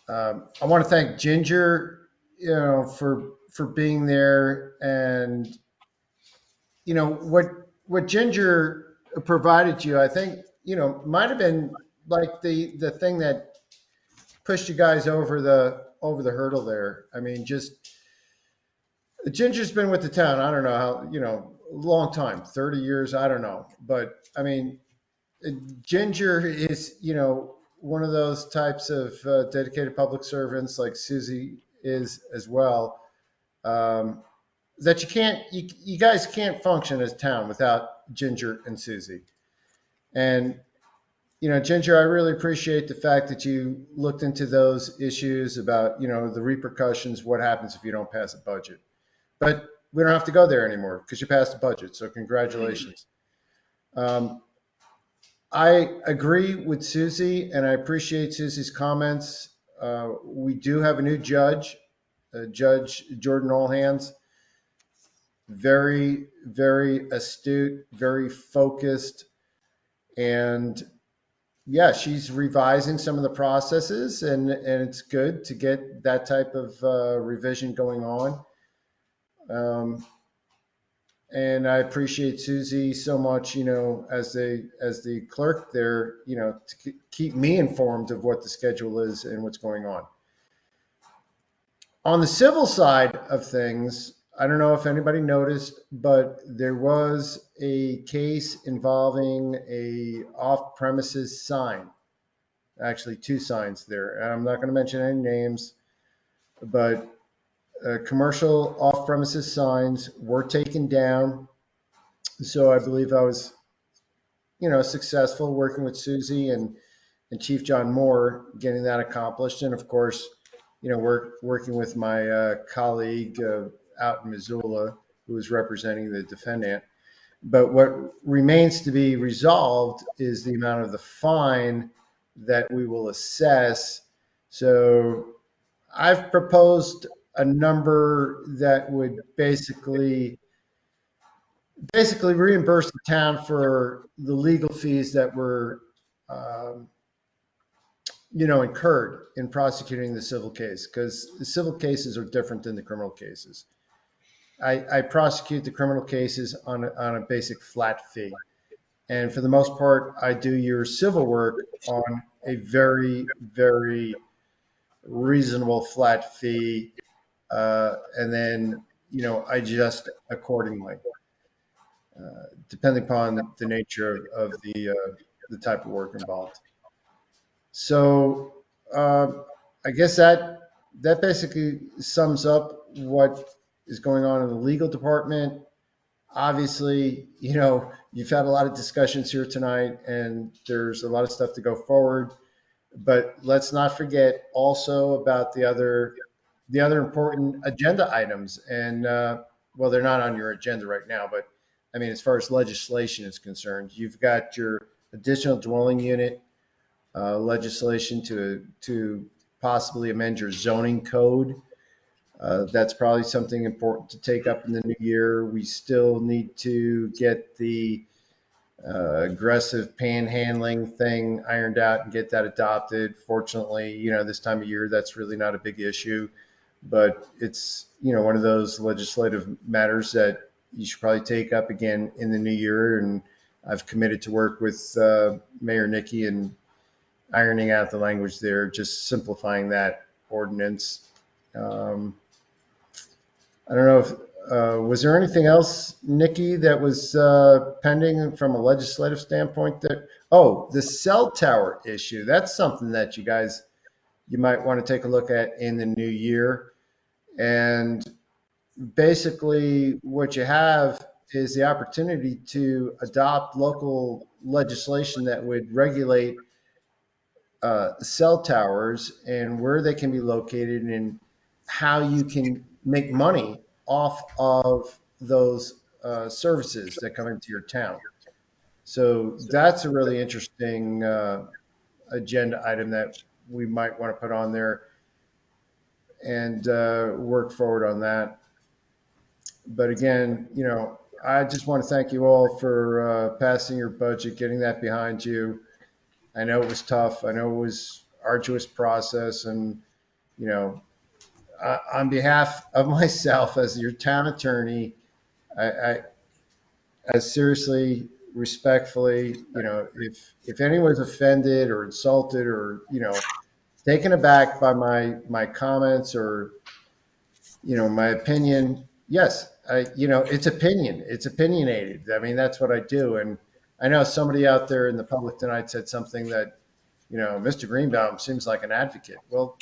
[SPEAKER 16] I want to thank Ginger, for being there, and what Ginger provided you, I think, might have been like the thing that pushed you guys over the hurdle there. I mean, just Ginger's been with the town. I don't know how, a long time, 30 years. I don't know. But I mean, Ginger is, one of those types of dedicated public servants like Susie is as well. That you guys can't function as a town without Ginger and Susie. And, Ginger, I really appreciate the fact that you looked into those issues about, the repercussions, what happens if you don't pass a budget. But we don't have to go there anymore because you passed the budget. So congratulations. I agree with Susie, and I appreciate Susie's comments. We do have a new judge, Judge Jordan Allhands. Very, very astute, very focused. And yeah, she's revising some of the processes, and it's good to get that type of revision going on. And I appreciate Susie so much, as the clerk there, to keep me informed of what the schedule is and what's going on. On the civil side of things, I don't know if anybody noticed, but there was a case involving a off-premises sign. Actually, 2 signs there. And I'm not going to mention any names, but commercial off-premises signs were taken down. So I believe I was, successful working with Susie and Chief John Moore, getting that accomplished. And of course, working with my colleague out in Missoula, who was representing the defendant. But what remains to be resolved is the amount of the fine that we will assess. So I've proposed a number that would basically reimburse the town for the legal fees that were, um, incurred in prosecuting the civil case, because the civil cases are different than the criminal cases. I prosecute the criminal cases on a basic flat fee. And for the most part, I do your civil work on a very, very reasonable flat fee. And then, I adjust accordingly, depending upon the nature of the type of work involved. So I guess that basically sums up what is going on in the legal department. Obviously, you've had a lot of discussions here tonight, and there's a lot of stuff to go forward. But let's not forget also about the other important agenda items. And well, they're not on your agenda right now, but I mean, as far as legislation is concerned, you've got your additional dwelling unit legislation to possibly amend your zoning code. That's probably something important to take up in the new year. We still need to get the aggressive panhandling thing ironed out and get that adopted. Fortunately, this time of year, that's really not a big issue, but it's, one of those legislative matters that you should probably take up again in the new year. And I've committed to work with Mayor Nikki and ironing out the language there, just simplifying that ordinance. I don't know if, was there anything else, Nikki, that was pending from a legislative standpoint the cell tower issue. That's something that you might want to take a look at in the new year. And basically what you have is the opportunity to adopt local legislation that would regulate cell towers and where they can be located and how you can make money off of those services that come into your town. So that's a really interesting agenda item that we might want to put on there and work forward on that. But again, I just want to thank you all for passing your budget, getting that behind you. I know it was tough. I know it was arduous process, and on behalf of myself as your town attorney, I seriously, respectfully, if anyone's offended or insulted or taken aback by my comments or my opinion, yes, it's opinion. It's opinionated. I mean, that's what I do. And I know somebody out there in the public tonight said something that, Mr. Greenbaum seems like an advocate. Well,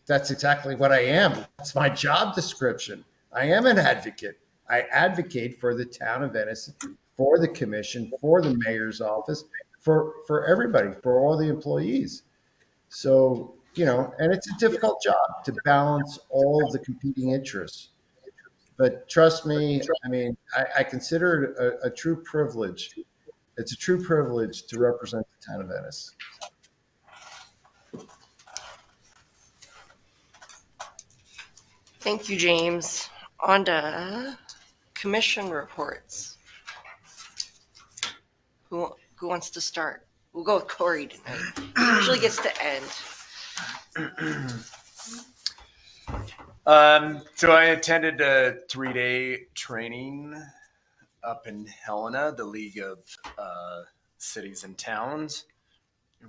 [SPEAKER 16] that's exactly what I am. That's my job description. I am an advocate. I advocate for the town of Ennis, for the commission, for the mayor's office, for everybody, for all the employees. So, and it's a difficult job to balance all of the competing interests. But trust me, I mean, I consider it a true privilege. It's a true privilege to represent the town of Ennis.
[SPEAKER 2] Thank you, James. On to commission reports. Who wants to start? We'll go with Corey tonight. He usually gets to end.
[SPEAKER 3] So I attended a 3-day training up in Helena, the League of Cities and Towns,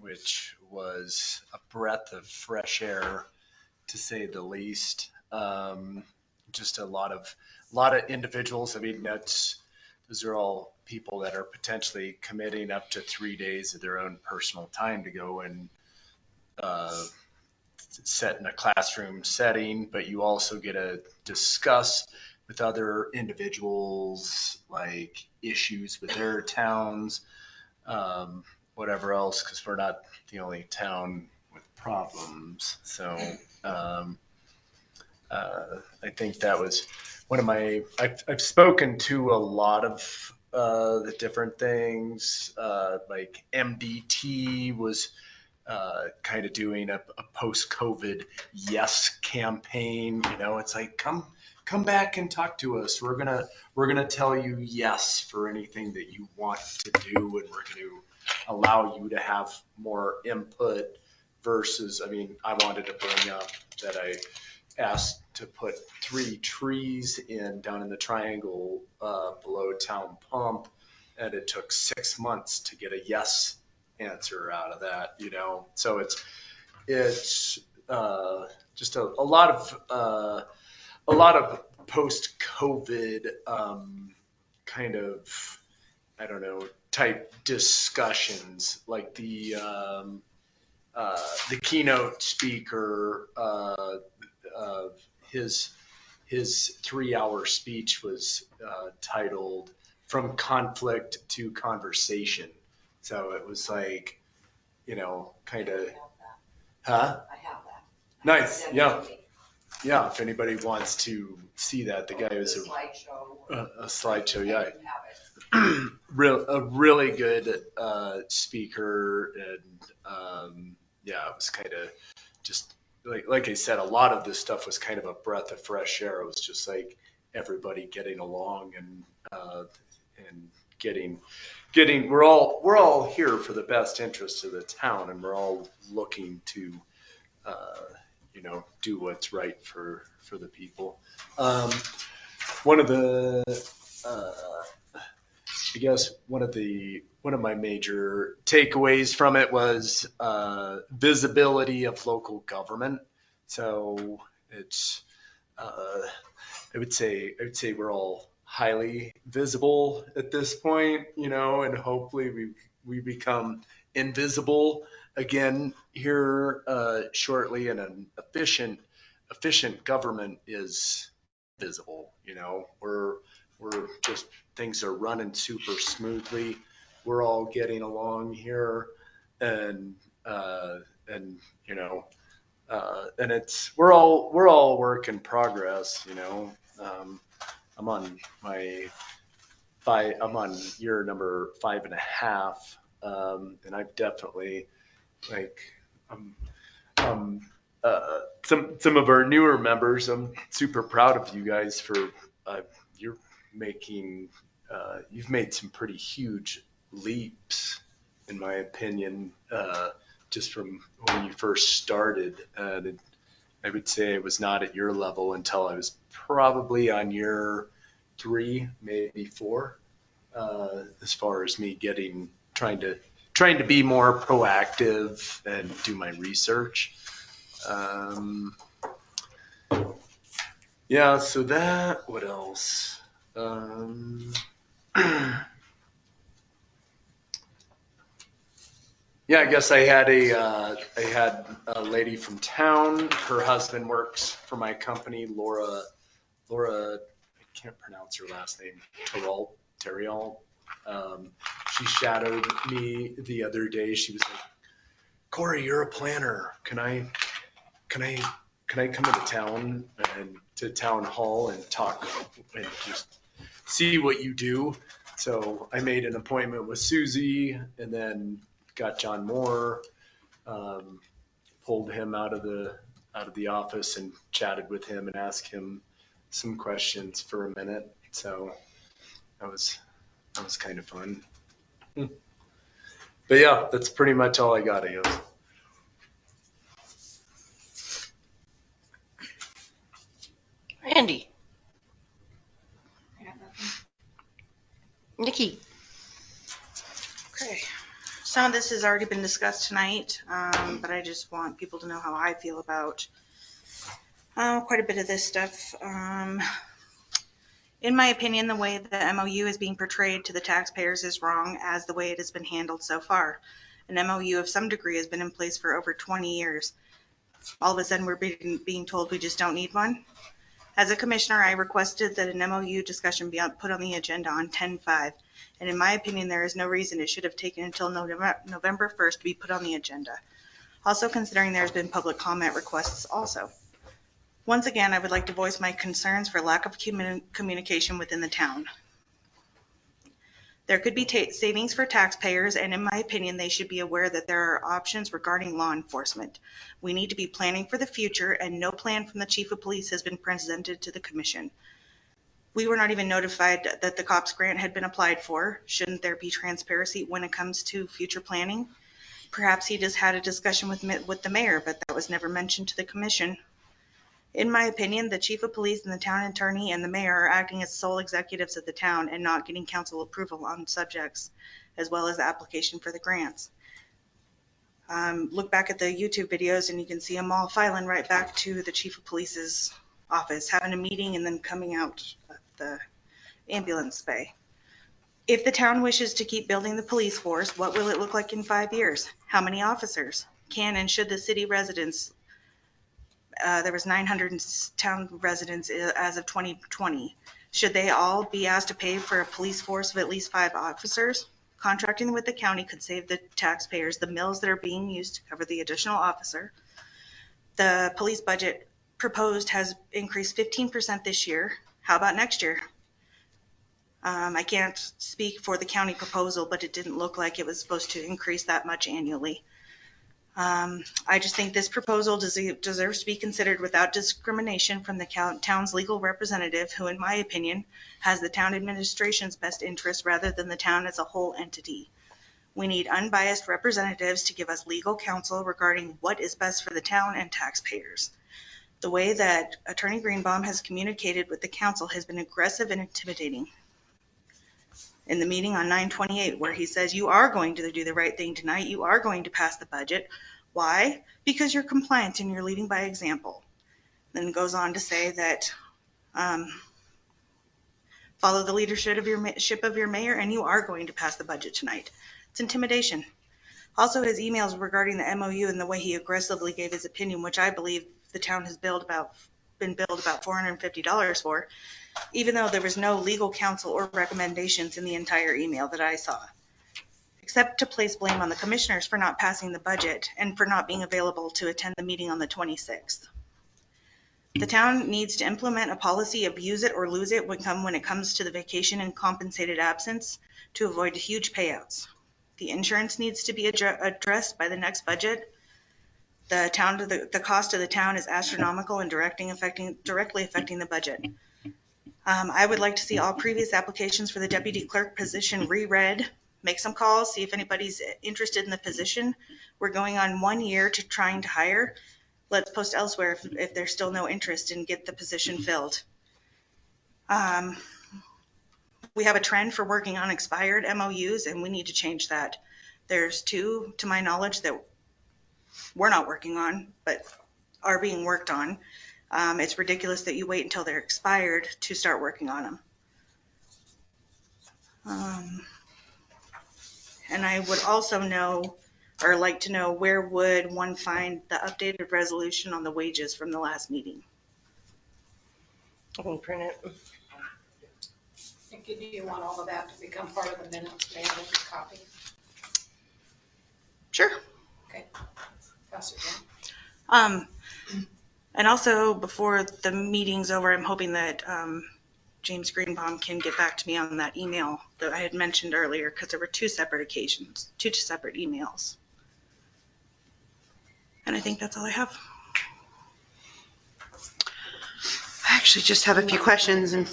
[SPEAKER 3] which was a breath of fresh air, to say the least. Just a lot of individuals. I mean, those are all people that are potentially committing up to 3 days of their own personal time to go and set in a classroom setting, but you also get to discuss with other individuals, like issues with their towns, whatever else, because we're not the only town with problems. So I think that was one of my, I've spoken to a lot of the different things, like MDT was kind of doing a post-COVID yes campaign. You know, it's like, come back and talk to us. We're gonna tell you yes for anything that you want to do, and we're going to allow you to have more input. Versus, I mean, I wanted to bring up that I asked to put 3 trees down in the triangle below town pump, and it took 6 months to get a yes answer out of that, you know. So it's just a lot of post-COVID kind of, I don't know, type discussions, like the keynote speaker, his 3-hour speech was titled "From Conflict to Conversation." So it was like, you know, kind of, huh?
[SPEAKER 18] I have that.
[SPEAKER 3] Nice, yeah. Yeah, if anybody wants to see that, the guy was a slideshow, yeah. A really good speaker, and yeah, it was kind of just like I said, a lot of this stuff was kind of a breath of fresh air. It was just like everybody getting along and getting we're all here for the best interest of the town, and we're all looking to you know, do what's right for the people. One of the I guess one of my major takeaways from it was visibility of local government. So it's I would say we're all highly visible at this point, you know, and hopefully we become invisible again here shortly, and an efficient government is visible. You know, we're just, things are running super smoothly. We're all getting along here, and you know, and we're all work in progress. You know, I'm on year number 5.5, and I've definitely, like, some of our newer members, I'm super proud of you guys for you're making you've made some pretty huge leaps, in my opinion, just from when you first started. And I would say I was not at your level until I was probably on year 3, maybe 4, as far as me trying to be more proactive and do my research. Yeah, so that, what else? Yeah, I guess I had a lady from town. Her husband works for my company, Laura, I can't pronounce her last name, Terrial. She shadowed me the other day. She was like, "Corey, you're a planner. Can I come into town and to town hall and talk and just see what you do?" So I made an appointment with Susie, and then got John Moore, pulled him out of the office and chatted with him and asked him some questions for a minute. So that was kind of fun. But yeah, that's pretty much all I got, I guess.
[SPEAKER 2] Randy. Nikki.
[SPEAKER 15] Okay. Some of this has already been discussed tonight, but I just want people to know how I feel about quite a bit of this stuff. In my opinion, the way the MOU is being portrayed to the taxpayers is wrong, as the way it has been handled so far. An MOU of some degree has been in place for over 20 years. All of a sudden, we're being told we just don't need one. As a commissioner, I requested that an MOU discussion be put on the agenda on 10/5, and in my opinion, there is no reason it should have taken until November 1st to be put on the agenda. Also considering there's been public comment requests also. Once again, I would like to voice my concerns for lack of communication within the town. There could be savings for taxpayers, and in my opinion, they should be aware that there are options regarding law enforcement. We need to be planning for the future, and no plan from the chief of police has been presented to the commission. We were not even notified that the COPS grant had been applied for. Shouldn't there be transparency when it comes to future planning? Perhaps he just had a discussion with the mayor, but that was never mentioned to the commission. In my opinion, the chief of police and the town attorney and the mayor are acting as sole executives of the town and not getting council approval on subjects, as well as the application for the grants. Look back at the YouTube videos and you can see them all filing right back to the chief of police's office, having a meeting and then coming out of the ambulance bay. If the town wishes to keep building the police force, what will it look like in 5 years? How many officers? Can and should the city residents there was 900 town residents as of 2020. Should they all be asked to pay for a police force of at least 5 officers? Contracting with the county could save the taxpayers the mills that are being used to cover the additional officer. The police budget proposed has increased 15% this year. How about next year? I can't speak for the county proposal, but it didn't look like it was supposed to increase that much annually. I just think this proposal deserves to be considered without discrimination from the town's legal representative, who, in my opinion, has the town administration's best interest rather than the town as a whole entity. We need unbiased representatives to give us legal counsel regarding what is best for the town and taxpayers. The way that Attorney Greenbaum has communicated with the council has been aggressive and intimidating. In the meeting on 9/28, where he says you are going to do the right thing tonight, you are going to pass the budget. Why? Because you're compliant and you're leading by example. Then goes on to say that follow the leadership of your mayor and you are going to pass the budget tonight. It's intimidation. Also, his emails regarding the MOU and the way he aggressively gave his opinion, which I believe the town has been billed about $450 for, even though there was no legal counsel or recommendations in the entire email that I saw, except to place blame on the commissioners for not passing the budget and for not being available to attend the meeting on the 26th. The town needs to implement a policy of use it or lose it when it comes to the vacation and compensated absence to avoid huge payouts. The insurance needs to be addressed by the next budget. The cost of the town is astronomical and directly affecting the budget. I would like to see all previous applications for the deputy clerk position reread, make some calls, see if anybody's interested in the position. We're going on 1 year to trying to hire. Let's post elsewhere if there's still no interest and get the position filled. We have a trend for working on expired MOUs and we need to change that. There's 2, to my knowledge, that we're not working on, but are being worked on. It's ridiculous that you wait until they're expired to start working on them. And I would also like to know where would one find the updated resolution on the wages from the last meeting?
[SPEAKER 2] I can print it.
[SPEAKER 6] Do you want all of that to become part of the minutes, made a copy?
[SPEAKER 15] Sure.
[SPEAKER 6] Okay. Pass it down.
[SPEAKER 15] And also, before the meeting's over, I'm hoping that James Greenbaum can get back to me on that email that I had mentioned earlier, because there were 2 separate emails. And I think that's all I have. I actually just have a few questions, and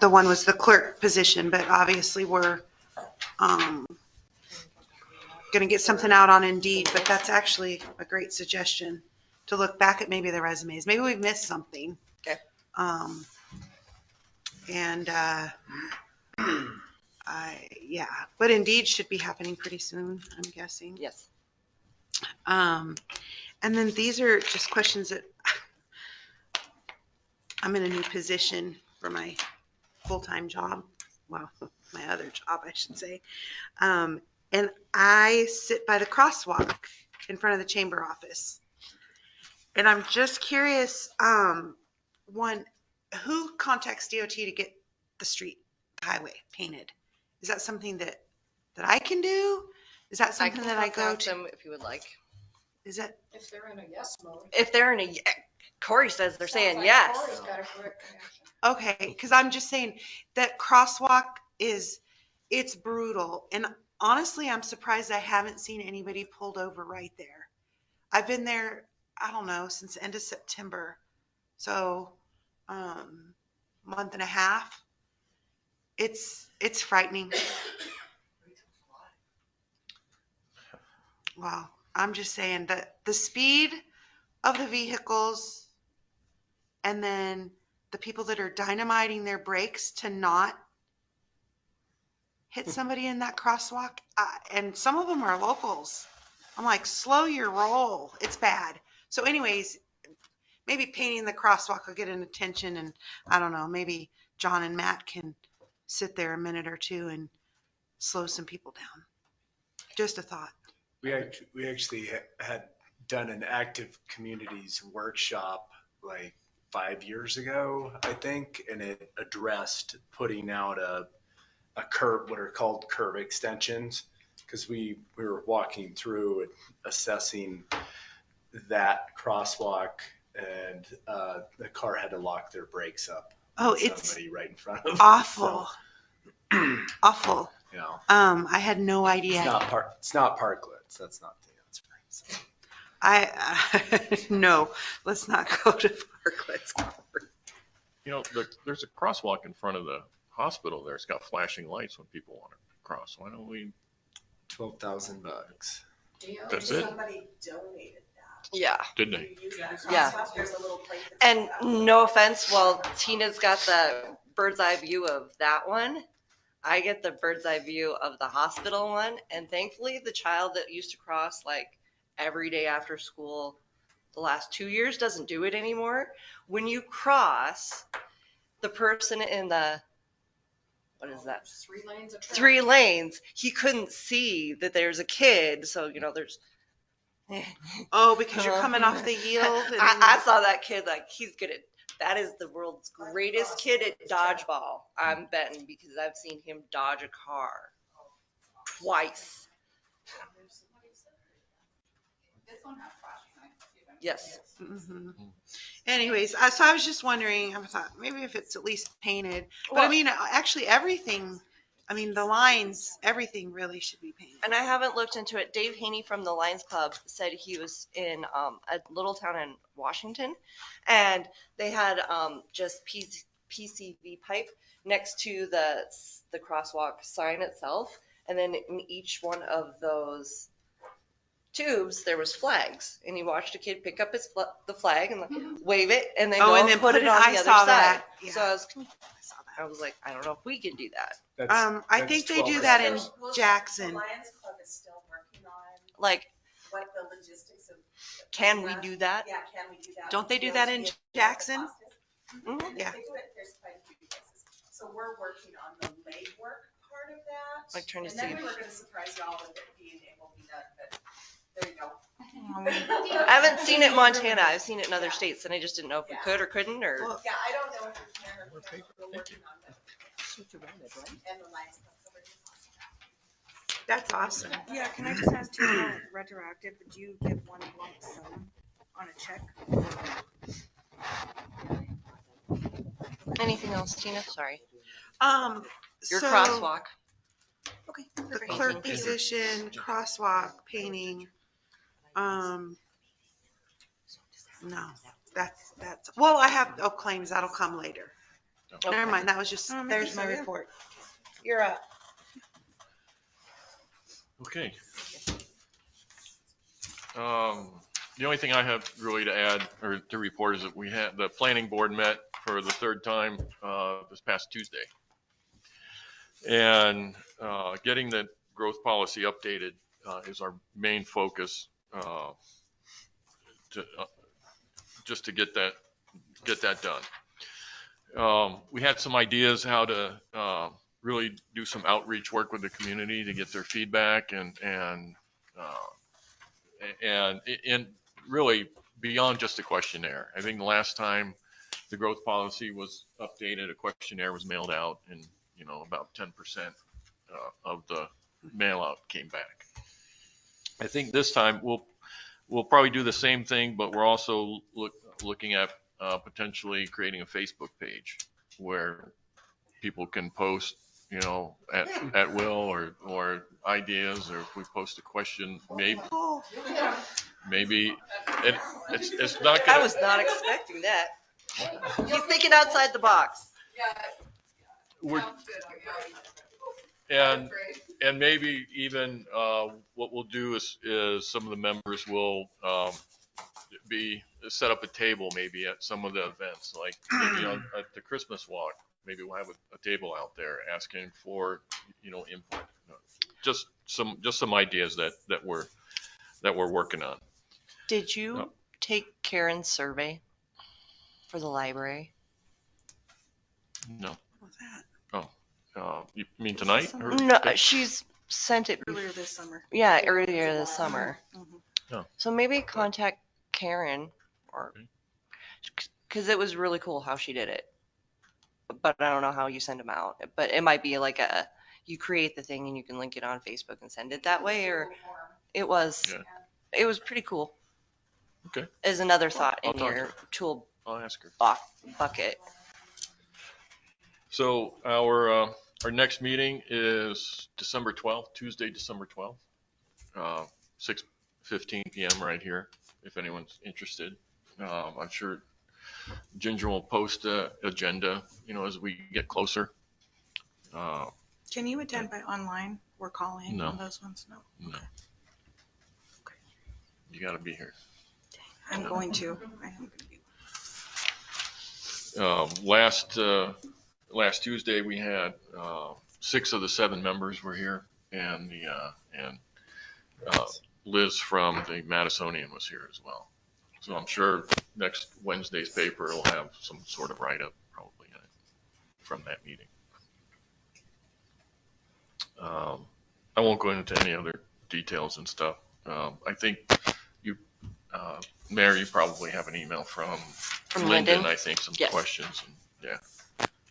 [SPEAKER 15] the one was the clerk position, but obviously we're going to get something out on Indeed, but that's actually a great suggestion to look back at maybe the resumes. Maybe we've missed something.
[SPEAKER 18] Okay.
[SPEAKER 15] But Indeed should be happening pretty soon, I'm guessing.
[SPEAKER 18] Yes.
[SPEAKER 15] And then these are just questions that I'm in a new position for my full-time job. Well, my other job, I should say. And I sit by the crosswalk in front of the chamber office.
[SPEAKER 4] And I'm just curious, one, who contacts DOT to get the street, the highway painted? Is that something that I can do? Is that
[SPEAKER 2] I
[SPEAKER 4] something
[SPEAKER 2] can
[SPEAKER 4] that I go
[SPEAKER 2] contact
[SPEAKER 4] to?
[SPEAKER 2] them if you would like.
[SPEAKER 4] Is that,
[SPEAKER 6] If they're in a yes mode.
[SPEAKER 2] If they're in a, Corey says they're saying
[SPEAKER 6] Sounds like
[SPEAKER 2] yes.
[SPEAKER 6] Corey's got a correct connection.
[SPEAKER 4] okay, because I'm just saying that crosswalk it's brutal. And honestly, I'm surprised I haven't seen anybody pulled over right there. I've been there, I don't know, since the end of September. So, month and a half. It's frightening. Wow. I'm just saying that the speed of the vehicles and then the people that are dynamiting their brakes to not hit somebody in that crosswalk, and some of them are locals. I'm like, slow your roll. It's bad. So anyways, maybe painting the crosswalk will get an attention, and I don't know, maybe John and Matt can sit there a minute or two and slow some people down. Just a thought.
[SPEAKER 3] We actually had done an active communities workshop like 5 years ago, I think, and it addressed putting out a curve, what are called curve extensions, because we were walking through and assessing that crosswalk, and the car had to lock their brakes up.
[SPEAKER 4] Oh,
[SPEAKER 3] on
[SPEAKER 4] it's
[SPEAKER 3] somebody right in front of them.
[SPEAKER 4] awful.
[SPEAKER 3] So,
[SPEAKER 4] Awful.
[SPEAKER 3] you know,
[SPEAKER 4] I had no idea.
[SPEAKER 3] it's not parklets. That's not the answer. So.
[SPEAKER 4] No, let's not go to parklets.
[SPEAKER 7] You know, there's a crosswalk in front of the hospital there. It's got flashing lights when people want to cross. Why don't we?
[SPEAKER 3] $12,000.
[SPEAKER 7] That's it?
[SPEAKER 11] Somebody donated that.
[SPEAKER 2] Yeah.
[SPEAKER 7] Did they?
[SPEAKER 11] You use that
[SPEAKER 2] Yeah.
[SPEAKER 11] crosswalk, there's a little plate that's
[SPEAKER 2] And
[SPEAKER 11] that.
[SPEAKER 2] no offense, well, Tina's got the bird's eye view of that one. I get the bird's eye view of the hospital one. And thankfully, the child that used to cross like every day after school the last 2 years doesn't do it anymore. When you cross, the person in the, what is that?
[SPEAKER 6] 3 lanes of traffic.
[SPEAKER 2] 3 lanes, he couldn't see that there's a kid. So, you know, there's.
[SPEAKER 4] Oh, because you're coming off the yield. And
[SPEAKER 2] I saw that kid like he's good at. That is the world's greatest kid at dodgeball. I'm betting because I've seen him dodge a car twice. Yes.
[SPEAKER 4] Mm-hmm. Anyways, so I was just wondering, I thought maybe if it's at least painted, but I mean, actually everything, I mean, the lines, everything really should be painted.
[SPEAKER 2] And I haven't looked into it. Dave Haney from the Lions Club said he was in a little town in Washington, and they had just PCV pipe next to the crosswalk sign itself, and then in each one of those tubes there was flags, and he watched a kid pick up the flag and wave it, and then go and then put it on the other side.
[SPEAKER 4] Yeah.
[SPEAKER 2] So I was like, I don't know if we can do that.
[SPEAKER 4] I think they do that in Jackson.
[SPEAKER 11] The Lions Club is still working on
[SPEAKER 2] Like,
[SPEAKER 11] what the logistics of.
[SPEAKER 2] can we do that?
[SPEAKER 11] Yeah, can we do that?
[SPEAKER 4] Don't they do that in Jackson?
[SPEAKER 2] Mm-hmm.
[SPEAKER 4] Yeah.
[SPEAKER 11] They do it, there's quite a few places. So we're working on the legwork part of that.
[SPEAKER 2] Like trying to
[SPEAKER 11] And
[SPEAKER 2] see.
[SPEAKER 11] then we were gonna surprise y'all with it being able to be done, but there you go.
[SPEAKER 2] I haven't seen it in Montana. I've seen it in other states, and I just didn't know if we could or couldn't, or.
[SPEAKER 11] Yeah, I don't know if we can or can't, we're working on that. And the Lions Club.
[SPEAKER 4] That's awesome.
[SPEAKER 15] Yeah, can I just ask too, how retroactive, do you give one lump sum on a check?
[SPEAKER 2] Anything else, Tina? Sorry. Your
[SPEAKER 4] So,
[SPEAKER 2] crosswalk.
[SPEAKER 4] Okay. The clerk position, crosswalk, painting. No, that's, well, I have, claims, that'll come later.
[SPEAKER 2] Okay.
[SPEAKER 4] Never mind, that was just, there's my report. You're up.
[SPEAKER 7] Okay. The only thing I have really to add or to report is that we had the planning board met for the 3rd time this past Tuesday. And getting the growth policy updated is our main focus just to get that done. We had some ideas how to really do some outreach work with the community to get their feedback and really beyond just a questionnaire. I think the last time the growth policy was updated, a questionnaire was mailed out, and about 10% of the mail out came back. I think this time we'll probably do the same thing, but we're also looking at potentially creating a Facebook page where people can post, at will or ideas, or if we post a question, maybe it's not gonna.
[SPEAKER 18] I was not expecting that. He's thinking outside the box.
[SPEAKER 7] We're, and maybe even what we'll do is some of the members will set up a table maybe at some of the events, like maybe at the Christmas walk. Maybe we'll have a table out there asking for input. Just some ideas that we're working on.
[SPEAKER 18] Did you take Karen's survey for the library?
[SPEAKER 7] No.
[SPEAKER 15] What was that?
[SPEAKER 7] You mean tonight?
[SPEAKER 18] No, she's sent it
[SPEAKER 15] Earlier this summer.
[SPEAKER 18] Yeah, earlier this summer.
[SPEAKER 15] Mm-hmm.
[SPEAKER 7] Oh.
[SPEAKER 18] So maybe contact Karen, or because it was really cool how she did it. But I don't know how you send them out. But it might be like you create the thing and you can link it on Facebook and send it that way, or it was pretty cool.
[SPEAKER 7] Okay.
[SPEAKER 18] Is another thought
[SPEAKER 7] I'll
[SPEAKER 18] in
[SPEAKER 7] talk to
[SPEAKER 18] your
[SPEAKER 7] her.
[SPEAKER 18] tool
[SPEAKER 7] I'll ask her.
[SPEAKER 18] bucket.
[SPEAKER 7] So our next meeting is December 12th, Tuesday, December 12th, 6:15 p.m. right here, if anyone's interested. I'm sure Ginger will post an agenda, as we get closer.
[SPEAKER 15] Can you attend by online or calling
[SPEAKER 7] No.
[SPEAKER 15] on those ones? No.
[SPEAKER 7] No. You got to be here.
[SPEAKER 15] I'm going to. I am going to be.
[SPEAKER 7] Last Tuesday we had 6 of the 7 members were here, and Liz from the Madisonian was here as well. So I'm sure next Wednesday's paper will have some sort of write-up probably in it from that meeting. I won't go into any other details and stuff. I think you, Mayor, you probably have an email from Lyndon, I think, some questions. And, yeah.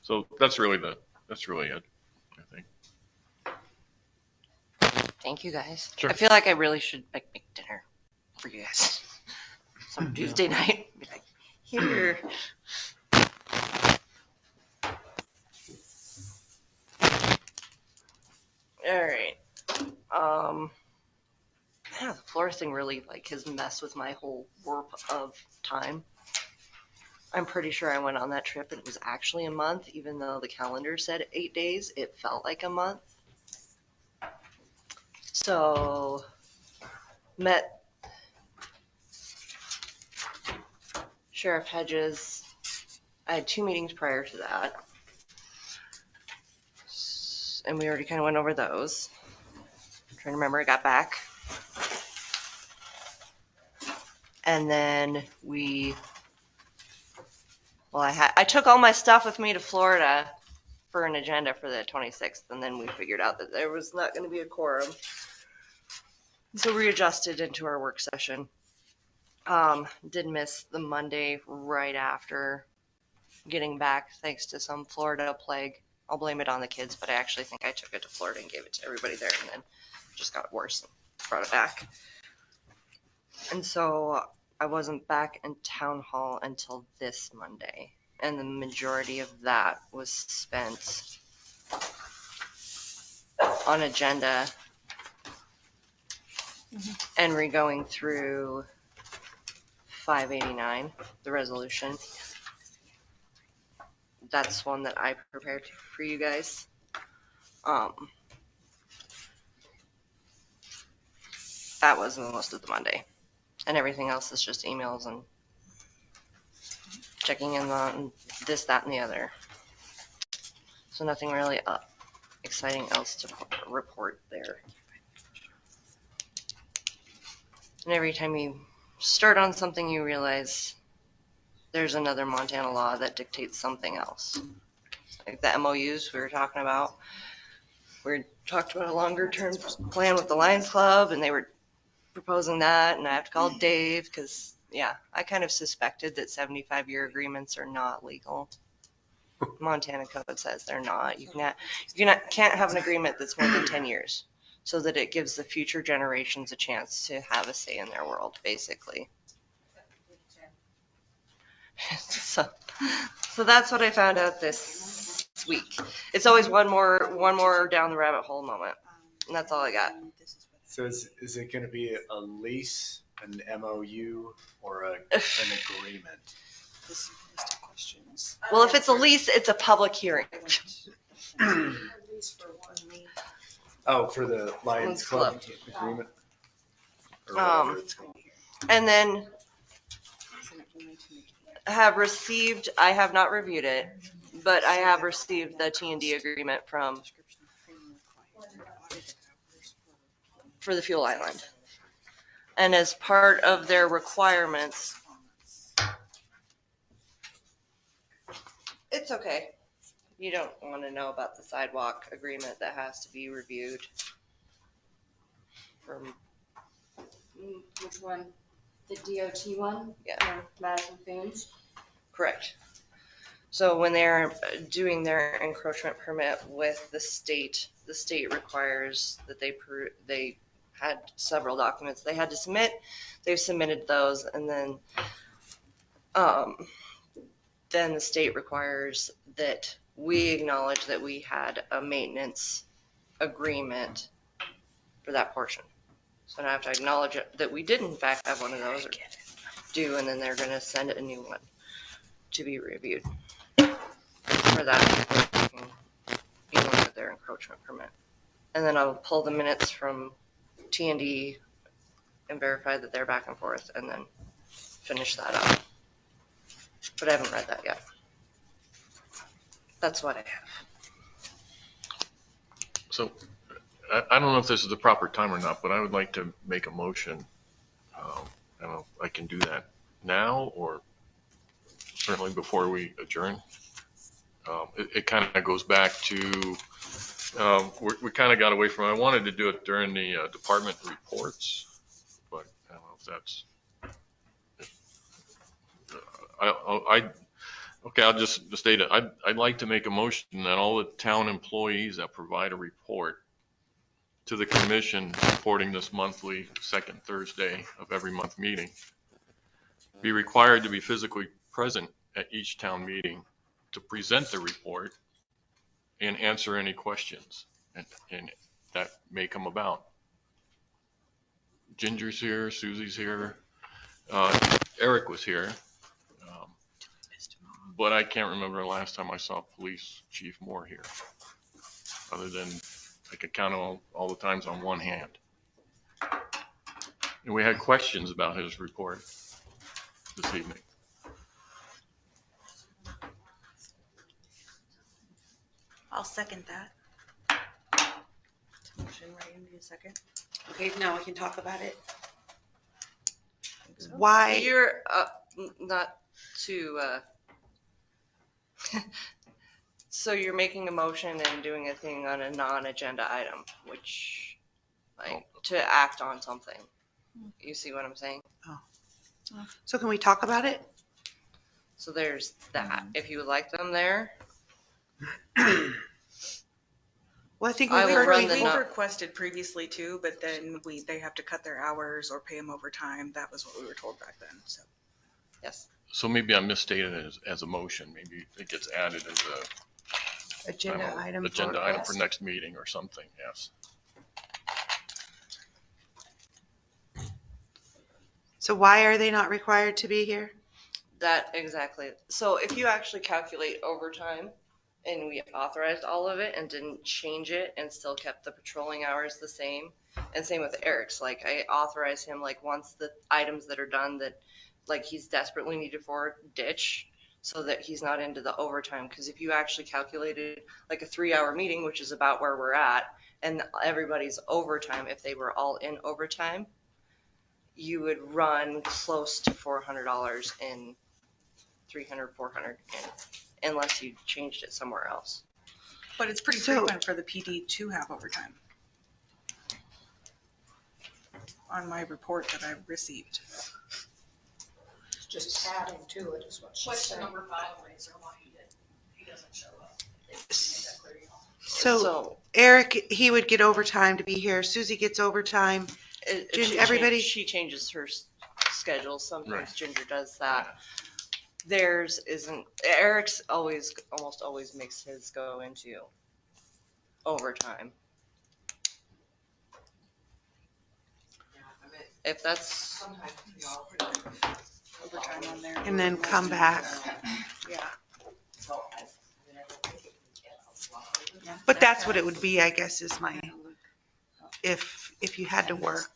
[SPEAKER 7] So that's really it, I think.
[SPEAKER 18] Thank you, guys.
[SPEAKER 7] Sure.
[SPEAKER 18] I feel like I really should make dinner for you guys. Some Tuesday night. Be like, here. All right. Yeah, the floor thing really has messed with my whole warp of time. I'm pretty sure I went on that trip and it was actually a month, even though the calendar said 8 days. It felt like a month. So, met Sheriff Hedges. I had 2 meetings prior to that. And we already kind of went over those. I'm trying to remember, I got back. And then I took all my stuff with me to Florida for an agenda for the 26th, and then we figured out that there was not going to be a quorum. So readjusted into our work session. Did miss the Monday right after getting back, thanks to some Florida plague. I'll blame it on the kids, but I actually think I took it to Florida and gave it to everybody there, and then it just got worse and brought it back. And so I wasn't back in town hall until this Monday, and the majority of that was spent on agenda and re-going through 589, the resolution. That's one that I prepared for you guys. That was most of the Monday, and everything else is just emails and checking in on this, that, and the other. So nothing really exciting else to report there. And every time you start on something, you realize there's another Montana law that dictates something else. Like the MOUs we were talking about. We talked about a longer term plan with the Lions Club, and they were proposing that, and I have to call Dave because
[SPEAKER 2] Yeah, I kind of suspected that 75-year agreements are not legal. Montana code says they're not. Can't have an agreement that's more than 10 years, so that it gives the future generations a chance to have a say in their world, basically. So that's what I found out this week. It's always one more down the rabbit hole moment, and that's all I got.
[SPEAKER 3] So is it going to be a lease, an MOU, or an agreement?
[SPEAKER 2] Well, if it's a lease, it's a public hearing.
[SPEAKER 3] Oh, for the Lions Club agreement? Or whatever it's called.
[SPEAKER 2] And then I have not reviewed it, but I have received the T&D agreement for the fuel island. And as part of their requirements, it's okay. You don't want to know about the sidewalk agreement that has to be reviewed.
[SPEAKER 8] Which one? The DOT one?
[SPEAKER 2] Yeah.
[SPEAKER 8] Madison Foods?
[SPEAKER 2] Correct. So when they're doing their encroachment permit with the state requires that they had several documents they had to submit. They've submitted those, and then the state requires that we acknowledge that we had a maintenance agreement for that portion. So now I have to acknowledge that we did in fact have one of those, or do, and then they're going to send a new one to be reviewed for that. Be looked at their encroachment permit, and then I'll pull the minutes from T&D and verify that they're back and forth, and then finish that up. But I haven't read that yet. That's what I have.
[SPEAKER 7] So I don't know if this is the proper time or not, but I would like to make a motion. I don't know if I can do that now or certainly before we adjourn. It kind of goes back to, we kind of got away from it. I wanted to do it during the department reports, but I don't know if that's, okay, I'll just state it. I'd like to make a motion that all the town employees that provide a report to the commission supporting this monthly second Thursday of every month meeting be required to be physically present at each town meeting to present the report and answer any questions and that may come about. Ginger's here, Susie's here, Eric was here, but I can't remember the last time I saw Police Chief Moore here, other than I could count all the times on one hand. And we had questions about his report this evening.
[SPEAKER 15] I'll second that. Motion, right, in a second. Okay, now we can talk about it.
[SPEAKER 4] Why?
[SPEAKER 2] You're not to. So you're making a motion and doing a thing on a non-agenda item, which, to act on something. You see what I'm saying?
[SPEAKER 4] Oh. So can we talk about it?
[SPEAKER 2] So there's that. If you would like them there.
[SPEAKER 4] Well, I think
[SPEAKER 15] we've requested previously too, but then they have to cut their hours or pay them overtime. That was what we were told back then. So
[SPEAKER 2] yes.
[SPEAKER 7] So maybe I misstated it as a motion. Maybe it gets added as a
[SPEAKER 4] agenda item
[SPEAKER 7] for next meeting or something. Yes.
[SPEAKER 4] So why are they not required to be here?
[SPEAKER 2] That exactly. So if you actually calculate overtime, and we authorized all of it and didn't change it and still kept the patrolling hours the same, and same with Eric's, like I authorized him, like once the items that are done that like he's desperately needed for, ditch, so that he's not into the overtime. Because if you actually calculated like a 3-hour meeting, which is about where we're at, and everybody's overtime, if they were all in overtime, you would run close to $400 in 300, 400 unless you changed it somewhere else.
[SPEAKER 15] But it's pretty frequent for the PD to have overtime. On my report that I received.
[SPEAKER 6] just adding to it is what she's
[SPEAKER 11] Question
[SPEAKER 6] saying.
[SPEAKER 11] number 5, Razor, why he doesn't show up.
[SPEAKER 4] So Eric, he would get overtime to be here. Susie gets overtime. Everybody.
[SPEAKER 2] She changes her schedule. Sometimes
[SPEAKER 7] Right.
[SPEAKER 2] Ginger does that. Theirs isn't. Eric's almost always makes his go into overtime. If that's
[SPEAKER 15] Overtime on there.
[SPEAKER 4] And then come back.
[SPEAKER 15] Yeah.
[SPEAKER 4] But that's what it would be, I guess, is my, if you had to work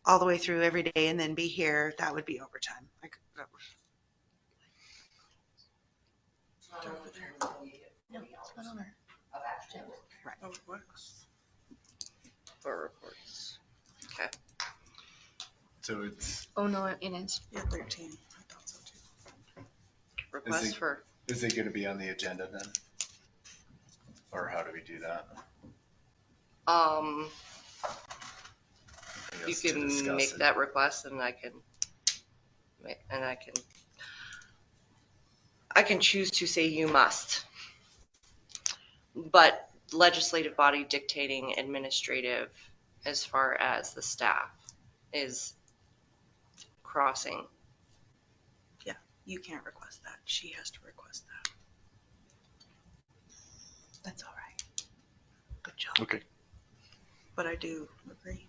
[SPEAKER 4] all the way through every day and then be here, that would be overtime. Like, that would-
[SPEAKER 15] Oh, what?
[SPEAKER 2] for reports. Okay.
[SPEAKER 3] So it's,
[SPEAKER 8] Oh, no, it is.
[SPEAKER 15] Yeah, 13. I thought so too.
[SPEAKER 2] Request for.
[SPEAKER 3] is it going to be on the agenda then? Or how do we do that? I
[SPEAKER 2] You
[SPEAKER 3] guess to
[SPEAKER 2] can
[SPEAKER 3] discuss
[SPEAKER 2] make
[SPEAKER 3] it.
[SPEAKER 2] that request, and I can choose to say you must. But legislative body dictating administrative, as far as the staff, is crossing.
[SPEAKER 15] Yeah, you can't request that. She has to request that.
[SPEAKER 4] That's all right. Good job.
[SPEAKER 7] Okay.
[SPEAKER 15] But I do agree.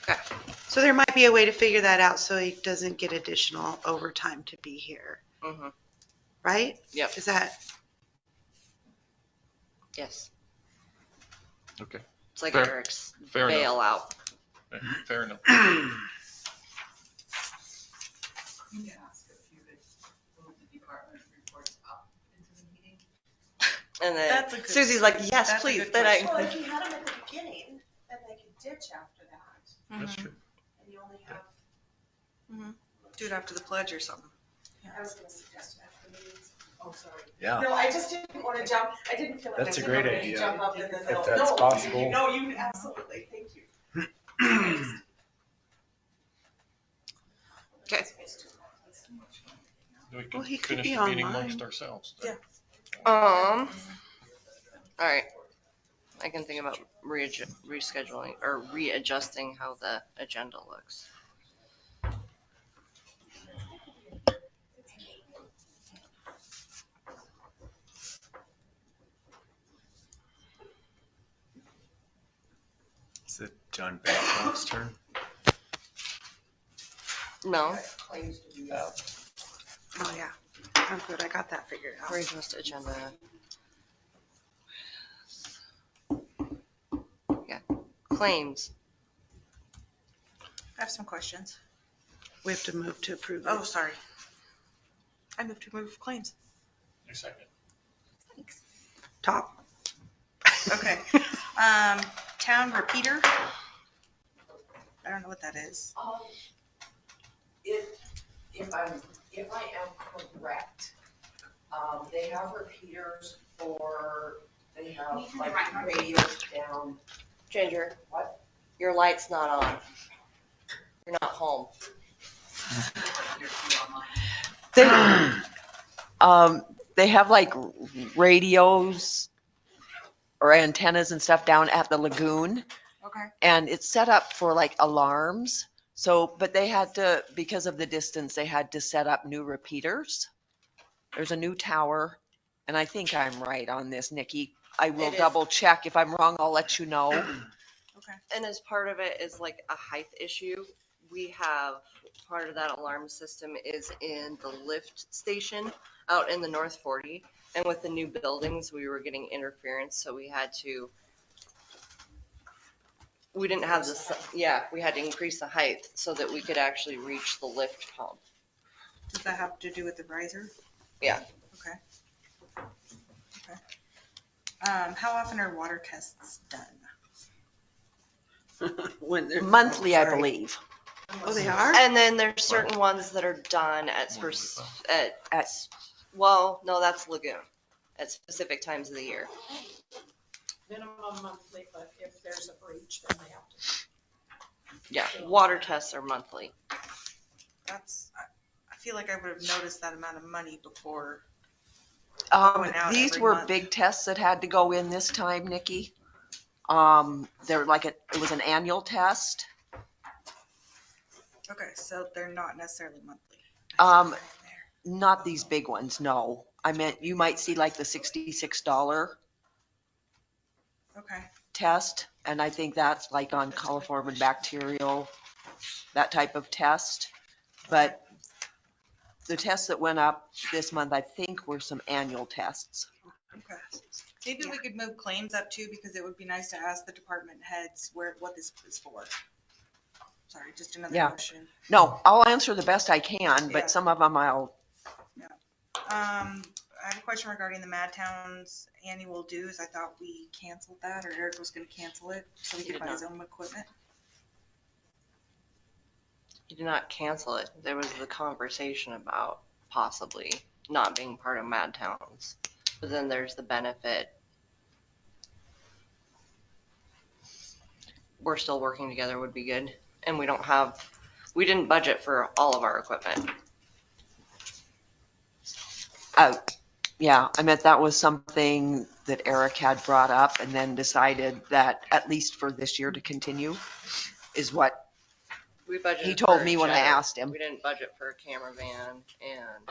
[SPEAKER 2] Okay.
[SPEAKER 4] So there might be a way to figure that out so he doesn't get additional overtime to be here,
[SPEAKER 2] Mm-hmm.
[SPEAKER 4] right?
[SPEAKER 2] Yep.
[SPEAKER 4] Is that?
[SPEAKER 2] Yes.
[SPEAKER 7] Okay.
[SPEAKER 2] It's like
[SPEAKER 7] Fair-
[SPEAKER 2] Eric's
[SPEAKER 7] fair enough.
[SPEAKER 2] bailout.
[SPEAKER 7] Fair enough.
[SPEAKER 11] You can ask if you could move the department reports up into the meeting.
[SPEAKER 2] And then
[SPEAKER 15] That's a good-
[SPEAKER 2] Susie's like, yes,
[SPEAKER 15] that's a
[SPEAKER 2] please.
[SPEAKER 15] good
[SPEAKER 2] Then I.
[SPEAKER 5] Well, if you had them at the beginning, then they could ditch after that,
[SPEAKER 7] That's true.
[SPEAKER 5] and you only have,
[SPEAKER 15] Do it after the pledge or something.
[SPEAKER 5] I was gonna suggest after meetings. Oh, sorry.
[SPEAKER 3] Yeah.
[SPEAKER 5] No, I just didn't want to jump, I didn't feel like I
[SPEAKER 3] That's a
[SPEAKER 5] was
[SPEAKER 3] great
[SPEAKER 5] gonna
[SPEAKER 3] idea,
[SPEAKER 5] jump up in the
[SPEAKER 3] if
[SPEAKER 5] middle.
[SPEAKER 3] that's
[SPEAKER 5] No,
[SPEAKER 3] possible.
[SPEAKER 5] No, you, absolutely, thank you.
[SPEAKER 2] Okay.
[SPEAKER 7] We
[SPEAKER 4] Well, he
[SPEAKER 7] can
[SPEAKER 4] could
[SPEAKER 7] finish
[SPEAKER 4] be
[SPEAKER 7] the meeting
[SPEAKER 4] online.
[SPEAKER 7] amongst ourselves.
[SPEAKER 15] Yeah.
[SPEAKER 2] All right. I can think about rescheduling or readjusting how the agenda looks.
[SPEAKER 3] Is it John Bancroft's turn?
[SPEAKER 2] No.
[SPEAKER 3] Oh.
[SPEAKER 4] Oh, yeah. I'm good. I got that figured out.
[SPEAKER 2] Readjust agenda. Yeah. Claims.
[SPEAKER 15] I have some questions.
[SPEAKER 4] We have to move to approve
[SPEAKER 15] Oh,
[SPEAKER 4] it.
[SPEAKER 15] sorry. I moved to move claims.
[SPEAKER 7] Your second.
[SPEAKER 4] Top.
[SPEAKER 15] Okay. Town repeater. I don't know what that is.
[SPEAKER 18] If I am correct, they have repeaters they have like radios down.
[SPEAKER 2] Ginger.
[SPEAKER 18] What?
[SPEAKER 2] Your light's not on. You're not home.
[SPEAKER 18] They have like radios or antennas and stuff down at the lagoon.
[SPEAKER 15] Okay.
[SPEAKER 18] And it's set up for like alarms. So, but they had to, because of the distance, they had to set up new repeaters. There's a new tower, and I think I'm right on this, Nikki. I will
[SPEAKER 2] It is.
[SPEAKER 18] double check. If I'm wrong, I'll let you know.
[SPEAKER 15] Okay.
[SPEAKER 2] And as part of it is like a height issue. We have part of that alarm system is in the lift station out in the North 40. And with the new buildings, we were getting interference, so we had to. We didn't have this. Yeah, we had to increase the height so that we could actually reach the lift pump.
[SPEAKER 15] Does that have to do with the riser?
[SPEAKER 2] Yeah.
[SPEAKER 15] Okay. How often are water tests done?
[SPEAKER 18] Monthly, I believe.
[SPEAKER 4] Oh, they are?
[SPEAKER 2] And then there's certain ones that are done well, no, that's Lagoon, at specific times of the year.
[SPEAKER 6] Minimum monthly, but if there's a breach, then they have to.
[SPEAKER 2] Yeah, water tests are monthly.
[SPEAKER 15] I feel like I would have noticed that amount of money before. Going out
[SPEAKER 18] These
[SPEAKER 15] every
[SPEAKER 18] were
[SPEAKER 15] month.
[SPEAKER 18] big tests that had to go in this time, Nikki. They're like it was an annual test.
[SPEAKER 15] Okay, so they're not necessarily monthly.
[SPEAKER 18] Not these big ones, no. I meant you might see like the $66
[SPEAKER 15] Okay.
[SPEAKER 18] test, and I think that's like on coliform and bacterial, that type of test. But the tests that went up this month, I think, were some annual tests.
[SPEAKER 15] Okay. Maybe we could move claims up too, because it would be nice to ask the department heads what this is for. Sorry, just another question.
[SPEAKER 18] No, I'll answer the best I can, but
[SPEAKER 15] Yeah.
[SPEAKER 18] some of them I'll.
[SPEAKER 15] Yeah. I have a question regarding the Mad Town's annual dues. I thought we canceled that, or Eric was going to cancel it so he could buy his own equipment.
[SPEAKER 2] You did not cancel it. There was the conversation about possibly not being part of Mad Towns. But then there's the benefit. We're still working together would be good. And we didn't budget for all of our equipment.
[SPEAKER 18] Yeah, I meant that was something that Eric had brought up and then decided that at least for this year to continue is what
[SPEAKER 2] We budgeted
[SPEAKER 18] he told
[SPEAKER 2] for
[SPEAKER 18] me
[SPEAKER 2] a
[SPEAKER 18] when I
[SPEAKER 2] jetter.
[SPEAKER 18] asked him.
[SPEAKER 2] We didn't budget for a camera van and.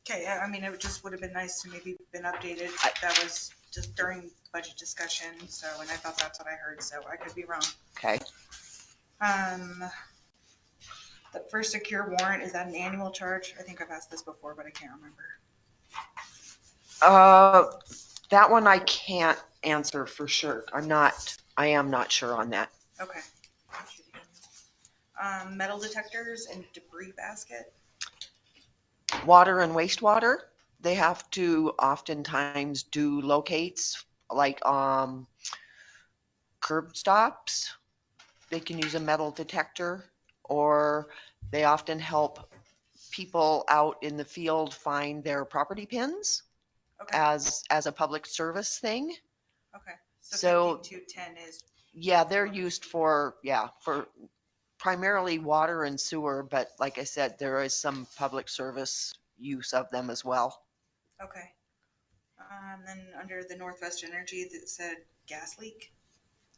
[SPEAKER 15] Okay, I mean, it just would have been nice to maybe been updated. That was just during budget discussion, so, and I thought that's what I heard, so I could be wrong.
[SPEAKER 18] Okay.
[SPEAKER 15] The first secure warrant, is that an annual charge? I think I've asked this before, but I can't remember.
[SPEAKER 18] That one I can't answer for sure. I am not sure on that.
[SPEAKER 15] Okay. Metal detectors and debris basket.
[SPEAKER 18] Water and wastewater, they have to oftentimes do locates like curb stops. They can use a metal detector, or they often help people out in the field find their property pins.
[SPEAKER 15] Okay.
[SPEAKER 18] As a public service thing.
[SPEAKER 15] Okay.
[SPEAKER 18] So
[SPEAKER 15] 5210 is.
[SPEAKER 18] Yeah, they're used for primarily water and sewer, but like I said, there is some public service use of them as well.
[SPEAKER 15] Okay. Then under the Northwest Energy that said gas leak.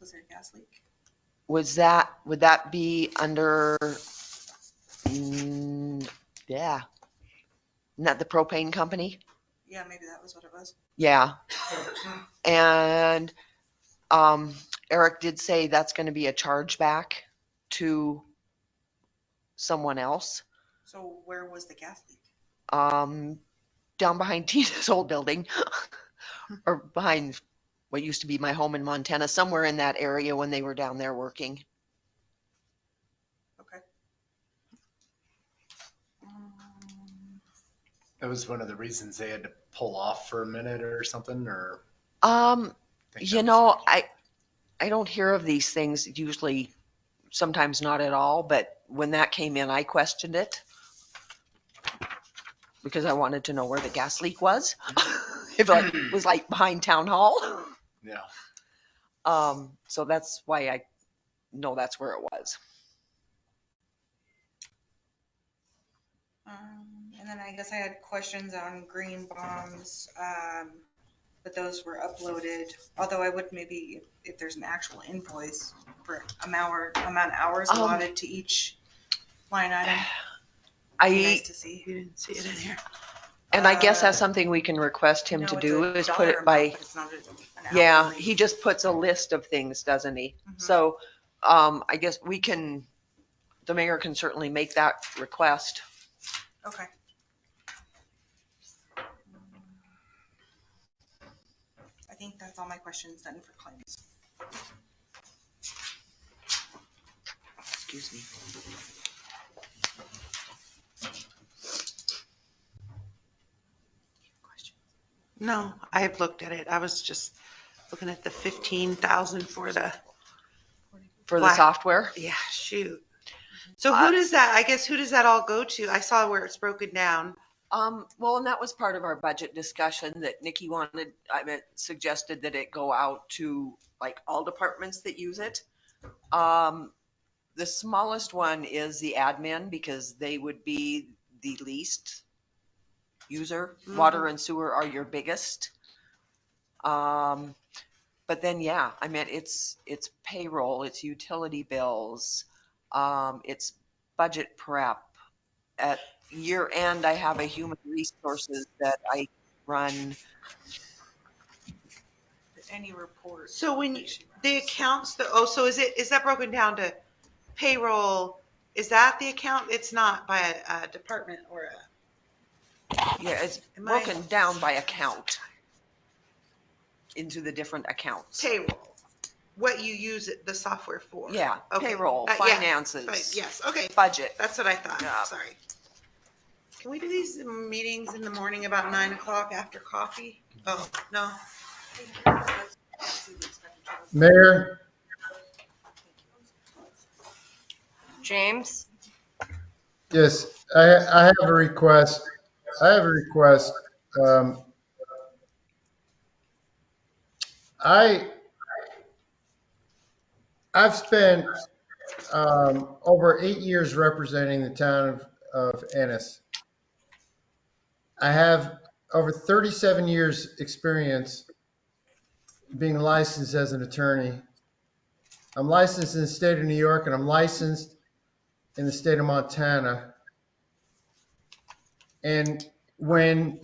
[SPEAKER 15] Was there a gas leak?
[SPEAKER 18] Would that be under, yeah, not the propane company?
[SPEAKER 15] Yeah, maybe that was what it was.
[SPEAKER 18] Yeah. And Eric did say that's going to be a chargeback to someone else.
[SPEAKER 15] So where was the gas leak?
[SPEAKER 18] Down behind Tina's old building, or behind what used to be my home in Montana, somewhere in that area when they were down there working.
[SPEAKER 15] Okay.
[SPEAKER 3] That was one of the reasons they had to pull off for a minute or something, or?
[SPEAKER 18] You know, I don't hear of these things usually, sometimes not at all, but when that came in, I questioned it because I wanted to know where the gas leak was. If it was like behind town hall.
[SPEAKER 3] Yeah.
[SPEAKER 18] So that's why I know that's where it was.
[SPEAKER 15] And then I guess I had questions on green bombs, but those were uploaded. Although I would maybe, if there's an actual invoice for amount of hours allotted to each line item. Nice to see.
[SPEAKER 4] You didn't see it in here.
[SPEAKER 18] And I guess that's something we can request him to do is put it by. Yeah, he just puts a list of things, doesn't he?
[SPEAKER 15] Mm-hmm.
[SPEAKER 18] So I guess the mayor can certainly make that request.
[SPEAKER 15] Okay. I think that's all my questions done for claims.
[SPEAKER 18] Excuse me.
[SPEAKER 4] No, I've looked at it. I was just looking at the 15,000 for the
[SPEAKER 18] software.
[SPEAKER 4] Yeah, shoot. So who does that? I guess who does that all go to? I saw where it's broken down.
[SPEAKER 18] Well, and that was part of our budget discussion that Nikki suggested that it go out to like all departments that use it. The The smallest one is the admin because they would be the least user. Water and sewer are your biggest. But then, yeah, I mean, it's payroll, it's utility bills, it's budget prep. At year end, I have a human resources that I run.
[SPEAKER 15] Any report.
[SPEAKER 4] So when the accounts, so is that broken down to payroll? Is that the account? It's not by a department or a.
[SPEAKER 18] Yeah, it's broken down by account into the different accounts.
[SPEAKER 4] Payroll. What you use the software for.
[SPEAKER 18] Yeah,
[SPEAKER 4] okay.
[SPEAKER 18] Payroll, finances.
[SPEAKER 4] Yeah, yes, okay.
[SPEAKER 18] Budget.
[SPEAKER 4] That's what I thought.
[SPEAKER 18] Yeah.
[SPEAKER 4] Sorry. Can we do these meetings in the morning about 9 o'clock after coffee? Oh, no.
[SPEAKER 16] Mayor,
[SPEAKER 2] James?
[SPEAKER 16] yes, I have a request. I have a request. Um, I've spent over 8 years representing the town of Ennis. I have over 37 years experience being licensed as an attorney. I'm licensed in the state of New York and I'm licensed in the state of Montana. And when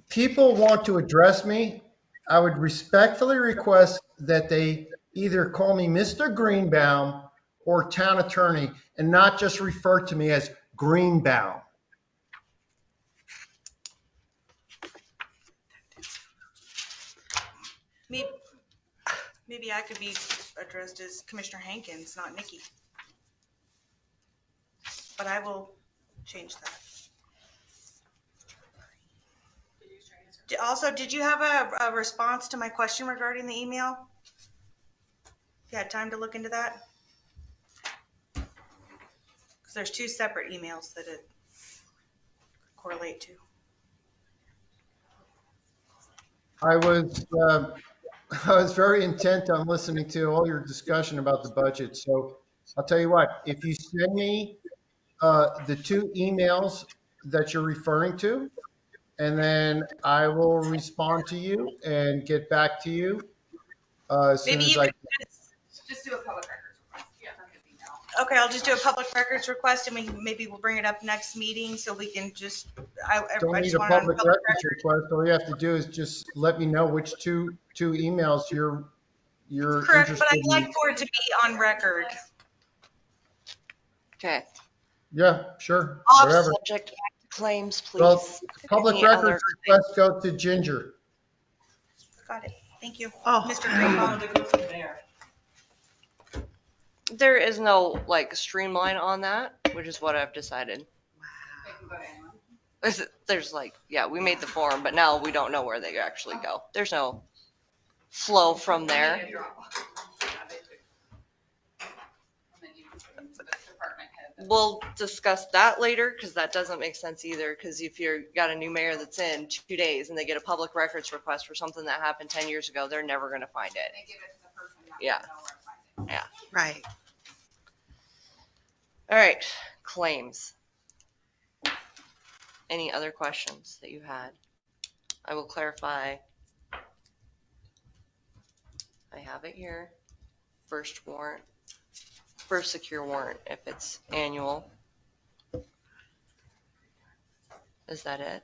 [SPEAKER 16] people want to address me, I would respectfully request that they either call me Mr. Greenbaum or town attorney and not just refer to me as Greenbaum.
[SPEAKER 15] Maybe I could be addressed as Commissioner Hankins, not Nikki. But I will change that. Also, did you have a response to my question regarding the email? You had time to look into that? Because there's two separate emails that it correlate to.
[SPEAKER 16] I was very intent on listening to all your discussion about the budget. So I'll tell you what, if you send me the two emails that you're referring to, and then I will respond to you and get back to you as soon
[SPEAKER 15] Maybe
[SPEAKER 16] as
[SPEAKER 15] you
[SPEAKER 16] I
[SPEAKER 15] could
[SPEAKER 16] can.
[SPEAKER 11] Just do a public records request. Yeah, from his email.
[SPEAKER 15] Okay, I'll just do a public records request and maybe we'll bring it up next meeting so we can just,
[SPEAKER 16] Don't
[SPEAKER 15] I
[SPEAKER 16] need
[SPEAKER 15] just
[SPEAKER 16] a
[SPEAKER 15] want it on
[SPEAKER 16] public
[SPEAKER 15] public
[SPEAKER 16] records
[SPEAKER 15] record.
[SPEAKER 16] request. All you have to do is just let me know which two emails you're
[SPEAKER 15] Correct,
[SPEAKER 16] interested
[SPEAKER 15] but I'd
[SPEAKER 16] in.
[SPEAKER 15] like for it to be on record.
[SPEAKER 2] Okay.
[SPEAKER 16] Yeah, sure,
[SPEAKER 2] Off
[SPEAKER 16] whatever.
[SPEAKER 2] subject, back to claims, please.
[SPEAKER 16] Well, public
[SPEAKER 2] Any
[SPEAKER 16] records
[SPEAKER 2] other?
[SPEAKER 16] requests go to Ginger.
[SPEAKER 15] Got it. Thank you.
[SPEAKER 4] Oh.
[SPEAKER 15] Mr. Greenbaum.
[SPEAKER 2] There is no like streamline on that, which is what I've decided. There's like, yeah, we made the form, but now we don't know where they actually go. There's no flow from there. We'll discuss that later because that doesn't make sense either. Because if you've got a new mayor that's in 2 days and they get a public records request for something that happened 10 years ago, they're never going to find it. Yeah. Yeah.
[SPEAKER 4] Right.
[SPEAKER 2] All right. Claims. Any other questions that you had? I will clarify. I have it here. First warrant. First secure warrant if it's annual. Is that it?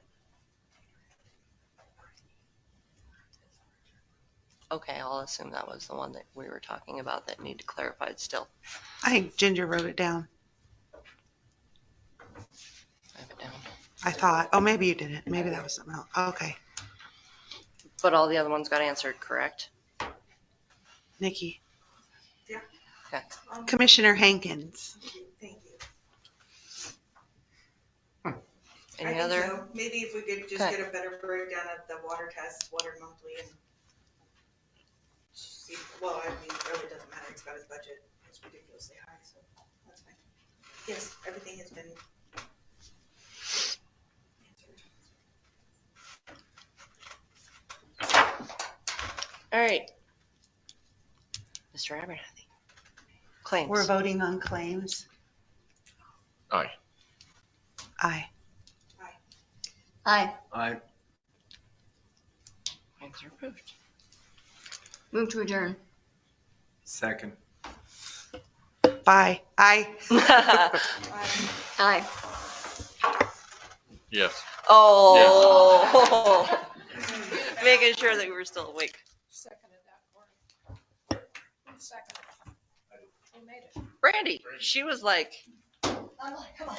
[SPEAKER 2] Okay, I'll assume that was the one that we were talking about that needed clarified still.
[SPEAKER 4] I think Ginger wrote it down.
[SPEAKER 2] I have it down.
[SPEAKER 4] I thought, oh, maybe you didn't. Maybe that was something else. Okay.
[SPEAKER 2] But all the other ones got answered, correct?
[SPEAKER 4] Nikki.
[SPEAKER 15] Yeah.
[SPEAKER 2] Okay.
[SPEAKER 4] Commissioner Hankins.
[SPEAKER 15] Thank you.
[SPEAKER 2] Any
[SPEAKER 15] I think
[SPEAKER 2] other?
[SPEAKER 15] so. Maybe if we could just get a better breakdown of the water test, water monthly, and see, well, I mean, it really doesn't matter. He's got his budget. It's ridiculously high, so that's fine. Yes, everything has been
[SPEAKER 2] All right. Mr. Abernathy. Claims.
[SPEAKER 4] We're voting on claims.
[SPEAKER 7] Aye.
[SPEAKER 4] Aye.
[SPEAKER 8] Aye.
[SPEAKER 3] I,
[SPEAKER 2] Claims are approved.
[SPEAKER 8] Move to adjourn.
[SPEAKER 3] second.
[SPEAKER 4] Bye. Aye.
[SPEAKER 8] Aye.
[SPEAKER 7] Yes.
[SPEAKER 2] Oh. Making sure that we were still awake.
[SPEAKER 6] Seconded that, Cory. Who seconded? Who made it?
[SPEAKER 2] Brandy, she was like,
[SPEAKER 11] I'm like, come on.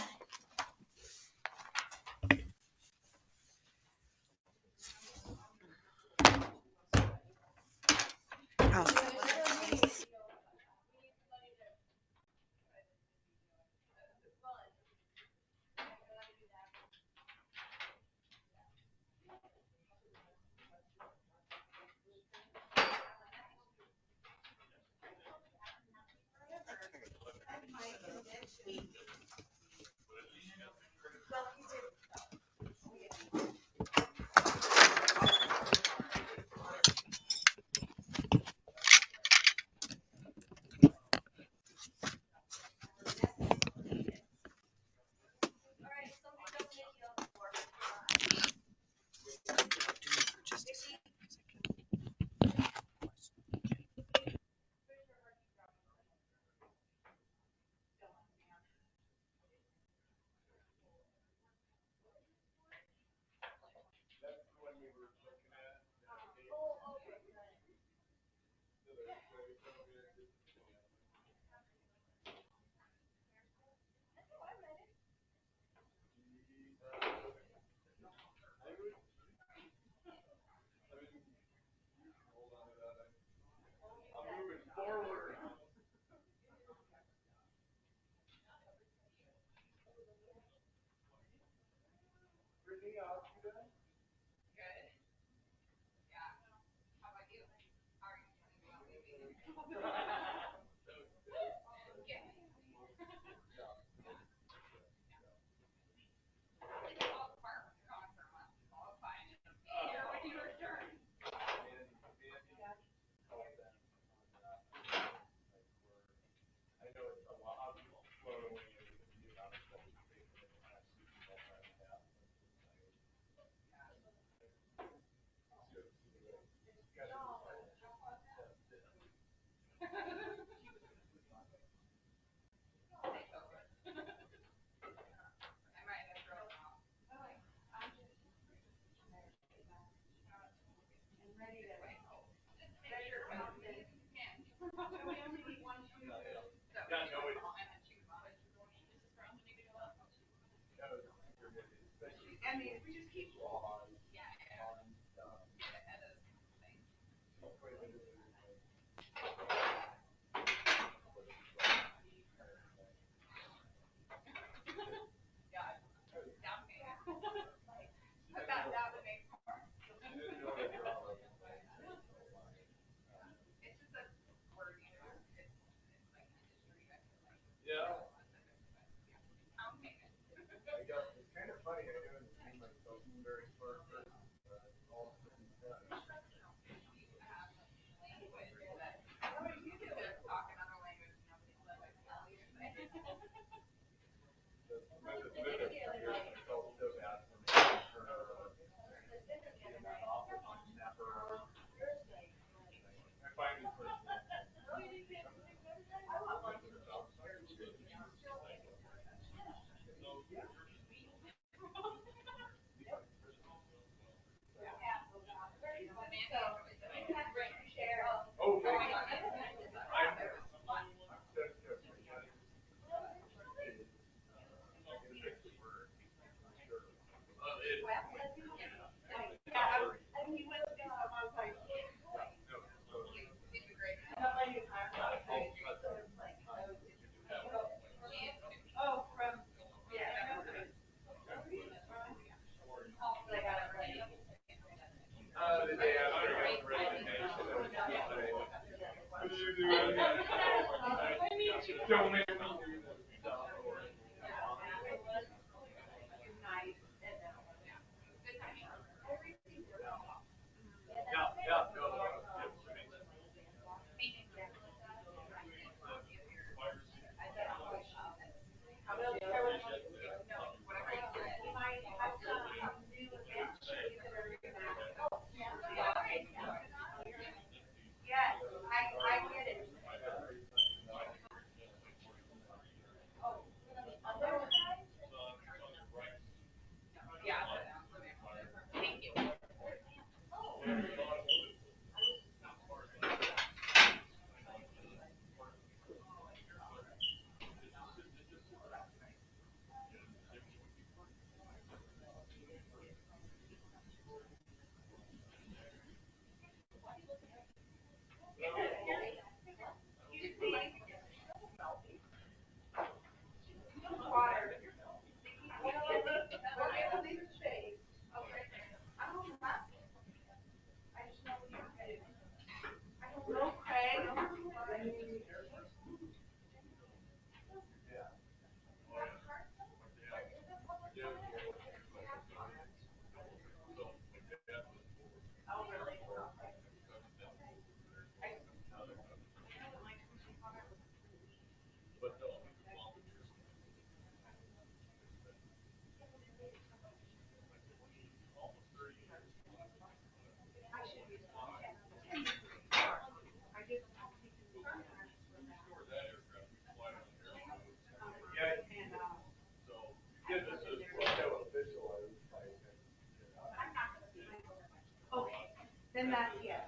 [SPEAKER 4] Then that, yeah.